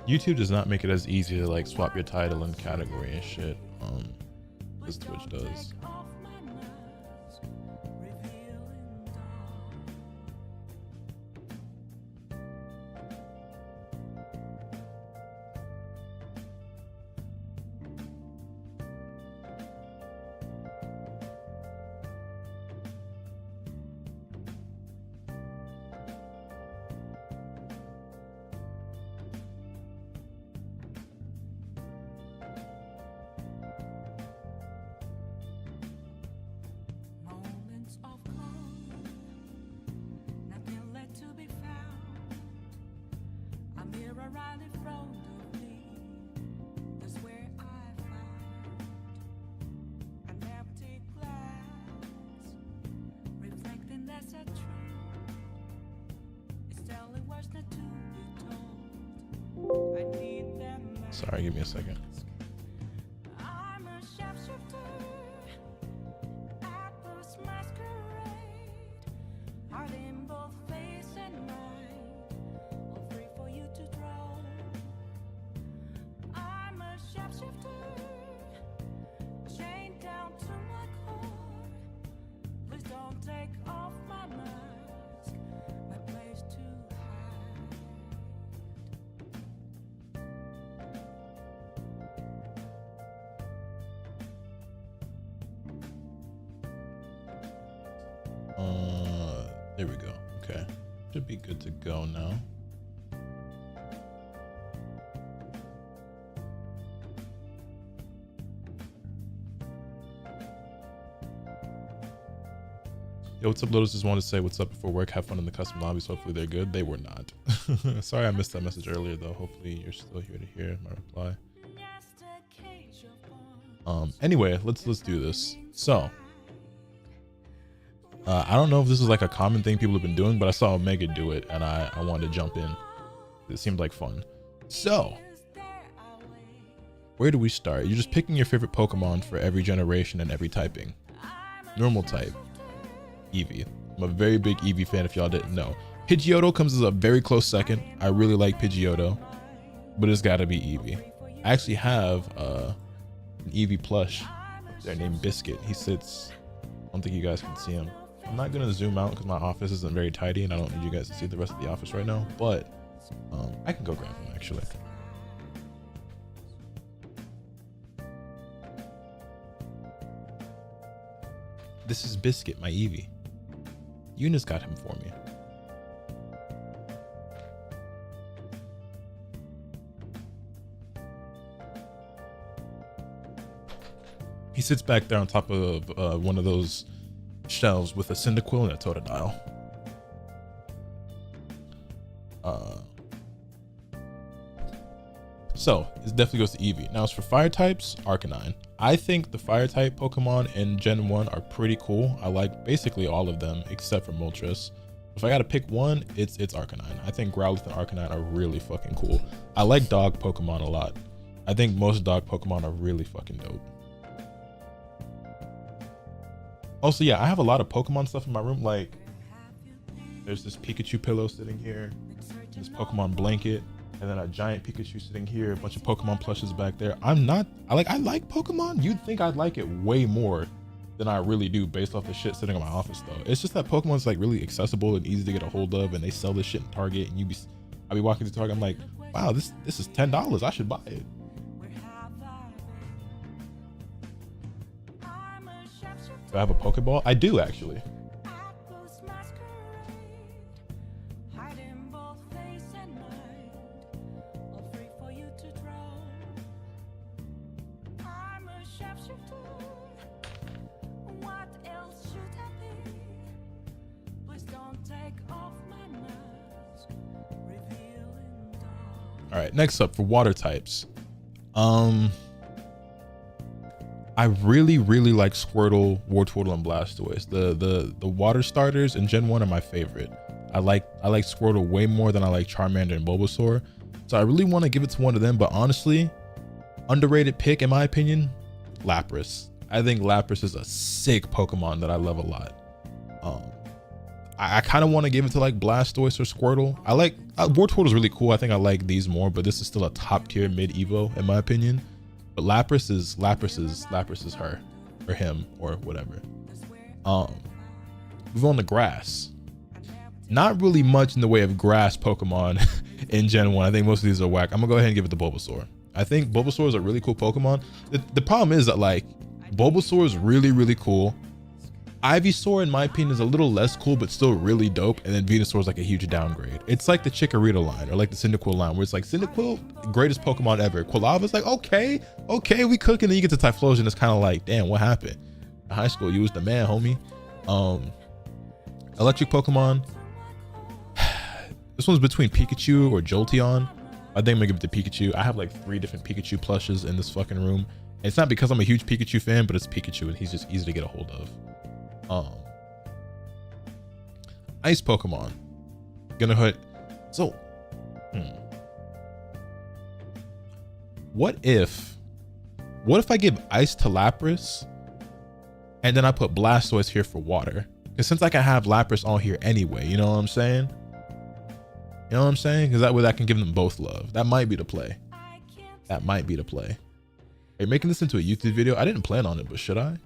YouTube does not make it as easy to like swap your title and category and shit. As Twitch does. Sorry, give me a second. There we go. Okay. Should be good to go now. Yo, what's up, Lotus? Just wanted to say what's up before work. Have fun in the custom lobbies. Hopefully they're good. They were not. Sorry I missed that message earlier, though. Hopefully you're still here to hear my reply. Anyway, let's do this. So, I don't know if this is like a common thing people have been doing, but I saw Omega do it, and I wanted to jump in. It seemed like fun. So, where do we start? You're just picking your favorite Pokemon for every generation and every typing. Normal type. Eevee. I'm a very big Eevee fan if y'all didn't know. Pidgeotto comes as a very close second. I really like Pidgeotto, but it's gotta be Eevee. I actually have an Eevee plush there named Biscuit. He sits, I don't think you guys can see him. I'm not gonna zoom out because my office isn't very tidy and I don't need you guys to see the rest of the office right now, but I can go grab him actually. This is Biscuit, my Eevee. Eunice got him for me. He sits back there on top of one of those shelves with a Cyndaquil and a Totodile. So it definitely goes to Eevee. Now as for fire types, Arcanine. I think the fire type Pokemon in Gen 1 are pretty cool. I like basically all of them except for Moltres. If I gotta pick one, it's Arcanine. I think Growlithe and Arcanine are really fucking cool. I like dog Pokemon a lot. I think most dog Pokemon are really fucking dope. Also, yeah, I have a lot of Pokemon stuff in my room. Like, there's this Pikachu pillow sitting here, this Pokemon blanket, and then a giant Pikachu sitting here, a bunch of Pokemon plushes back there. I like Pokemon. You'd think I'd like it way more than I really do based off the shit sitting in my office though. It's just that Pokemon's like really accessible and easy to get a hold of, and they sell this shit in Target, and I'll be walking to Target, I'm like, wow, this is $10. I should buy it. Do I have a Pokeball? I do actually. All right, next up for water types. I really like Squirtle, Wartortle, and Blastoise. The water starters in Gen 1 are my favorite. I like Squirtle way more than I like Charmander and Bulbasaur. So I really want to give it to one of them, but honestly, underrated pick in my opinion, Lapras. I think Lapras is a sick Pokemon that I love a lot. I kind of want to give it to like Blastoise or Squirtle. I like Wartortle is really cool. I think I like these more, but this is still a top tier mid Evo in my opinion. But Lapras is her or him or whatever. Move on to grass. Not really much in the way of grass Pokemon in Gen 1. I think most of these are whack. I'm gonna go ahead and give it to Bulbasaur. I think Bulbasaur is a really cool Pokemon. The problem is that like Bulbasaur is really cool. Ivysaur in my opinion is a little less cool but still really dope, and then Venusaur is like a huge downgrade. It's like the Chikorita line or like the Cyndaquil line where it's like Cyndaquil, greatest Pokemon ever. Quilava's like okay we cooking, and then you get to Typhlosion, it's kind of like damn, what happened? In high school you was the man, homie. Electric Pokemon. This one's between Pikachu or Jolteon. I think I'm gonna give it to Pikachu. I have like 3 different Pikachu plushes in this fucking room. And it's not because I'm a huge Pikachu fan, but it's Pikachu and he's just easy to get a hold of. Ice Pokemon. Gonna hit. So, what if I give Ice to Lapras and then I put Blastoise here for water? Because since I can have Lapras on here anyway, you know what I'm saying? You know what I'm saying? Because that way I can give them both love. That might be the play. That might be the play. Are you making this into a YouTube video? I didn't plan on it, but should I?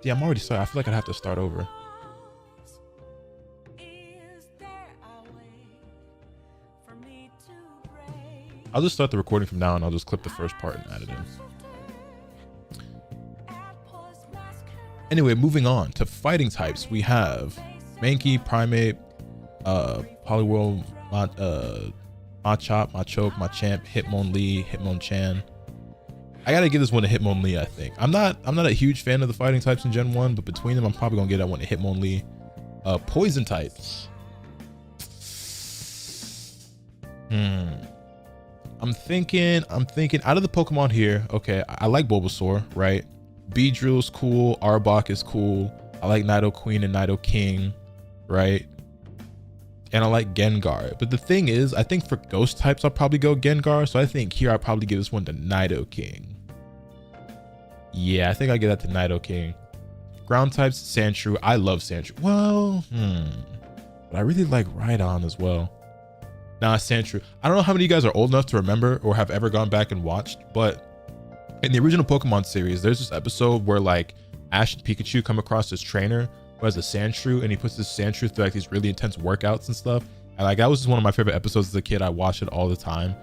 Yeah, I'm already sorry. I feel like I'd have to start over. I'll just start the recording from now and I'll just clip the first part and add it in. Anyway, moving on to fighting types, we have Mankey, Primate, Poliwhirl, Machop, Machoke, Machamp, Hitmonlee, Hitmonchan. I gotta give this one to Hitmonlee, I think. I'm not a huge fan of the fighting types in Gen 1, but between them, I'm probably gonna get that one to Hitmonlee. Poison types. I'm thinking out of the Pokemon here, okay, I like Bulbasaur, right? Beedrill's cool, Arbok is cool. I like Nidoqueen and Nidoking, right? And I like Gengar. But the thing is, I think for ghost types, I'll probably go Gengar. So I think here I'll probably give this one to Nidoking. Yeah, I think I give that to Nidoking. Ground types, Sandshrew. I love Sandshrew. Well, but I really like Rhydon as well. Nah, Sandshrew. I don't know how many of you guys are old enough to remember or have ever gone back and watched, but in the original Pokemon series, there's this episode where like Ash and Pikachu come across this trainer who has a Sandshrew, and he puts this Sandshrew through like these really intense workouts and stuff. And like that was just one of my favorite episodes as a kid. I watched it all the time.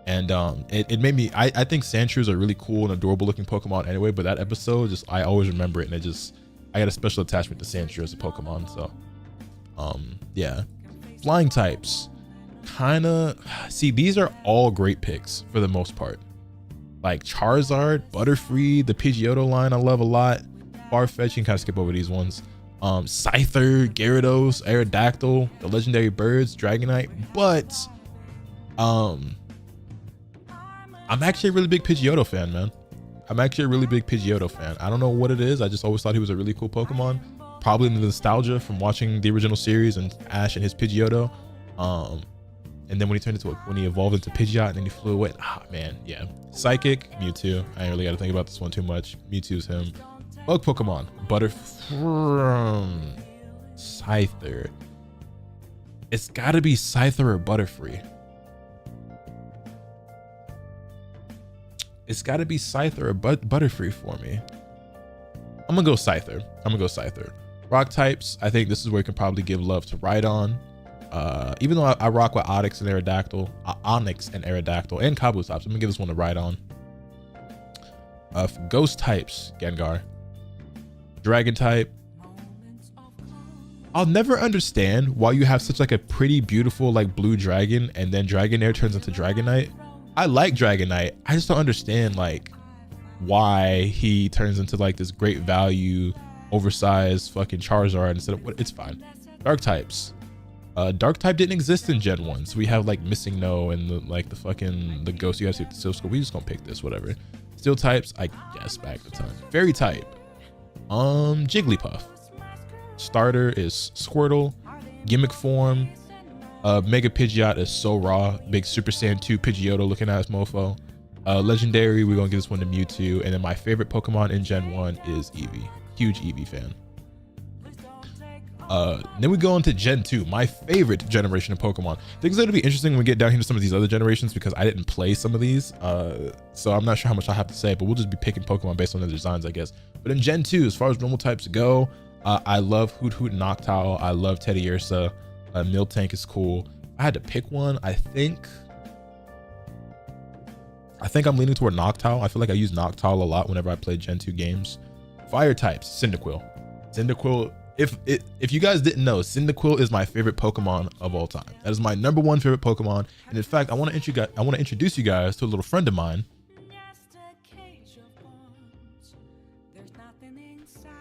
And it made me, I think Sandshrews are really cool and adorable looking Pokemon anyway, but that episode just, I always remember it, and I got a special attachment to Sandshrew as a Pokemon. So yeah. Flying types, see, these are all great picks for the most part. Like Charizard, Butterfree, the Pidgeotto line I love a lot. Farfetch, you can kind of skip over these ones. Scyther, Gyarados, Aerodactyl, the legendary birds, Dragonite. But I'm actually a really big Pidgeotto fan, man. I'm actually a really big Pidgeotto fan. I don't know what it is. I just always thought he was a really cool Pokemon. Probably the nostalgia from watching the original series and Ash and his Pidgeotto. And then when he evolved into Pidgeot and then he flew away. Ah, man, yeah. Psychic, Mewtwo. I ain't really got to think about this one too much. Mewtwo's him. Bug Pokemon, Scyther. It's got to be Scyther or Butterfree. It's got to be Scyther or Butterfree for me. I'm gonna go Scyther. Rock types, I think this is where you can probably give love to Rhydon. Even though I rock with Onyx and Aerodactyl and Kabutops, I'm gonna give this one to Rhydon. For ghost types, Gengar. Dragon type, I'll never understand why you have such like a pretty beautiful like blue dragon and then Dragonair turns into Dragonite. I like Dragonite, I just don't understand like why he turns into like this great value oversized fucking Charizard instead of what. It's fine. Dark types, Dark type didn't exist in Gen 1, so we have like Missing No and the ghost you guys see at the Steel School. We just gonna pick this, whatever. Steel types, I guess back the time. Fairy type, Jigglypuff. Starter is Squirtle. Gimmick form, Mega Pidgeot is So Raw. Big Super Saiyan 2 Pidgeotto looking ass mofo. Legendary, we're gonna give this one to Mewtwo. And then my favorite Pokemon in Gen 1 is Eevee. Huge Eevee fan. Then we go into Gen 2, my favorite generation of Pokemon. Things are gonna be interesting when we get down here to some of these other generations because I didn't play some of these. So I'm not sure how much I have to say, but we'll just be picking Pokemon based on their designs, I guess. But in Gen 2, as far as normal types go, I love Hoot Hoot and Noctowl. I love Teddiursa. Miltank is cool. I had to pick one. I think I'm leaning toward Noctowl. I feel like I use Noctowl a lot whenever I play Gen 2 games. Fire types, Cyndaquil. If you guys didn't know, Cyndaquil is my favorite Pokemon of all time. That is my #1 favorite Pokemon. And in fact, I want to introduce you guys to a little friend of mine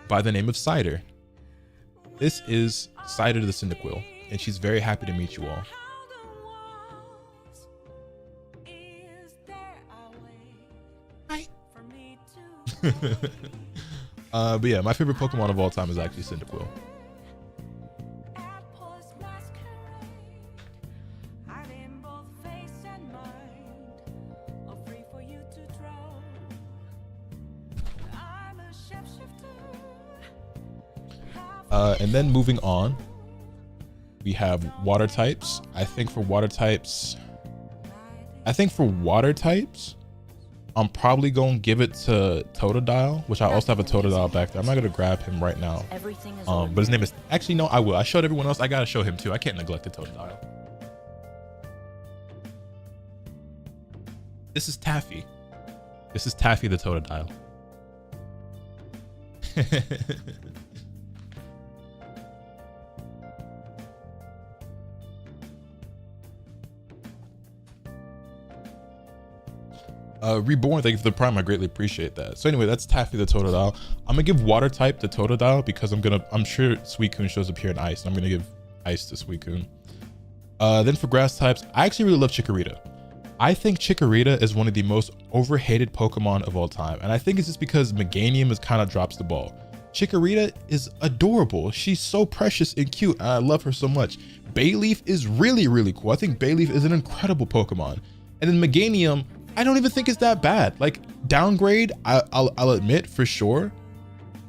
by the name of Cider. This is Cider the Cyndaquil, and she's very happy to meet you all. Hi. But yeah, my favorite Pokemon of all time is actually Cyndaquil. And then moving on, we have water types. I think for water types, I'm probably going to give it to Totodile, which I also have a Totodile back there. I'm not going to grab him right now. But his name is, actually, no, I will. I showed everyone else. I got to show him too. I can't neglect the Totodile. This is Taffy. This is Taffy the Totodile. Reborn, thank you for the prime. I greatly appreciate that. So anyway, that's Taffy the Totodile. I'm gonna give water type to Totodile because I'm sure Suicune shows up here in ice. I'm gonna give ice to Suicune. Then for grass types, I actually really love Chikorita. I think Chikorita is one of the most overhated Pokemon of all time. And I think it's just because Meganium is kind of drops the ball. Chikorita is adorable. She's so precious and cute. And I love her so much. Bayleaf is really, really cool. I think Bayleaf is an incredible Pokemon. And then Meganium, I don't even think it's that bad. Like downgrade, I'll admit for sure.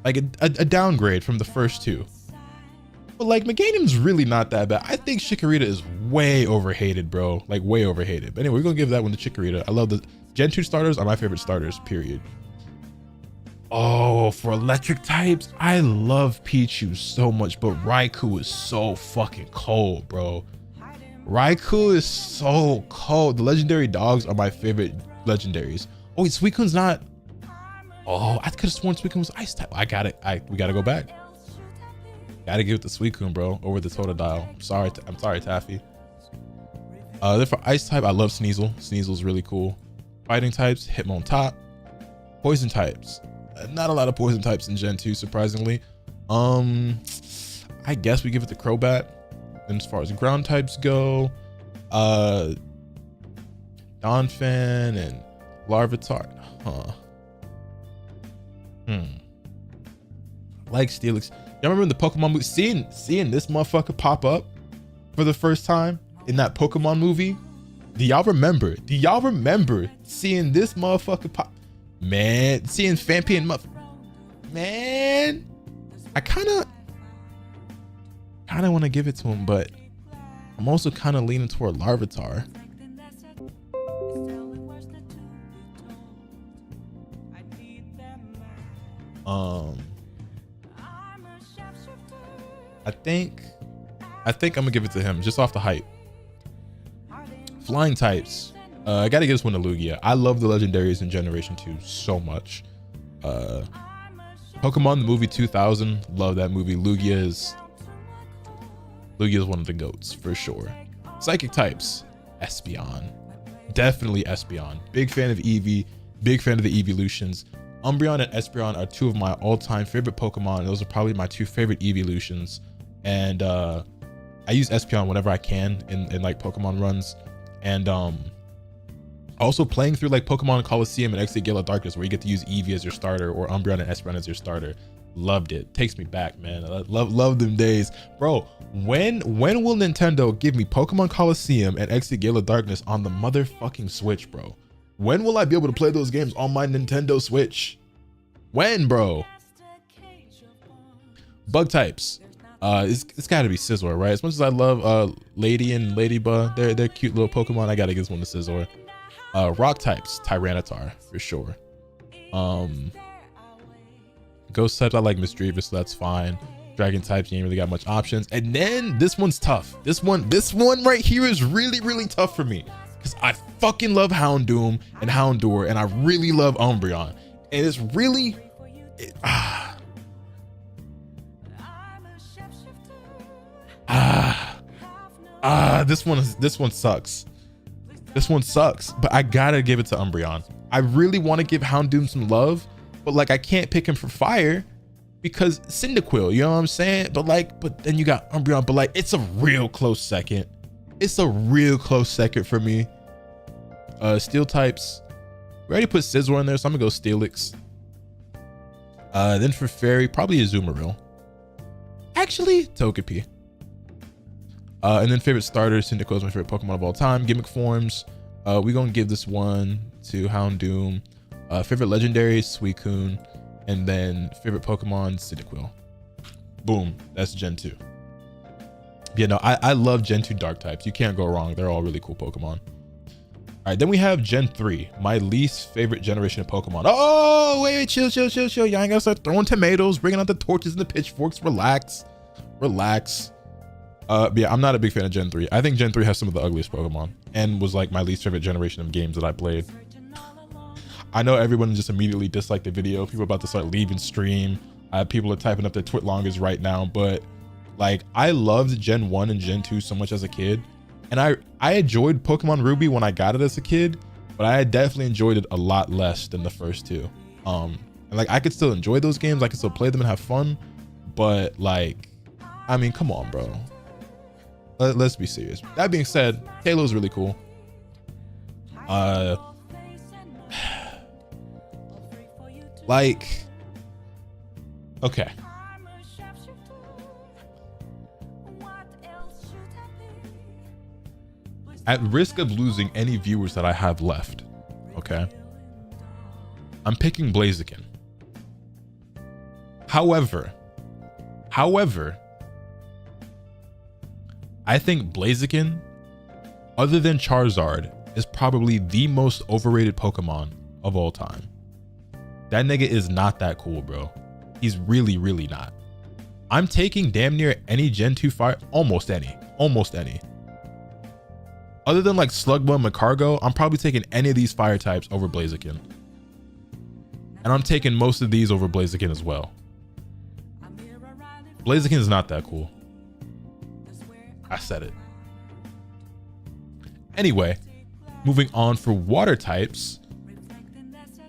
Like a downgrade from the first two. But like Meganium's really not that bad. I think Chikorita is way overhated, bro. Like way overhated. But anyway, we're gonna give that one to Chikorita. I love the Gen 2 starters are my favorite starters, period. Oh, for electric types, I love Pichu so much, but Raikou is so fucking cold, bro. Raikou is so cold. The legendary dogs are my favorite legendaries. Oh, wait, Suicune's not. Oh, I could have sworn Suicune was ice type. I got it. We gotta go back. Gotta give it to Suicune, bro, over the Totodile. I'm sorry, Taffy. Then for ice type, I love Sneasel. Sneasel's really cool. Fighting types, Hitmontop. Poison types, not a lot of poison types in Gen 2, surprisingly. I guess we give it to Crobat. And as far as ground types go, Donphan and Larvitar. Like Steelix. Y'all remember in the Pokemon movie, seeing this motherfucker pop up for the first time in that Pokemon movie? Do y'all remember? Seeing this motherfucker pop? Man, seeing Phanpy and man, I kind of want to give it to him, but I'm also kind of leaning toward Larvitar. I think I'm gonna give it to him just off the hype. Flying types, I gotta give this one to Lugia. I love the legendaries in Generation 2 so much. Pokemon the movie 2000, love that movie. Lugia is one of the goats for sure. Psychic types, Espeon, definitely Espeon. Big fan of Eevee, big fan of the Evolutions. Umbreon and Espeon are two of my all-time favorite Pokemon. Those are probably my two favorite Evolutions. And I use Espeon whenever I can in like Pokemon runs. And also playing through like Pokemon Coliseum and Exit Gale of Darkness, where you get to use Eevee as your starter or Umbreon and Espeon as your starter. Loved it. Takes me back, man. I love them days, bro. When will Nintendo give me Pokemon Coliseum and Exit Gale of Darkness on the motherfucking Switch, bro? When will I be able to play those games on my Nintendo Switch? When, bro? Bug types. It's gotta be Scizor, right? As much as I love Lady and Ladybug, they're cute little Pokemon, I gotta give this one to Scizor. Rock types, Tyranitar for sure. Ghost types, I like Misdreavus, so that's fine. Dragon types, you ain't really got much options. And then this one's tough. This one right here is really, really tough for me, because I fucking love Houndoom and Houndour, and I really love Umbreon. And it's really this one sucks. This one sucks, but I gotta give it to Umbreon. I really want to give Houndoom some love, but like I can't pick him for fire because Cyndaquil, you know what I'm saying? But then you got Umbreon, but like it's a real close second. It's a real close second for me. Steel types, we already put Scizor in there, so I'm gonna go Steelix. Then for fairy, probably Azumarill. Actually, Togepi. And then favorite starters, Cyndaquil is my favorite Pokemon of all time. Gimmick forms, we're gonna give this one to Houndoom. Favorite legendaries, Suicune. And then favorite Pokemon, Cyndaquil. Boom, that's Gen 2. Yeah, no, I love Gen 2 dark types. You can't go wrong. They're all really cool Pokemon. All right, then we have Gen 3, my least favorite generation of Pokemon. Oh, wait, chill. Y'all ain't gotta start throwing tomatoes, bringing out the torches and the pitchforks. Relax. Yeah, I'm not a big fan of Gen 3. I think Gen 3 has some of the ugliest Pokemon and was like my least favorite generation of games that I played. I know everyone just immediately disliked the video. People are about to start leaving stream. People are typing up their twit longers right now, but like I loved Gen 1 and Gen 2 so much as a kid. And I enjoyed Pokemon Ruby when I got it as a kid, but I definitely enjoyed it a lot less than the first two. And like I could still enjoy those games, I could still play them and have fun, but like, I mean, come on, bro. Let's be serious. That being said, Halo's really cool. Like, okay. At risk of losing any viewers that I have left, okay, I'm picking Blaziken. However, I think Blaziken, other than Charizard, is probably the most overrated Pokemon of all time. That nigga is not that cool, bro. He's really, really not. I'm taking damn near any Gen 2 fire, almost any. Other than like Slugma and Macargo, I'm probably taking any of these fire types over Blaziken. And I'm taking most of these over Blaziken as well. Blaziken is not that cool. I said it. Anyway, moving on for water types.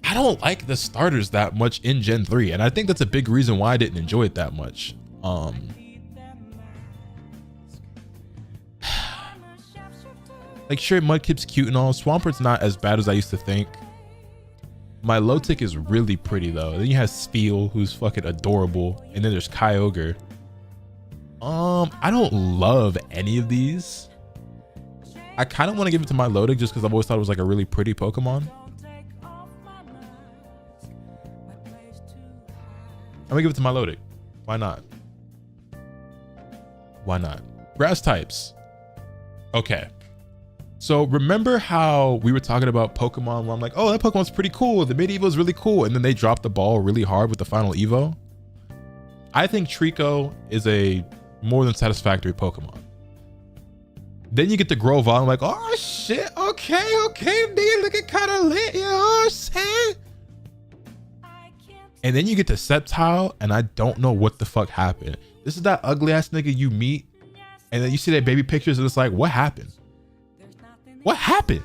I don't like the starters that much in Gen 3, and I think that's a big reason why I didn't enjoy it that much. Like sure, Mudkip's cute and all. Swampert's not as bad as I used to think. My Milotic is really pretty though. Then you have Spheal, who's fucking adorable, and then there's Kyogre. I don't love any of these. I kind of want to give it to Milotic just because I've always thought it was like a really pretty Pokemon. I'm gonna give it to Milotic. Why not? Why not? Grass types. Okay. So remember how we were talking about Pokemon where I'm like, oh, that Pokemon's pretty cool. The mid-evo is really cool. And then they dropped the ball really hard with the final Evo. I think Trico is a more than satisfactory Pokemon. Then you get the Grovyle. I'm like, oh shit. Okay, nigga, looking kind of lit. You know what I'm saying? And then you get the Sceptile, and I don't know what the fuck happened. This is that ugly ass nigga you meet, and then you see their baby pictures, and it's like, what happened? What happened?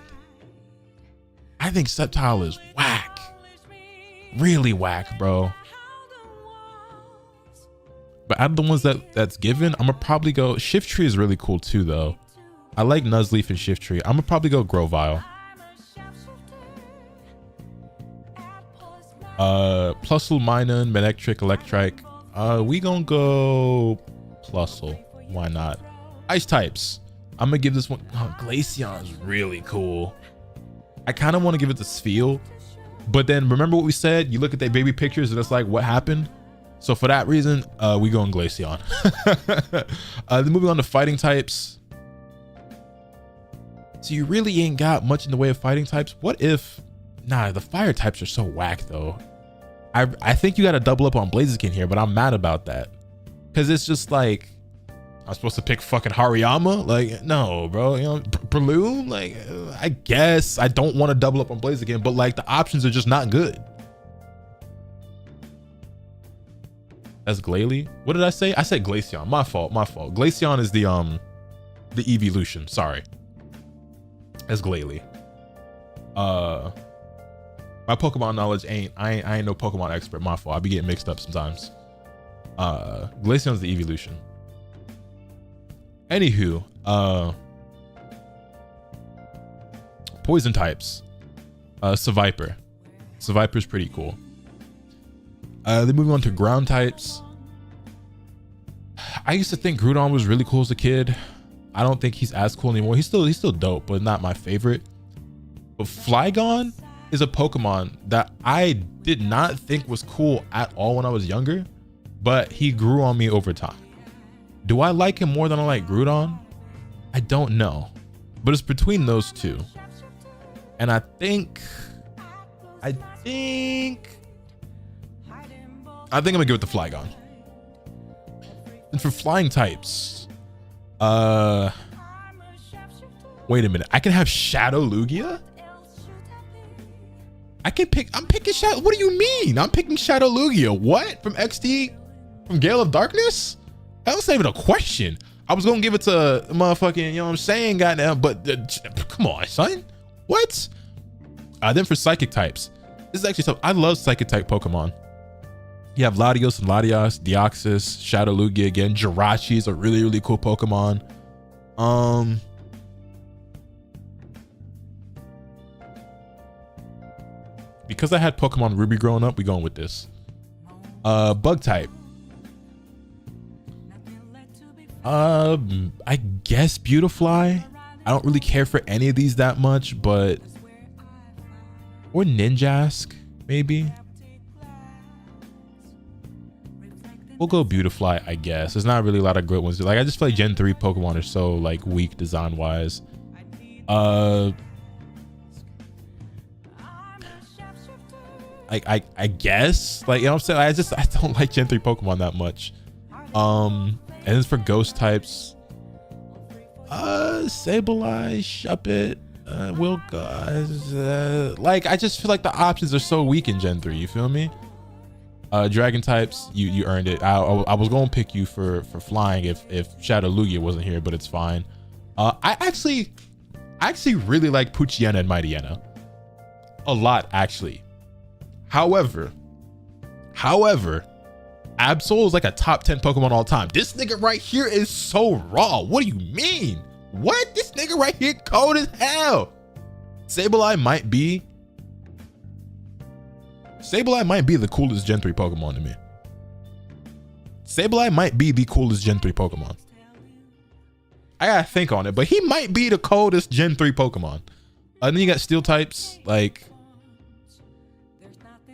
I think Sceptile is whack. Really whack, bro. But out of the ones that's given, I'm gonna probably go. Shiftry is really cool too, though. I like Nuzleaf and Shiftry. I'm gonna probably go Grovyle. Plusle, Minun, Manectric, Electrike. We gonna go Plusle. Why not? Ice types. I'm gonna give this one. Oh, Glaceon is really cool. I kind of want to give it to Spheal, but then remember what we said? You look at their baby pictures and it's like, what happened? So for that reason, we go on Glaceon. Then moving on to fighting types. So you really ain't got much in the way of fighting types. What if? Nah, the fire types are so whack though. I think you got to double up on Blaziken here, but I'm mad about that because it's just like I'm supposed to pick fucking Hariyama. Like no, bro. You know, Breloom. Like I guess I don't want to double up on Blaziken, but like the options are just not good. That's Glalie. What did I say? I said Glaceon. My fault. Glaceon is the evolution. Sorry. That's Glalie. My Pokemon knowledge I ain't no Pokemon expert. My fault. I be getting mixed up sometimes. Glaceon's the evolution. Anywho, poison types. Seviper. Seviper's pretty cool. Then moving on to ground types. I used to think Groudon was really cool as a kid. I don't think he's as cool anymore. He's still dope, but not my favorite. But Flygon is a Pokemon that I did not think was cool at all when I was younger, but he grew on me over time. Do I like him more than I like Groudon? I don't know, but it's between those two. And I think I'm gonna give it to Flygon. And for flying types, wait a minute. I can have Shadow Lugia? I'm picking Shadow. What do you mean? I'm picking Shadow Lugia. What? From XT? From Gale of Darkness? That was not even a question. I was gonna give it to motherfucking, you know what I'm saying, goddamn, but come on, son. What? Then for psychic types, this is actually tough. I love psychic type Pokemon. You have Latios and Latias, Deoxys, Shadow Lugia again. Jirachi is a really, really cool Pokemon. Because I had Pokemon Ruby growing up, we going with this. Bug type. I guess Beautifly. I don't really care for any of these that much, but or Ninjask, maybe. We'll go Beautifly, I guess. There's not really a lot of good ones. Like, I just feel like Gen 3 Pokemon are so like weak design wise. I guess, like, you know what I'm saying, I don't like Gen 3 Pokemon that much. And then for ghost types, Sableye, Shuppet, Wilka, like, I just feel like the options are so weak in Gen 3, you feel me? Dragon types, you earned it. I was gonna pick you for flying if Shadow Lugia wasn't here, but it's fine. I actually really like Poochyena and Mightyena a lot, actually. However, Absol is like a top 10 Pokemon all time. This nigga right here is so raw. What do you mean? What? This nigga right here cold as hell. Sableye might be the coolest Gen 3 Pokemon to me. Sableye might be the coolest Gen 3 Pokemon. I gotta think on it, but he might be the coldest Gen 3 Pokemon. Then you got steel types like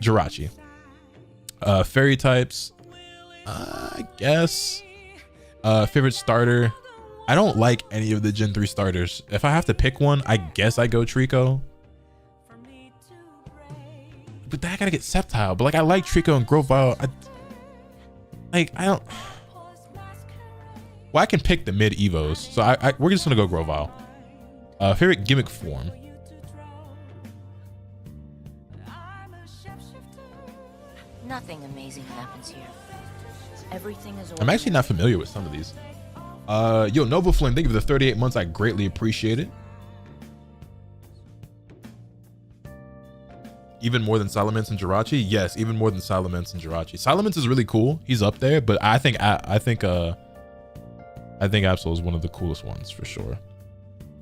Jirachi. Fairy types, I guess. Favorite starter, I don't like any of the Gen 3 starters. If I have to pick one, I guess I go Trico. But then I gotta get Sceptile. But like, I like Trico and Grovyle. Well, I can pick the mid Evos, so we're just gonna go Grovyle. Favorite gimmick form. Nothing amazing happens here. Everything is. I'm actually not familiar with some of these. Yo, Nova Flame, thank you for the 38 months. I greatly appreciate it. Even more than Salamence and Jirachi? Yes, even more than Salamence and Jirachi. Salamence is really cool. He's up there, but I think Absol is one of the coolest ones for sure.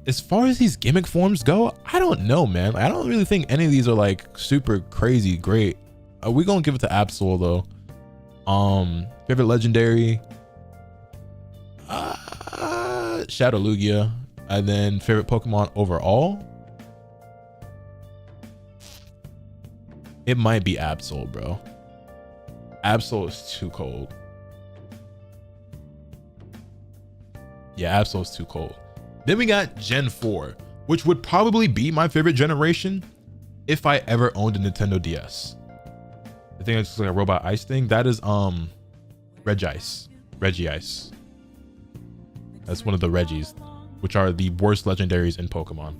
As far as these gimmick forms go, I don't know, man. I don't really think any of these are like super crazy great. We're gonna give it to Absol though. Favorite legendary, Shadow Lugia. And then favorite Pokemon overall, it might be Absol, bro. Absol is too cold. Yeah, Absol is too cold. Then we got Gen 4, which would probably be my favorite generation if I ever owned a Nintendo DS. I think it's like a robot ice thing. That is Regice. That's one of the Regis, which are the worst legendaries in Pokemon.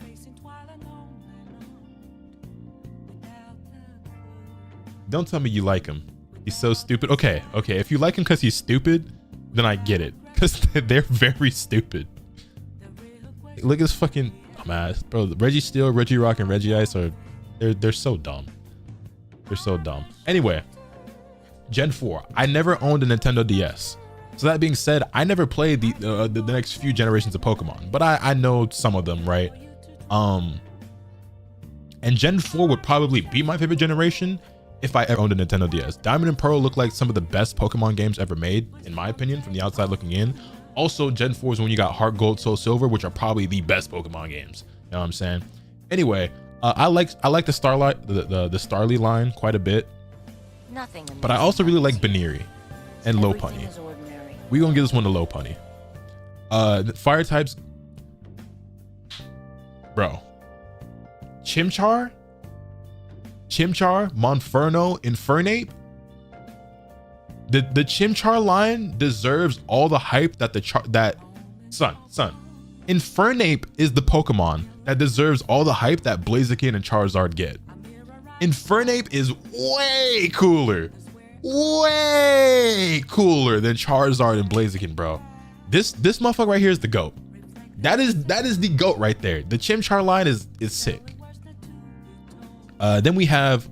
Don't tell me you like him. He's so stupid. Okay. If you like him because he's stupid, then I get it. Because they're very stupid. Look at this fucking dumbass, bro. Registeel, Regirock, and Regice are they're so dumb. They're so dumb. Anyway, Gen 4. I never owned a Nintendo DS. So that being said, I never played the next few generations of Pokemon, but I know some of them, right? And Gen 4 would probably be my favorite generation if I ever owned a Nintendo DS. Diamond and Pearl look like some of the best Pokemon games ever made, in my opinion, from the outside looking in. Also, Gen 4 is when you got Heart Gold, Soul Silver, which are probably the best Pokemon games. You know what I'm saying? Anyway, I like the Starlight, the Starly line quite a bit. Nothing. But I also really like Baniri and Lopunny. We're gonna give this one to Lopunny. Fire types, bro. Chimchar, Monferno, Infernape. The Chimchar line deserves all the hype that son. Infernape is the Pokemon that deserves all the hype that Blaziken and Charizard get. Infernape is way cooler. Way cooler than Charizard and Blaziken, bro. This motherfucker right here is the GOAT. That is the GOAT right there. The Chimchar line is sick. Then we have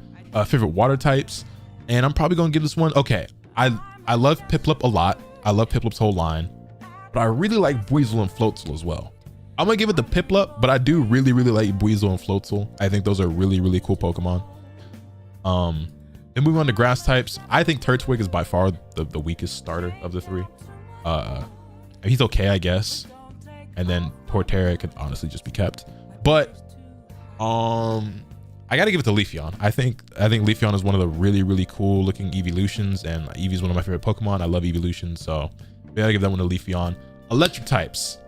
favorite water types, and I'm probably gonna give this one. Okay, I love Piplup a lot. I love Piplup's whole line, but I really like Buizel and Floatzel as well. I'm gonna give it the Piplup, but I do really like Buizel and Floatzel. I think those are really cool Pokemon. Then moving on to grass types, I think Turtwig is by far the weakest starter of the three. He's okay, I guess. And then Torterra could honestly just be kept. But I gotta give it to Leafeon. I think Leafeon is one of the really cool looking evolutions, and Eevee's one of my favorite Pokemon. I love evolutions, so we gotta give that one to Leafeon. Electric types.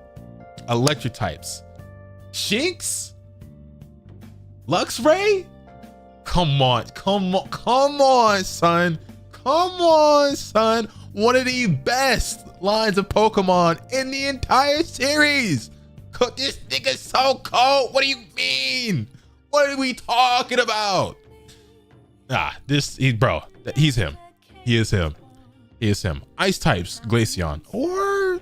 Shinx? Luxray? Come on, son. One of the best lines of Pokemon in the entire series. This nigga's so cold. What do you mean? What are we talking about? He's him. He is him. Ice types, Glaceon or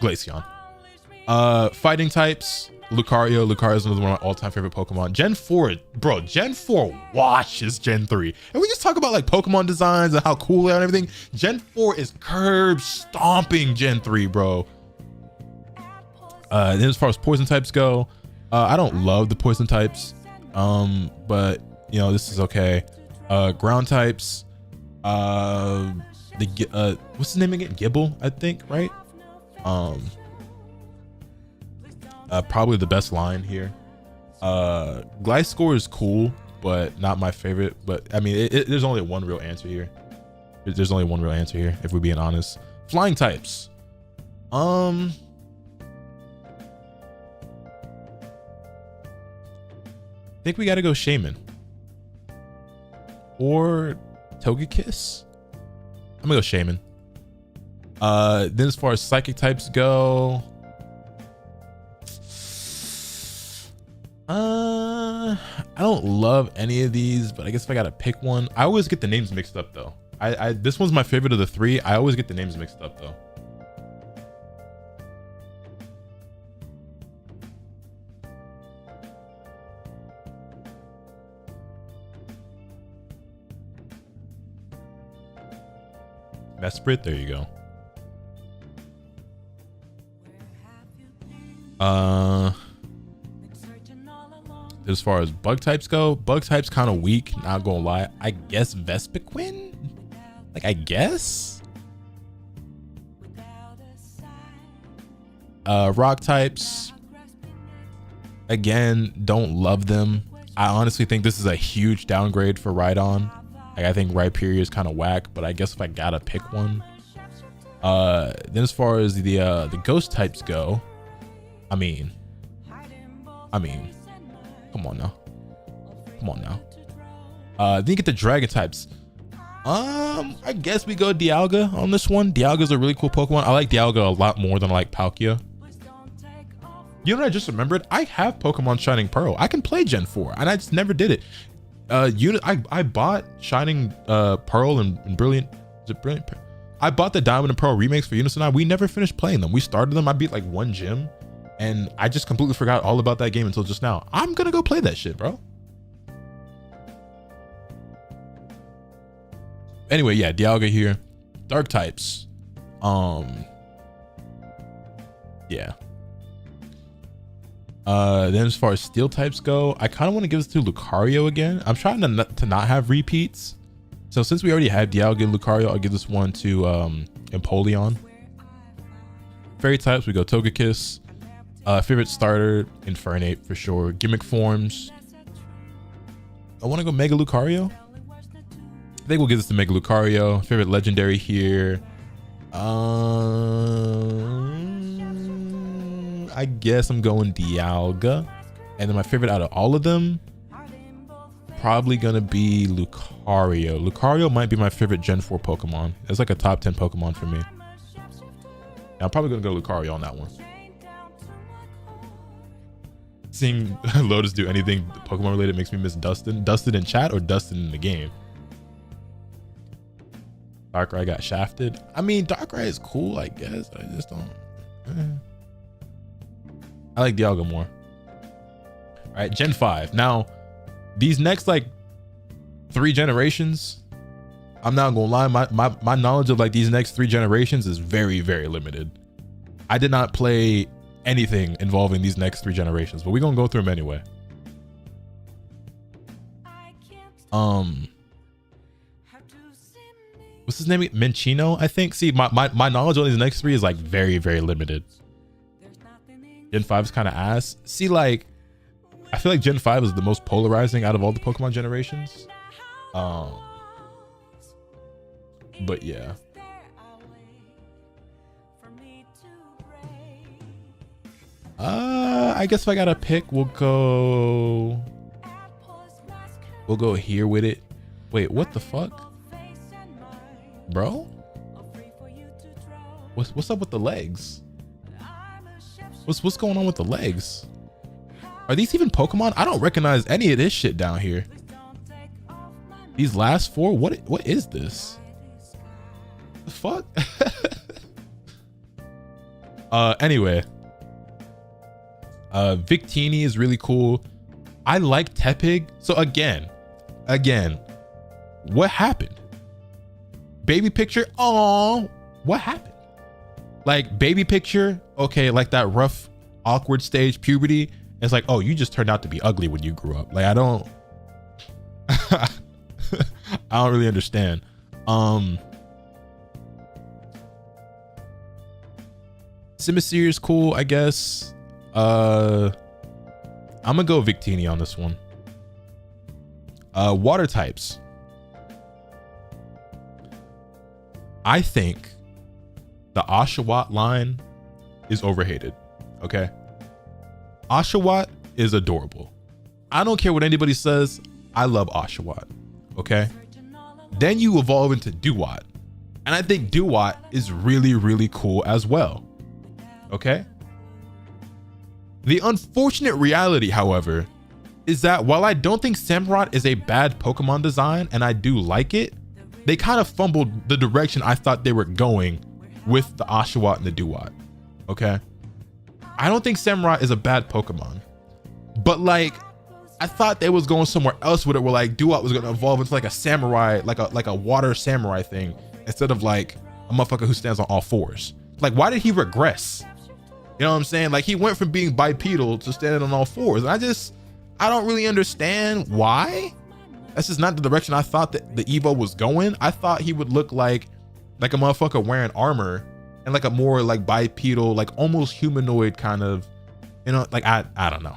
Glaceon. Fighting types, Lucario. Lucario is another one of my all-time favorite Pokemon. Gen 4, bro. Gen 4 washes Gen 3. And we just talk about like Pokemon designs and how cool they are and everything. Gen 4 is curb stomping Gen 3, bro. Then as far as poison types go, I don't love the poison types, but you know, this is okay. Ground types, what's his name again? Gibble, I think, right? Probably the best line here. Gliscor is cool, but not my favorite. But I mean, there's only one real answer here. There's only one real answer here, if we're being honest. Flying types. I think we gotta go Shaman or Togekiss. I'm gonna go Shaman. Then as far as psychic types go, I don't love any of these, but I guess if I gotta pick one, I always get the names mixed up though. This one's my favorite of the three. I always get the names mixed up though. Mesprit, there you go. As far as bug types go, bug types kind of weak, not gonna lie. I guess Vespiquen? Like, I guess? Rock types, again, don't love them. I honestly think this is a huge downgrade for Rhydon. Like, I think Rhyperior is kind of whack, but I guess if I gotta pick one. Then as far as the ghost types go, I mean, come on now. Then you get the dragon types. I guess we go Dialga on this one. Dialga's a really cool Pokemon. I like Dialga a lot more than I like Palkia. You know what I just remembered? I have Pokemon Shining Pearl. I can play Gen 4, and I just never did it. I bought Shining Pearl and Brilliant. Is it Brilliant? I bought the Diamond and Pearl remakes for Unison. We never finished playing them. We started them. I beat like one gym, and I just completely forgot all about that game until just now. I'm gonna go play that shit, bro. Anyway, yeah, Dialga here. Dark types. Yeah. Then as far as steel types go, I kind of want to give this to Lucario again. I'm trying to not have repeats. So since we already have Dialga and Lucario, I'll give this one to Empoleon. Fairy types, we go Togekiss. Favorite starter, Infernape for sure. Gimmick forms, I want to go Mega Lucario. I think we'll give this to Mega Lucario. Favorite legendary here, I guess I'm going Dialga. And then my favorite out of all of them, probably gonna be Lucario. Lucario might be my favorite Gen 4 Pokemon. It's like a top 10 Pokemon for me. I'm probably gonna go Lucario on that one. Seeing Lotus do anything Pokemon related makes me miss Dustin. Dustin in chat or Dustin in the game? Darkrai got shafted. I mean, Darkrai is cool, I guess. I just don't. I like Dialga more. All right, Gen 5. Now, these next like 3 generations, I'm not gonna lie, my knowledge of like these next 3 generations is very, very limited. I did not play anything involving these next 3 generations, but we're gonna go through them anyway. What's his name? Minchino, I think. See, my knowledge on these next 3 is like very, very limited. Gen 5 is kind of ass. See, like, I feel like Gen 5 is the most polarizing out of all the Pokemon generations. But yeah. I guess if I gotta pick, we'll go here with it. Wait, what the fuck? Bro? What's up with the legs? What's going on with the legs? Are these even Pokemon? I don't recognize any of this shit down here. These last 4, what is this? The fuck? Anyway. Victini is really cool. I like Tepig. So again, what happened? Baby picture, oh, what happened? Like baby picture, okay, like that rough, awkward stage, puberty. It's like, oh, you just turned out to be ugly when you grew up. Like I don't I don't really understand. Simisear is cool, I guess. I'm gonna go Victini on this one. Water types. I think the Oshawott line is overhated. Okay. Oshawott is adorable. I don't care what anybody says. I love Oshawott. Okay. Then you evolve into Duat. And I think Duat is really, really cool as well. Okay. The unfortunate reality, however, is that while I don't think Samurott is a bad Pokemon design, and I do like it, they kind of fumbled the direction I thought they were going with the Oshawott and the Duat. Okay. I don't think Samurott is a bad Pokemon, but like, I thought they was going somewhere else with it, where like Duat was going to evolve into like a samurai, like a water samurai thing, instead of like a motherfucker who stands on all 4s. Like, why did he regress? You know what I'm saying? Like, he went from being bipedal to standing on all 4s. And I don't really understand why. That's just not the direction I thought that the Evo was going. I thought he would look like a motherfucker wearing armor and like a more like bipedal, like almost humanoid kind of, you know, like I don't know.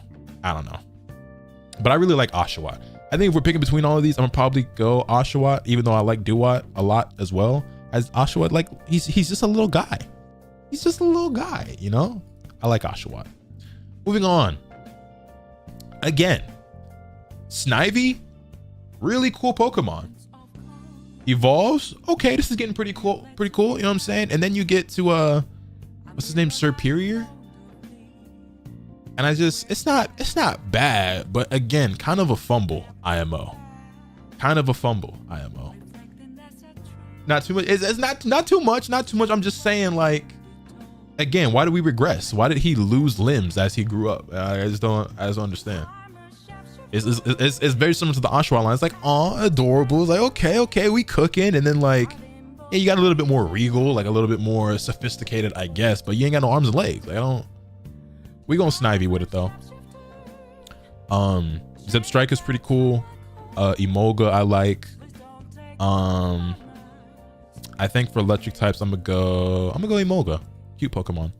But I really like Oshawott. I think if we're picking between all of these, I'm gonna probably go Oshawott, even though I like Duat a lot as well. As Oshawott, like he's just a little guy. He's just a little guy, you know? I like Oshawott. Moving on. Again, Snivy, really cool Pokemon. Evolves, okay, this is getting pretty cool, you know what I'm saying? And then you get to what's his name, Superior? And it's not bad, but again, kind of a fumble IMO. Not too much. It's not too much. I'm just saying, like, again, why did we regress? Why did he lose limbs as he grew up? I just don't understand. It's very similar to the Oshawott line. It's like, oh, adorable. It's like, okay, we cooking. And then like, yeah, you got a little bit more regal, like a little bit more sophisticated, I guess, but you ain't got no arms and legs. Like, we gonna Snivy with it though. Zebstrike is pretty cool. Emolga I like. I think for electric types, I'm gonna go Emolga. Cute Pokemon.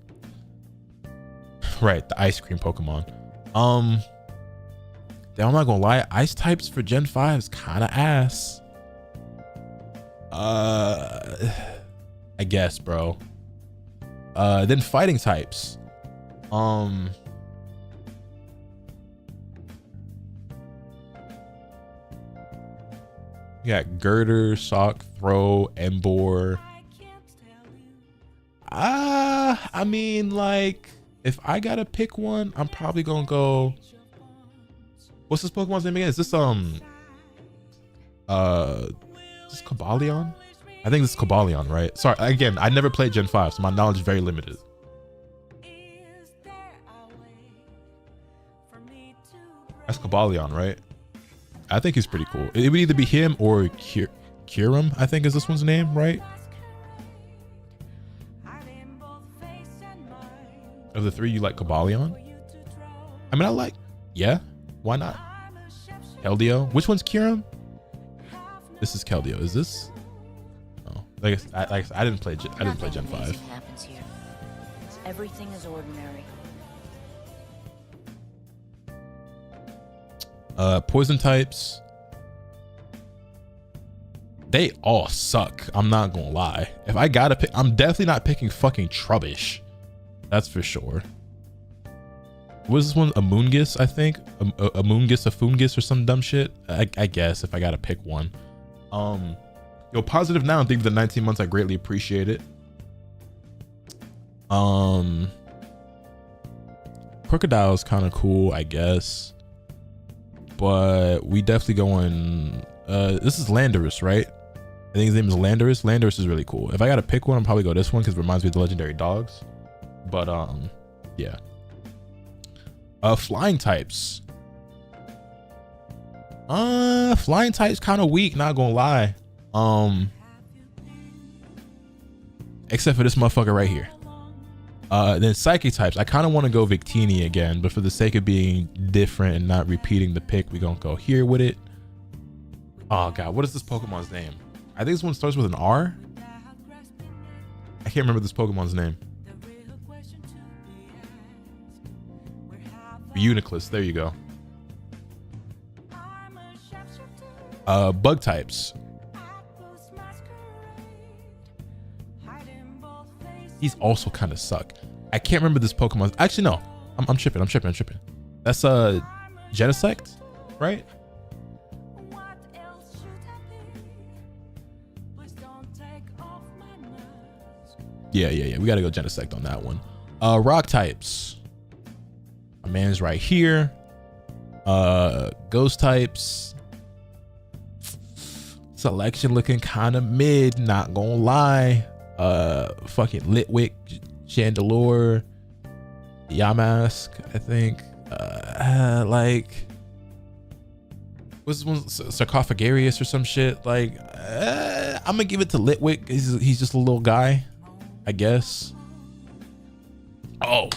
Right, the ice cream Pokemon. I'm not gonna lie, ice types for Gen 5 is kind of ass. I guess, bro. Then fighting types. You got Girder, Sock, Throw, Embor. I mean, like, if I gotta pick one, I'm probably gonna go. What's this Pokemon's name again? Is this is this Cobalion? I think this is Cobalion, right? Sorry, again, I never played Gen 5, so my knowledge is very limited. That's Cobalion, right? I think he's pretty cool. It would either be him or Kyurem, I think is this one's name, right? Of the three, you like Cobalion? I mean, I like, yeah, why not? Keldeo. Which one's Kyurem? This is Keldeo. Is this? Oh, I didn't play Gen 5. Happens here. Everything is ordinary. Poison types. They all suck. I'm not gonna lie. If I gotta pick, I'm definitely not picking fucking Trubbish. That's for sure. What is this one? Amoonguss, I think. Amoonguss, a Fungus, or some dumb shit. I guess if I gotta pick one. Yo, positive now. Thank you for the 19 months. I greatly appreciate it. Crocodile is kind of cool, I guess. But we definitely going. This is Landorus, right? I think his name is Landorus. Landorus is really cool. If I gotta pick one, I'll probably go this one because it reminds me of the legendary dogs. But yeah. Flying types. Flying types kind of weak, not gonna lie. Except for this motherfucker right here. Then psychic types, I kind of want to go Victini again, but for the sake of being different and not repeating the pick, we gonna go here with it. Oh god, what is this Pokemon's name? I think this one starts with an R. I can't remember this Pokemon's name. Uniclus, there you go. Bug types. These also kind of suck. I can't remember this Pokemon. Actually, no. I'm tripping. That's Genesect, right? Yeah. We gotta go Genesect on that one. Rock types. My man's right here. Ghost types. Selection looking kind of mid, not gonna lie. Fucking Litwick, Chandelure, Yamask, I think. Like, what's this one? Sarcophagarius or some shit. Like, I'm gonna give it to Litwick. He's just a little guy, I guess. Oh,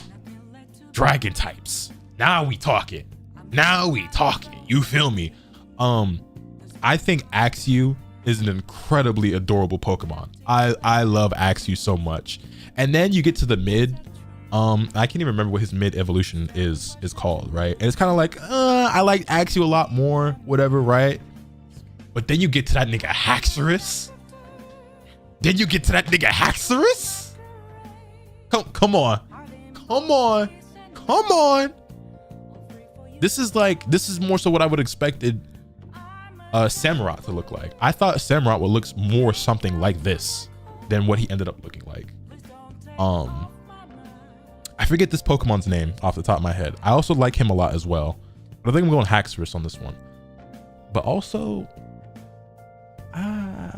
dragon types. Now we talking. You feel me? I think Axew is an incredibly adorable Pokemon. I love Axew so much. And then you get to the mid. I can't even remember what his mid evolution is called, right? And it's kind of like, I like Axew a lot more, whatever, right? But then you get to that nigga Haxorus. Come on. This is more so what I would expected Samurott to look like. I thought Samurott would look more something like this than what he ended up looking like. I forget this Pokemon's name off the top of my head. I also like him a lot as well, but I think I'm going Haxorus on this one. But also,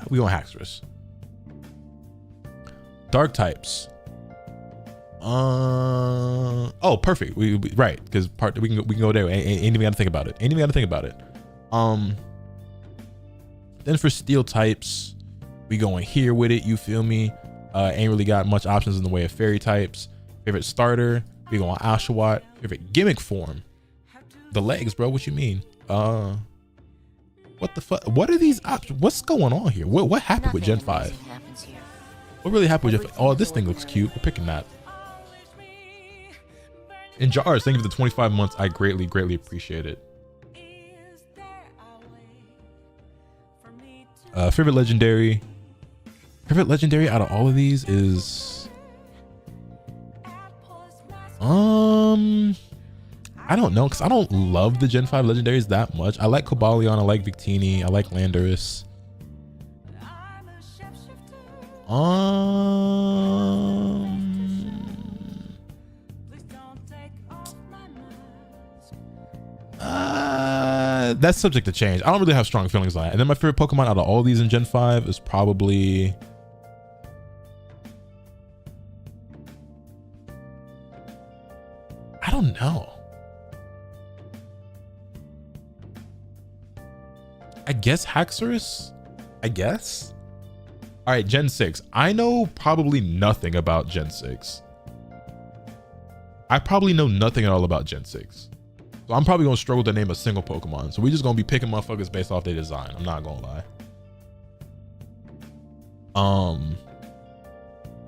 we going Haxorus. Dark types. Oh, perfect. We right, because we can go there. Ain't even gotta think about it. Then for steel types, we going here with it. You feel me? Ain't really got much options in the way of fairy types. Favorite starter, we going Oshawott. Favorite gimmick form, the legs, bro. What you mean? What the fuck? What are these options? What's going on here? What happened with Gen 5? What really happened with Gen 5? Oh, this thing looks cute. We're picking that. And Jars, thank you for the 25 months. I greatly appreciate it. Favorite legendary out of all of these is I don't know, because I don't love the Gen 5 legendaries that much. I like Cobalion, I like Victini, I like Landorus. That's subject to change. I don't really have strong feelings on it. And then my favorite Pokemon out of all these in Gen 5 is probably... I don't know. I guess Haxorus? I guess? All right, Gen 6. I know probably nothing about Gen 6. I probably know nothing at all about Gen 6. So I'm probably going to struggle to name a single Pokemon. So we're just going to be picking motherfuckers based off their design. I'm not going to lie.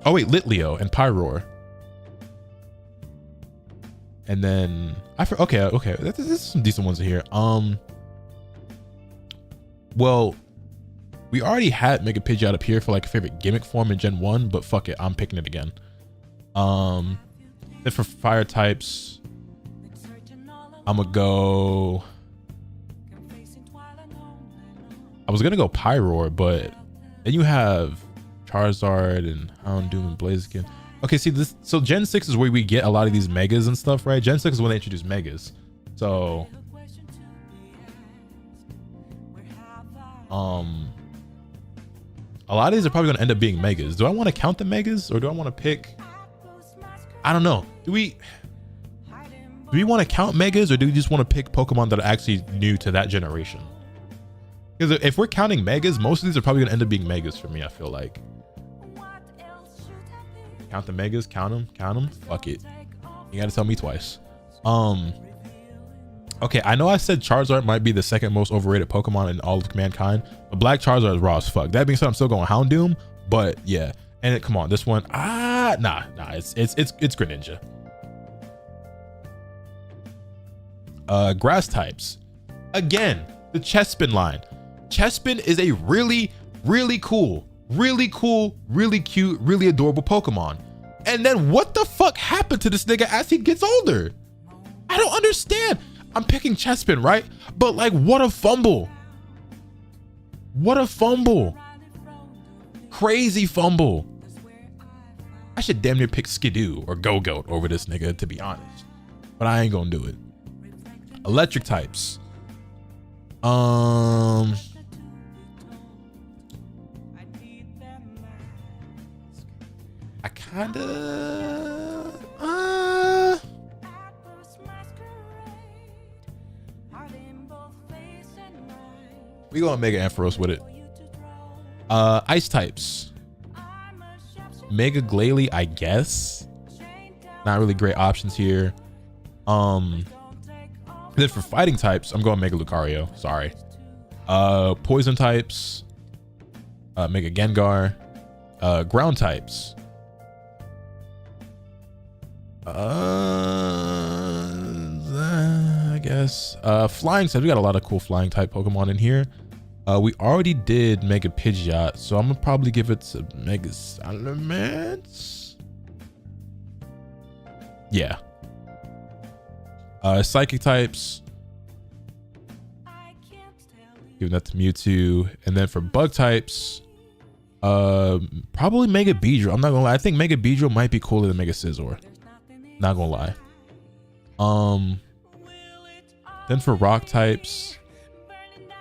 Oh wait, Litleo and Pyroar. And then okay. There's some decent ones here. Well, we already had Mega Pidgeot up here for like a favorite gimmick form in Gen 1, but fuck it, I'm picking it again. Then for fire types, I'm gonna go. I was gonna go Pyroar, but then you have Charizard and Houndoom and Blaziken. Okay, see this. So Gen 6 is where we get a lot of these megas and stuff, right? Gen 6 is when they introduce megas. So a lot of these are probably going to end up being megas. Do I want to count the megas or do I want to pick? I don't know. Do we want to count megas or do we just want to pick Pokemon that are actually new to that generation? Because if we're counting megas, most of these are probably going to end up being megas for me, I feel like. Count the megas, count them. Fuck it. You got to tell me twice. Okay, I know I said Charizard might be the second most overrated Pokemon in all of mankind, but Black Charizard is raw as fuck. That being said, I'm still going Houndoom, but yeah. And come on, this one, nah, it's Greninja. Grass types. Again, the Chespin line. Chespin is a really cool, really cute, really adorable Pokemon. And then what the fuck happened to this nigga as he gets older? I don't understand. I'm picking Chespin, right? But like, what a fumble. What a fumble. Crazy fumble. I should damn near pick Skidoo or Go-Goat over this nigga, to be honest. But I ain't gonna do it. Electric types. I kinda we gonna Mega Ampharos with it. Ice types. Mega Glalie, I guess. Not really great options here. Then for fighting types, I'm going Mega Lucario. Sorry. Poison types. Mega Gengar. Ground types. I guess. Flying types. We got a lot of cool flying type Pokemon in here. We already did Mega Pidgeot, so I'm gonna probably give it to Mega Salamence. Yeah. Psychic types. Giving that to Mewtwo. And then for bug types, probably Mega Beedrill. I'm not gonna lie. I think Mega Beedrill might be cooler than Mega Scizor. Not gonna lie. Then for rock types,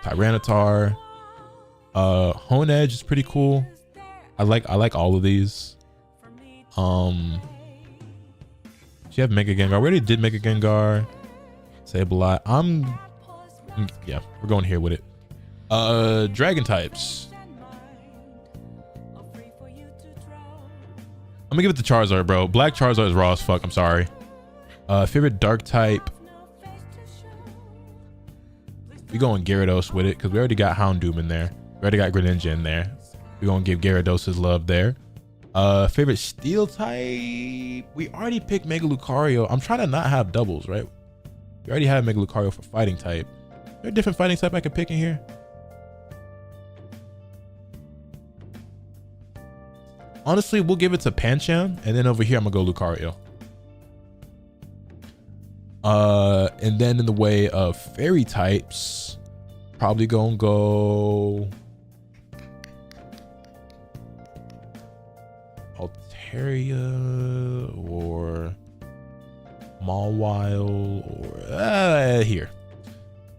Tyranitar. Honedge is pretty cool. I like all of these. You have Mega Gengar. We already did Mega Gengar. Sableye. Yeah, we're going here with it. Dragon types. I'm gonna give it to Charizard, bro. Black Charizard is raw as fuck. I'm sorry. Favorite dark type. We going Gyarados with it because we already got Houndoom in there. We already got Greninja in there. We're gonna give Gyarados his love there. Favorite steel type. We already picked Mega Lucario. I'm trying to not have doubles, right? We already have Mega Lucario for fighting type. Is there a different fighting type I could pick in here? Honestly, we'll give it to Pancham, and then over here I'm gonna go Lucario. And then in the way of fairy types, probably gonna go Altaria or Mawile or here.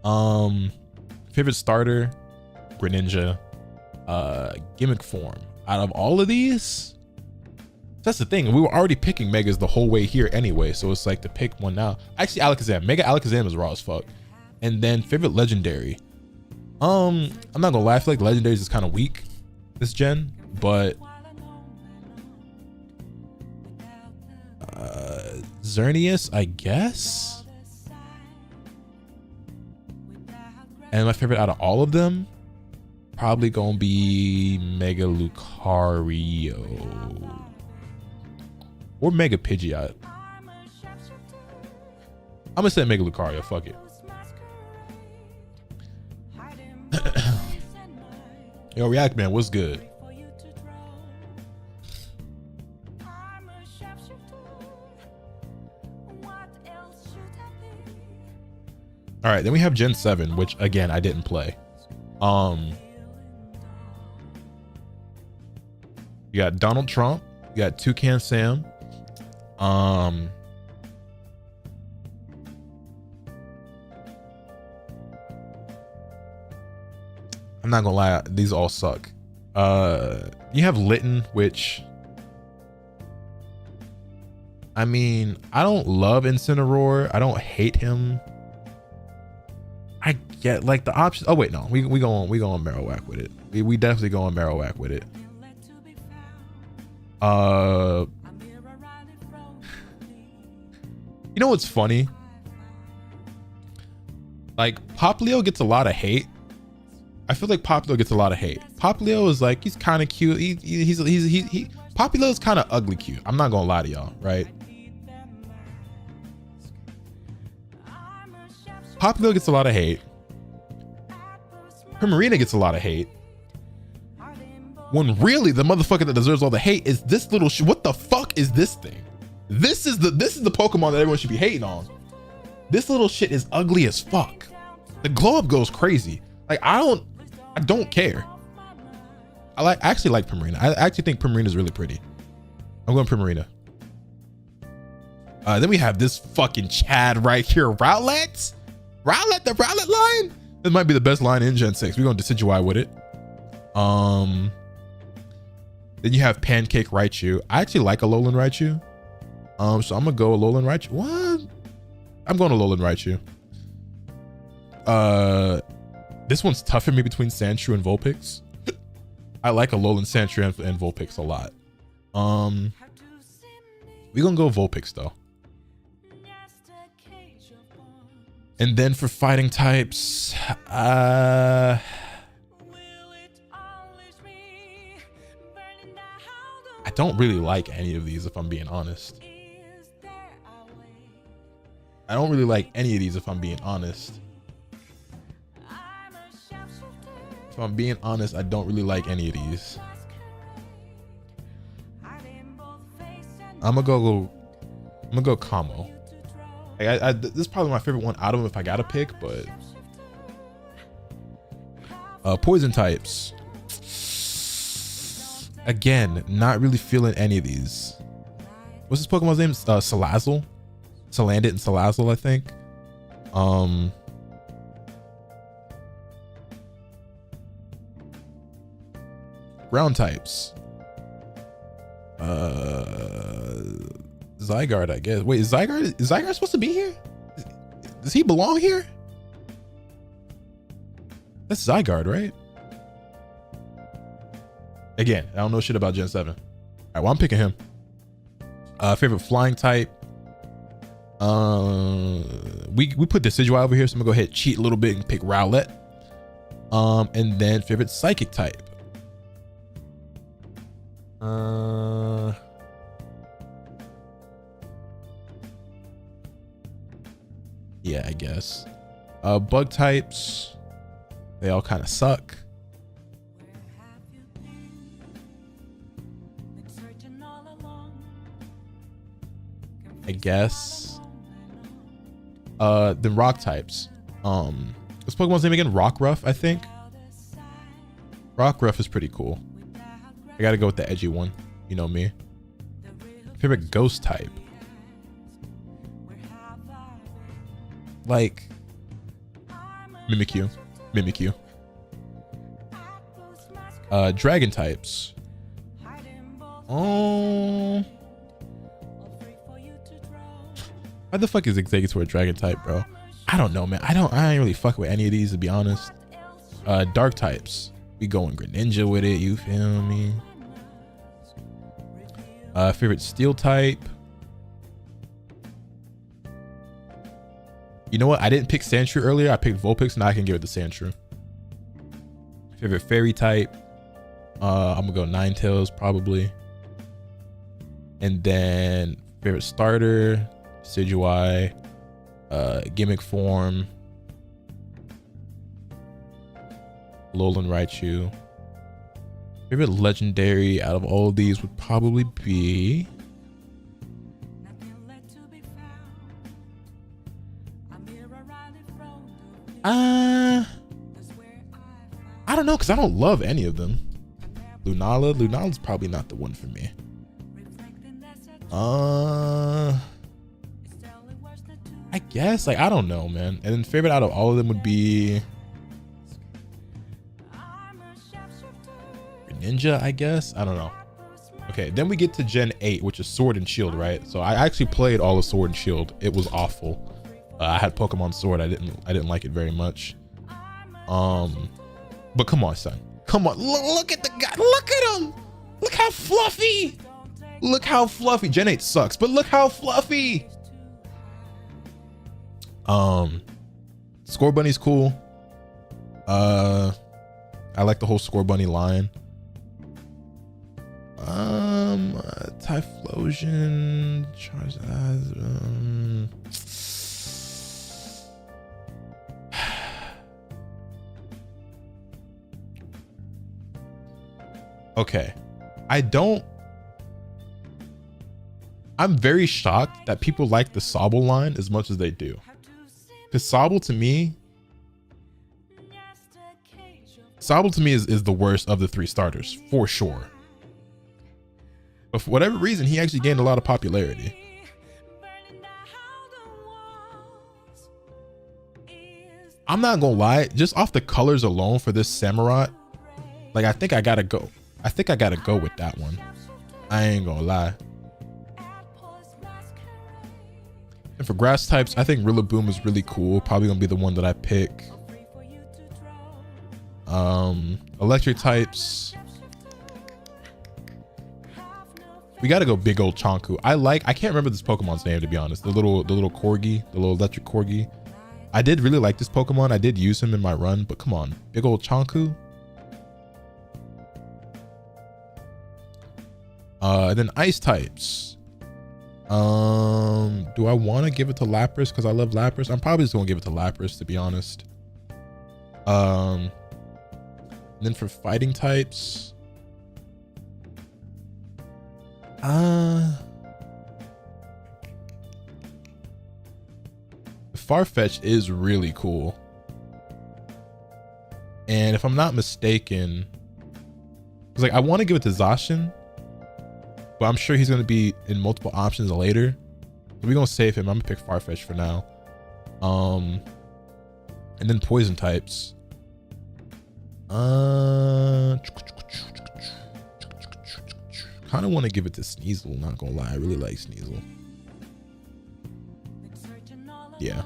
Favorite starter, Greninja. Gimmick form. Out of all of these, that's the thing. We were already picking Megas the whole way here anyway, so it's like to pick one now. Actually, Alakazam. Mega Alakazam is raw as fuck. And then favorite legendary. I'm not gonna lie, I feel like legendaries is kind of weak this gen, but Xerneas, I guess. And my favorite out of all of them, probably gonna be Mega Lucario or Mega Pidgeot. I'm gonna say Mega Lucario. Fuck it. Yo, React Man, what's good? All right, then we have Gen 7, which again I didn't play. You got Donald Trump, you got Toucan Sam, I'm not gonna lie, these all suck. You have Litten, which, I mean, I don't love Incineroar. I don't hate him. I get like the options. Oh wait, no, we go on Marowak with it. We definitely go on Marowak with it. You know what's funny? Like Poplio gets a lot of hate. I feel like Poplio gets a lot of hate. Poplio is like, he's kind of cute. Poplio is kind of ugly cute. I'm not gonna lie to y'all, right? Poplio gets a lot of hate. Primarina gets a lot of hate. When really the motherfucker that deserves all the hate is this little shit. What the fuck is this thing? This is the Pokemon that everyone should be hating on. This little shit is ugly as fuck. The glow up goes crazy. Like I don't care. I actually like Primarina. I actually think Primarina is really pretty. I'm going Primarina. Then we have this fucking Chad right here. Rowlet, the Rowlet line. This might be the best line in Gen 6. We're going to Decidueye with it. Then you have Pancake Raichu. I actually like Alolan Raichu. So I'm gonna go Alolan Raichu. What? I'm going Alolan Raichu. This one's tough for me between Sandshrew and Vulpix. I like Alolan Sandshrew and Vulpix a lot. We're gonna go Vulpix though. And then for fighting types, I don't really like any of these if I'm being honest. I don't really like any of these if I'm being honest. If I'm being honest, I don't really like any of these. I'm gonna go Kamo. Like this is probably my favorite one out of them if I gotta pick, but poison types. Again, not really feeling any of these. What's this Pokemon's name? Salazzle? Salandit and Salazzle, I think. Ground types. Zygarde, I guess. Wait, is Zygarde supposed to be here? Does he belong here? That's Zygarde, right? Again, I don't know shit about Gen 7. All right, well, I'm picking him. Favorite flying type. We put Decidueye over here, so I'm gonna go ahead and cheat a little bit and pick Rowlet. And then favorite psychic type. Yeah, I guess. Bug types. They all kind of suck. I guess. Then rock types. What's Pokemon's name again? Rockruff, I think. Rockruff is pretty cool. I gotta go with the edgy one. You know me. Favorite ghost type. Mimikyu. Mimikyu. Dragon types. Oh. Why the fuck is Executor a dragon type, bro? I don't know, man. I ain't really fuck with any of these, to be honest. Dark types. We going Greninja with it, you feel me? Favorite steel type. You know what? I didn't pick Sandshrew earlier. I picked Vulpix. Now I can give it to Sandshrew. Favorite fairy type. I'm gonna go Ninetales probably. And then favorite starter, Decidueye, gimmick form, Alolan Raichu. Favorite legendary out of all of these would probably be I don't know, because I don't love any of them. Lunala's probably not the one for me. I guess, like, I don't know, man. And then favorite out of all of them would be Ninja, I guess. I don't know. Okay, then we get to Gen 8, which is Sword and Shield, right? So I actually played all of Sword and Shield. It was awful. I had Pokemon Sword. I didn't like it very much. But come on, son. Come on. Look at the guy. Look at him. Look how fluffy. Look how fluffy. Gen 8 sucks, but look how fluffy. Score Bunny's cool. I like the whole Score Bunny line. Typhlosion, Charizard. Okay, I'm very shocked that people like the Sobble line as much as they do. Because Sobble to me is the worst of the three starters, for sure. But for whatever reason, he actually gained a lot of popularity. I'm not gonna lie, just off the colors alone for this Samurott, like I think I gotta go with that one. I ain't gonna lie. And for grass types, I think Rillaboom is really cool. Probably gonna be the one that I pick. Electric types, we gotta go big old Chonku. I can't remember this Pokemon's name, to be honest. The little corgi, the little electric corgi. I did really like this Pokemon. I did use him in my run, but come on, big old Chonku. And then ice types. Do I want to give it to Lapras because I love Lapras? I'm probably just gonna give it to Lapras, to be honest. And then for fighting types, Farfetch is really cool. And if I'm not mistaken, because like I want to give it to Zacian, but I'm sure he's going to be in multiple options later. So we're going to save him. I'm going to pick Farfetch for now. And then poison types. Kind of want to give it to Sneasel, not gonna lie. I really like Sneasel. Yeah.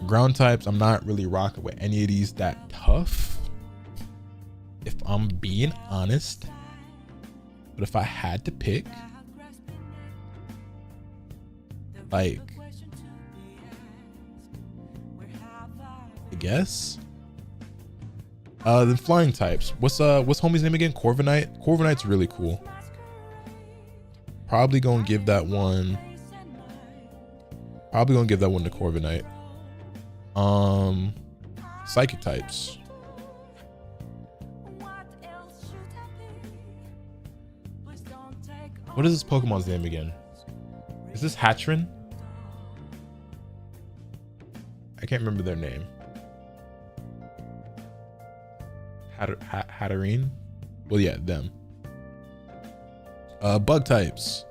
Ground types, I'm not really rocking with any of these that tough, if I'm being honest. But if I had to pick, like, I guess. Then flying types. What's homie's name again? Corviknight. Corviknight's really cool. Probably gonna give that one. Probably gonna give that one to Corviknight. Psychic types. What is this Pokemon's name again? Is this Hatchrin? I can't remember their name. Hatterene? Well, yeah, them. Bug types.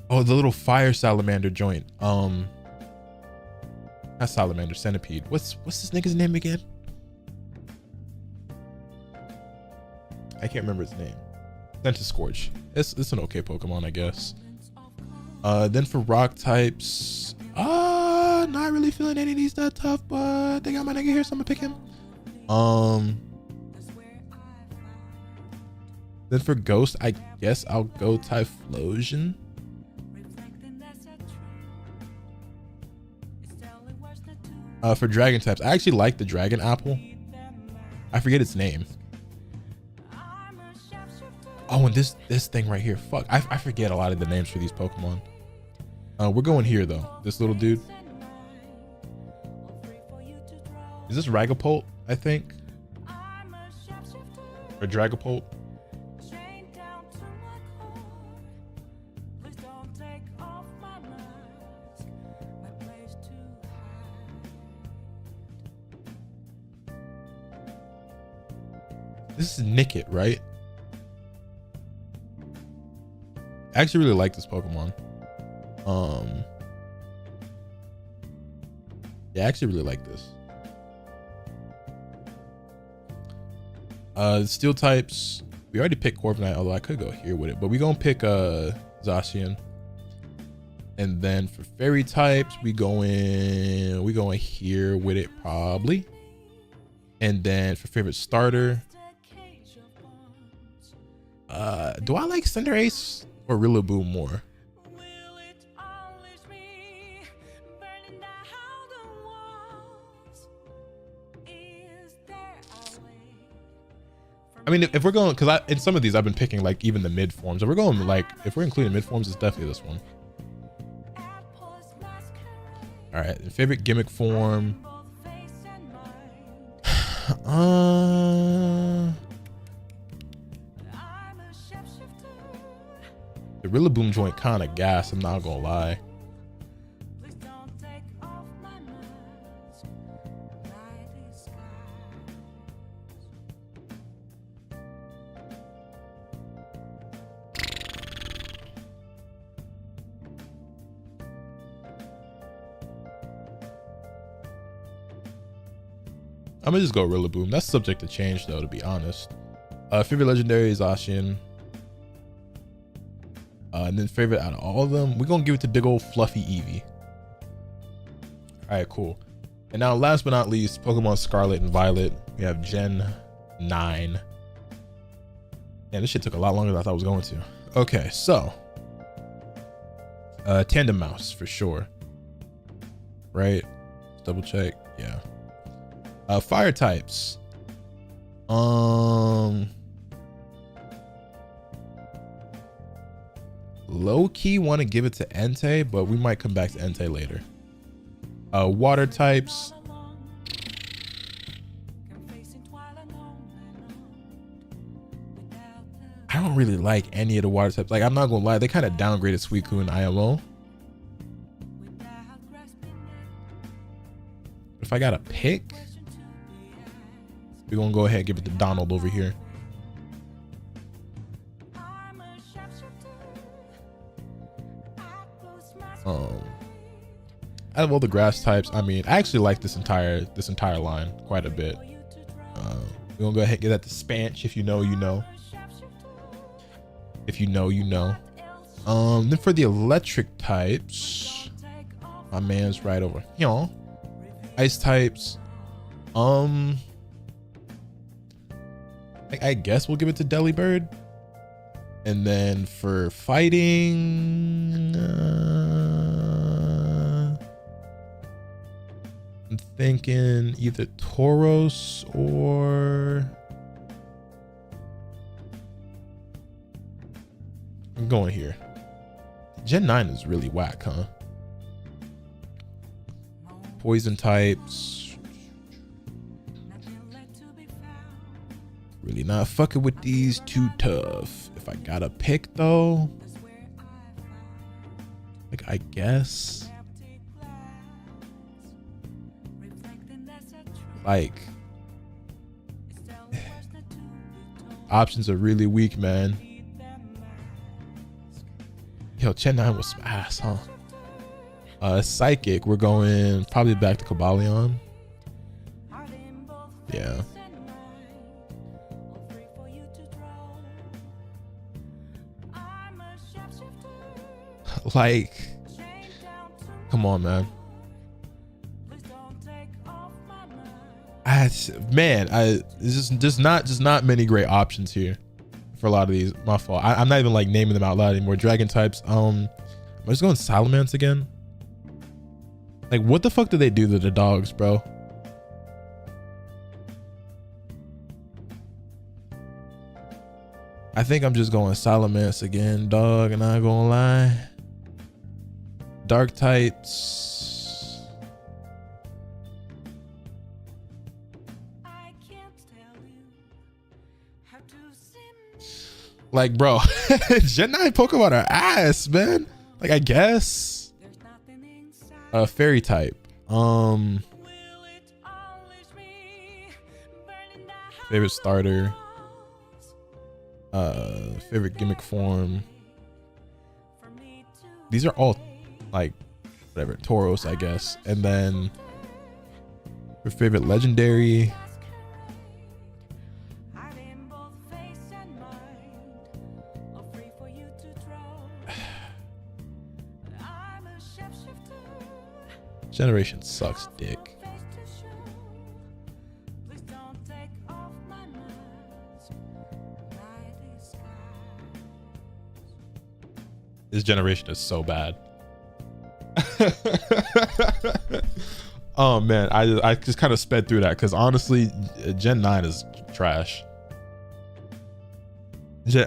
Oh, the little fire salamander joint. Not Salamander, Centipede. What's this nigga's name again? I can't remember his name. Scorch. It's an okay Pokemon, I guess. Then for rock types, not really feeling any of these that tough, but I think I might get here, so I'm gonna pick him. Then for ghost, I guess I'll go Typhlosion. For dragon types, I actually like the dragon apple. I forget its name. Oh, and this thing right here. Fuck, I forget a lot of the names for these Pokemon. We're going here though. This little dude. Is this Ragapult? I think. Or Dragapult. This is Nickit, right? I actually really like this Pokemon. Yeah, I actually really like this. Steel types, we already picked Corviknight, although I could go here with it, but we gonna pick Zacian. And then for fairy types, we going here with it probably. And then for favorite starter, do I like Cinderace or Rillaboom more? I mean, if we're going, because in some of these I've been picking like even the mid forms. If we're going like, if we're including mid forms, it's definitely this one. All right, favorite gimmick form. The Rillaboom joint kind of gas, I'm not gonna lie. I'm gonna just go Rillaboom. That's subject to change though, to be honest. Favorite legendary is Zacian. And then favorite out of all of them, we're gonna give it to big old fluffy Eevee. All right, cool. And now last but not least, Pokemon Scarlet and Violet. We have Gen 9. Yeah, this shit took a lot longer than I thought it was going to. Okay, so Tandem Mouse for sure. Right? Double check. Yeah. Fire types. Low key want to give it to Entei, but we might come back to Entei later. Water types. I don't really like any of the water types. Like, I'm not gonna lie, they kind of downgraded Suicune and IMO. If I gotta pick, we're gonna go ahead and give it to Donald over here. Out of all the grass types, I mean, I actually like this entire line quite a bit. We're gonna go ahead and give that to Spanch. If you know, you know. If you know, you know. Then for the electric types, my man's right over here. Ice types, I guess we'll give it to Delibird. And then for fighting, I'm thinking either Tauros or I'm going here. Gen 9 is really whack, huh? Poison types. Really not fucking with these too tough. If I gotta pick though, like, I guess like options are really weak, man. Yo, Gen 9 was some ass, huh? Psychic, we're going probably back to Kabalion. Yeah. Like, come on, man. It's just not many great options here for a lot of these. My fault. I'm not even like naming them out loud anymore. Dragon types. I'm just going Salamence again. Like, what the fuck did they do to the dogs, bro? I think I'm just going Salamence again, dog. And I'm not gonna lie. Dark types. Like, bro, Gen 9 Pokemon are ass, man. Like, I guess. Fairy type. Favorite starter. Favorite gimmick form. These are all like whatever, Tauros, I guess. And then your favorite legendary. Generation sucks dick. This generation is so bad. Oh man, I just kind of sped through that because honestly, Gen 9 is trash.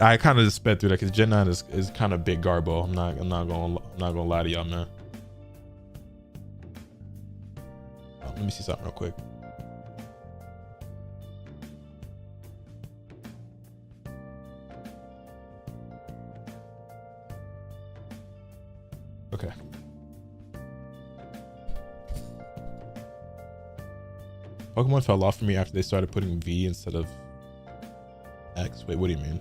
I kind of just sped through that because Gen 9 is kind of big garbo. I'm not gonna lie to y'all, man. Let me see something real quick. Okay. Pokemon fell off for me after they started putting V instead of X. Wait, what do you mean?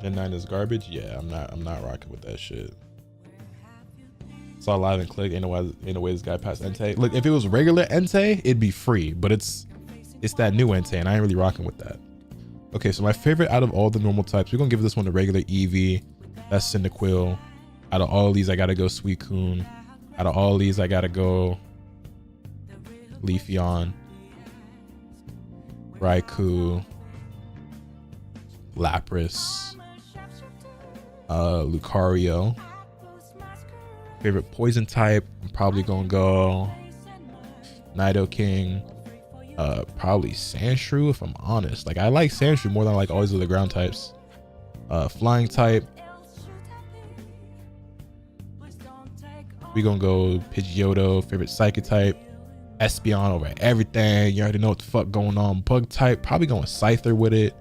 Gen 9 is garbage. Yeah, I'm not rocking with that shit. Saw live and click. Ain't no way this guy passed Entei. Look, if it was regular Entei, it'd be free, but it's that new Entei, and I ain't really rocking with that. Okay, so my favorite out of all the normal types, we're gonna give this one a regular Eevee. That's Cyndaquil. Out of all these, I gotta go Suicune. Out of all these, I gotta go Leafeon, Raikou, Lapras, Lucario. Favorite poison type, I'm probably gonna go Nidoking. Probably Sandshrew if I'm honest. Like, I like Sandshrew more than I like all these other ground types. Flying type, we gonna go Pidgeotto. Favorite psychic type, Espeon over everything. You already know what the fuck going on. Bug type, probably going Scyther with it.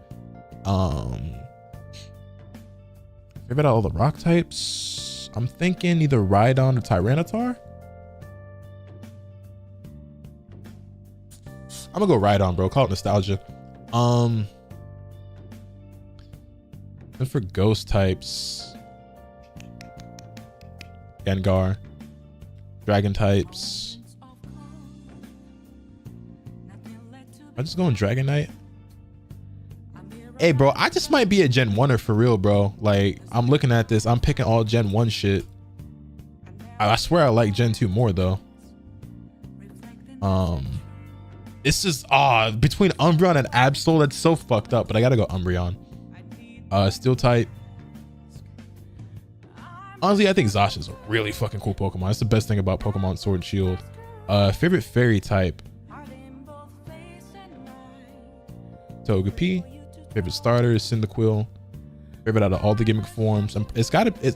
Favorite out of all the rock types, I'm thinking either Rhydon or Tyranitar. I'm gonna go Rhydon, bro. Call it nostalgia. And for ghost types, Gengar. Dragon types, I'm just going Dragonite. Hey, bro, I just might be a Gen 1er for real, bro. Like, I'm looking at this, I'm picking all Gen 1 shit. I swear I like Gen 2 more though. It's just between Umbreon and Absol, that's so fucked up, but I gotta go Umbreon. Steel type. Honestly, I think Zash is a really fucking cool Pokemon. That's the best thing about Pokemon Sword and Shield. Favorite fairy type, Togepi. Favorite starter is Cyndaquil. Favorite out of all the gimmick forms, it's gotta I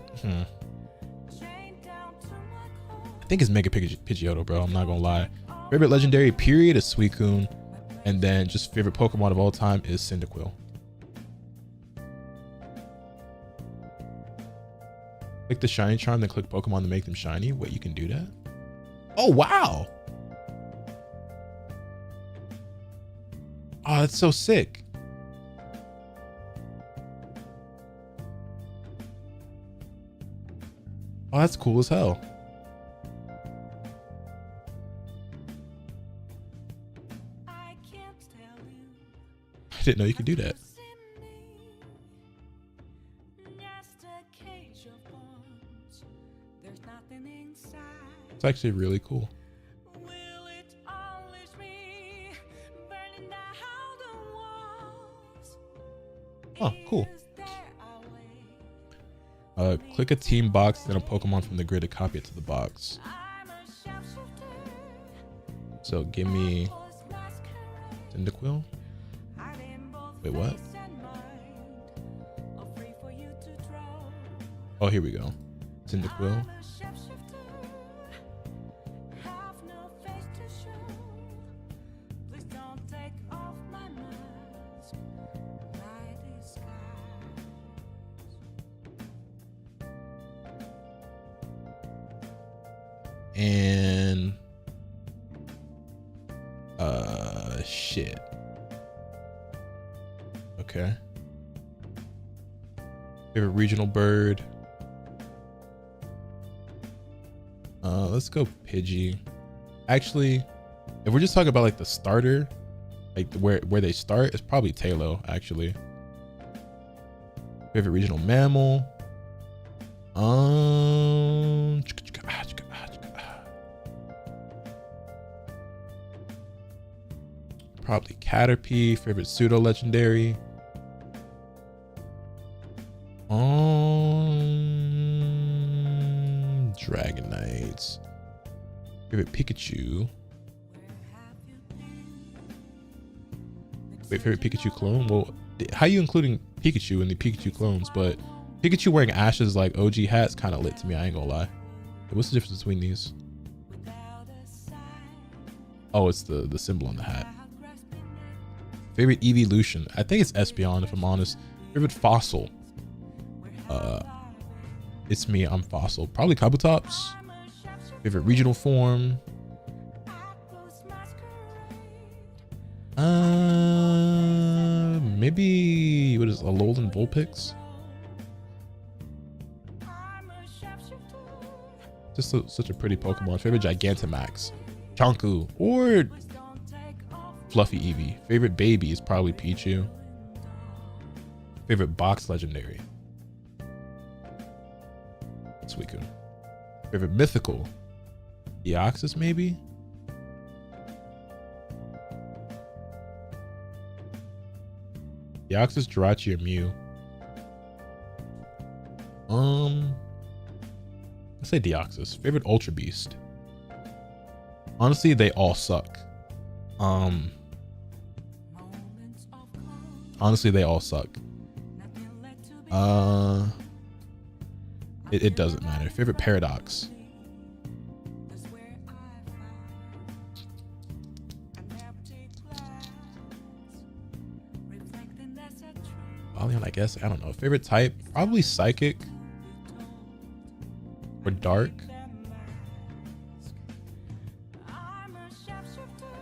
think it's Mega Pidgeotto, bro. I'm not gonna lie. Favorite legendary period is Suicune, and then just favorite Pokemon of all time is Cyndaquil. Click the shiny charm, then click Pokemon to make them shiny. Wait, you can do that? Oh, wow. Oh, that's so sick. Oh, that's cool as hell. I didn't know you could do that. It's actually really cool. Oh, cool. Click a team box, then a Pokemon from the grid to copy it to the box. So give me Cyndaquil. Wait, what? Oh, here we go. Cyndaquil. And shit. Okay. Favorite regional bird. Let's go Pidgey. Actually, if we're just talking about like the starter, like where they start, it's probably Talo, actually. Favorite regional mammal. Probably Caterpie. Favorite pseudo legendary. Dragonites. Favorite Pikachu. Wait, favorite Pikachu clone? Well, how are you including Pikachu in the Pikachu clones? But Pikachu wearing Ash's like OG hat's kind of lit to me. I ain't gonna lie. What's the difference between these? Oh, it's the symbol on the hat. Favorite evolution? I think it's Espeon, if I'm honest. Favorite fossil? It's me. I'm fossil. Probably Kabutops. Favorite regional form? Maybe what is Alolan Vulpix? Just such a pretty Pokemon. Favorite Gigantamax? Chonku or Fluffy Eevee. Favorite baby is probably Pichu. Favorite box legendary? Suicune. Favorite mythical? Deoxys maybe? Deoxys, Jirachi, or Mew? Let's say Deoxys. Favorite Ultra Beast? Honestly, they all suck. Honestly, they all suck. It doesn't matter. Favorite Paradox? Valiant, I guess. I don't know. Favorite type? Probably Psychic or Dark.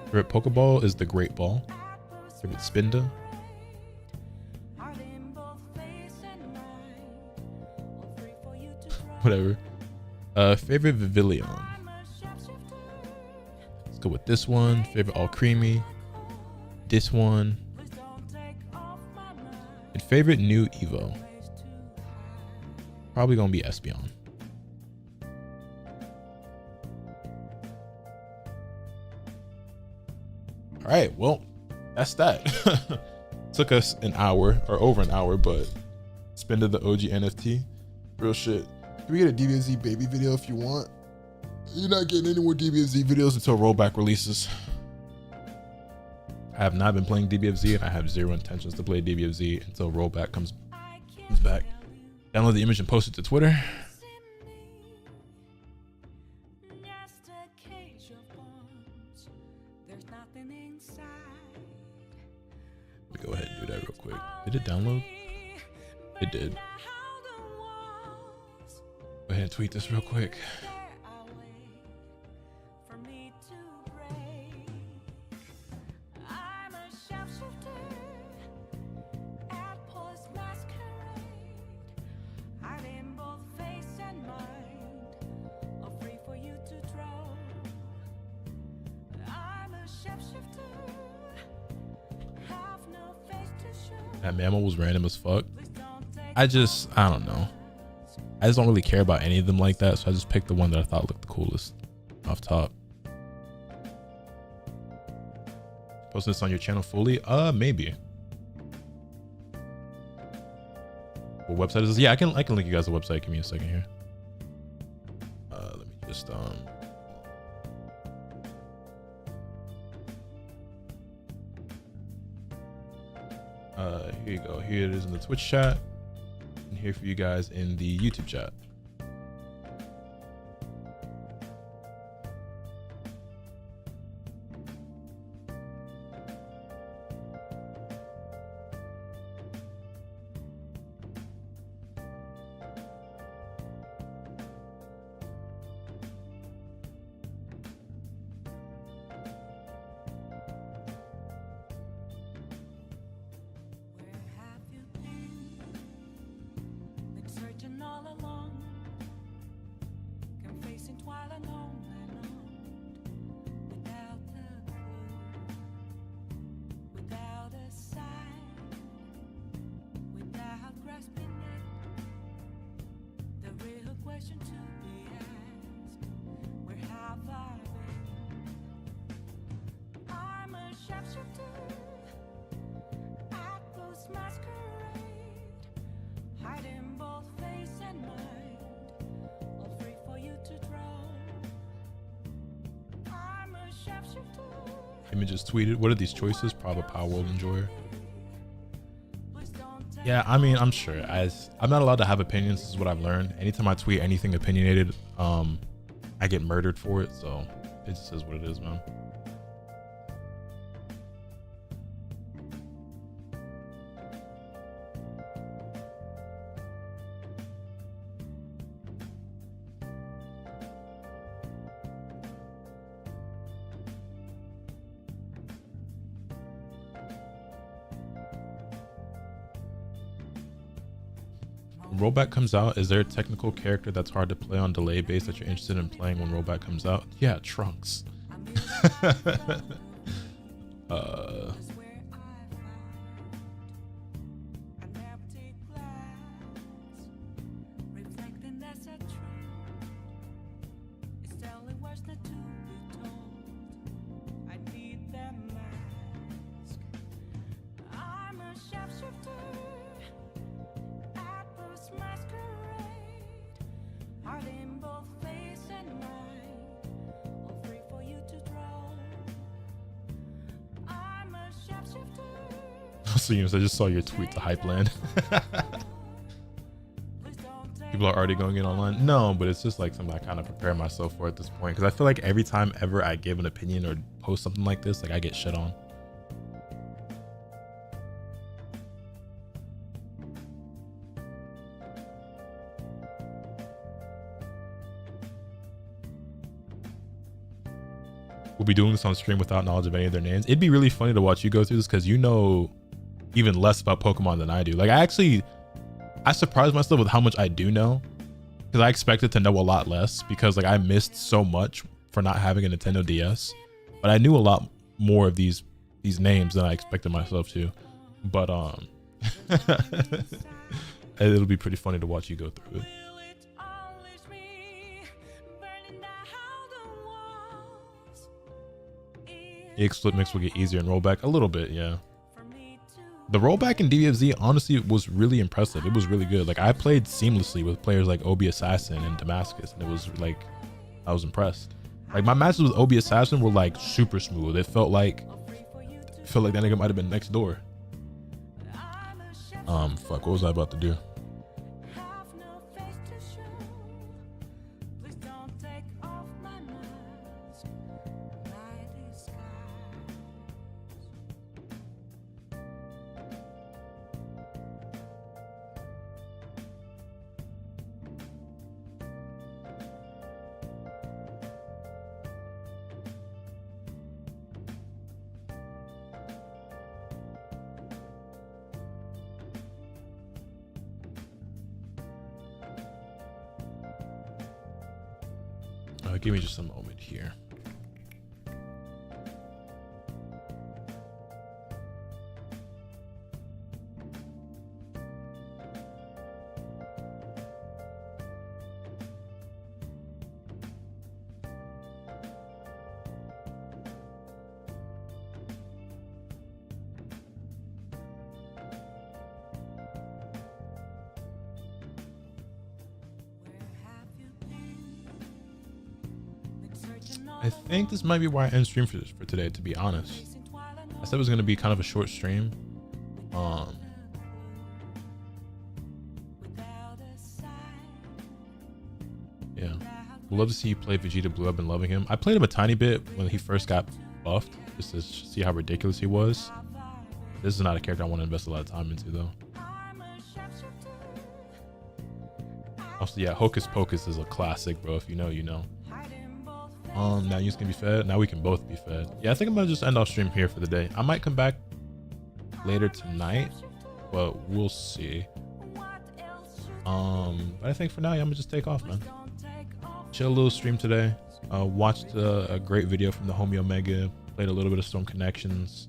Favorite Pokeball is the Great Ball. Favorite Spinda? Whatever. Favorite Vivillon? Let's go with this one. Favorite Alcremie? This one. And favorite new Evo? Probably gonna be Espeon. All right, well, that's that. Took us an hour or over an hour, but spended the OG NFT. Real shit. Can we get a DBFZ baby video if you want? You're not getting any more DBFZ videos until rollback releases. I have not been playing DBFZ and I have zero intentions to play DBFZ until rollback comes back. Download the image and post it to Twitter. Let me go ahead and do that real quick. Did it download? It did. Go ahead and tweet this real quick. That mammal was random as fuck. I don't know. I just don't really care about any of them like that, so I just picked the one that I thought looked the coolest off top. Post this on your channel fully? Maybe. What website is this? Yeah, I can link you guys the website. Give me a second here. Let me just here you go. Here it is in the Twitch chat, and here for you guys in the YouTube chat. Images tweeted. What are these choices? Probably Power World Enjoyer. Yeah, I mean, I'm sure. As I'm not allowed to have opinions, this is what I've learned. Anytime I tweet anything opinionated, I get murdered for it. So it just is what it is, man. Rollback comes out, is there a technical character that's hard to play on delay base that you're interested in playing when rollback comes out? Yeah, Trunks. So, you know, I just saw your tweet to Hype Land. People are already going in online. No, but it's just like something I kind of prepare myself for at this point, because I feel like every time ever I give an opinion or post something like this, like I get shit on. We'll be doing this on stream without knowledge of any of their names. It'd be really funny to watch you go through this, because you know even less about Pokemon than I do. Like I surprised myself with how much I do know, because I expected to know a lot less, because like I missed so much for not having a Nintendo DS, but I knew a lot more of these names than I expected myself to. But it'll be pretty funny to watch you go through it. EX Split Mix will get easier in rollback a little bit, yeah. The rollback in DBFZ honestly was really impressive. It was really good. Like I played seamlessly with players like Obi Assassin and Damascus, and it was like I was impressed. Like my matches with Obi Assassin were like super smooth. It felt like that nigga might have been next door. Fuck, what was I about to do? Give me just a moment here. I think this might be where I end stream for today, to be honest. I said it was going to be kind of a short stream. Yeah. We'd love to see you play Vegeta Blue. I've been loving him. I played him a tiny bit when he first got buffed, just to see how ridiculous he was. This is not a character I want to invest a lot of time into, though. Also, yeah, Hocus Pocus is a classic, bro. If you know, you know. Now you can be fed. Now we can both be fed. Yeah, I think I'm gonna just end off stream here for the day. I might come back later tonight, but we'll see. But I think for now, yeah, I'm gonna just take off, man. Chill a little stream today. Watched a great video from the homie Omega. Played a little bit of Storm Connections,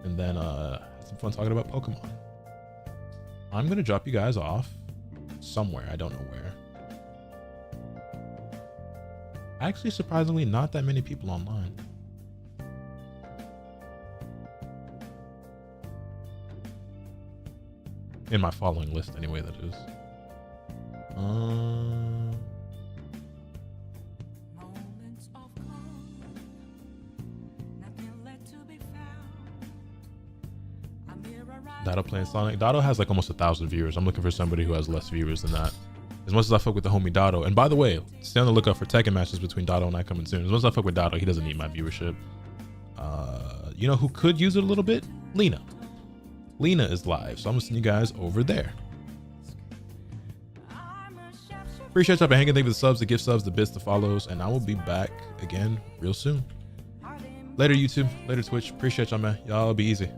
and then had some fun talking about Pokemon. I'm gonna drop you guys off somewhere. I don't know where. Actually, surprisingly, not that many people online. In my following list, anyway, that is. Dotto playing Sonic. Dotto has like almost 1,000 viewers. I'm looking for somebody who has less viewers than that. As much as I fuck with the homie Dotto, and by the way, stay on the lookout for Tekken matches between Dotto and I coming soon. As much as I fuck with Dotto, he doesn't need my viewership. You know who could use it a little bit? Lena. Lena is live, so I'm gonna send you guys over there. Appreciate y'all for hanging. Thank you for the subs, the gift subs, the bits, the follows, and I will be back again real soon. Later, YouTube. Later, Twitch. Appreciate y'all, man. Y'all be easy.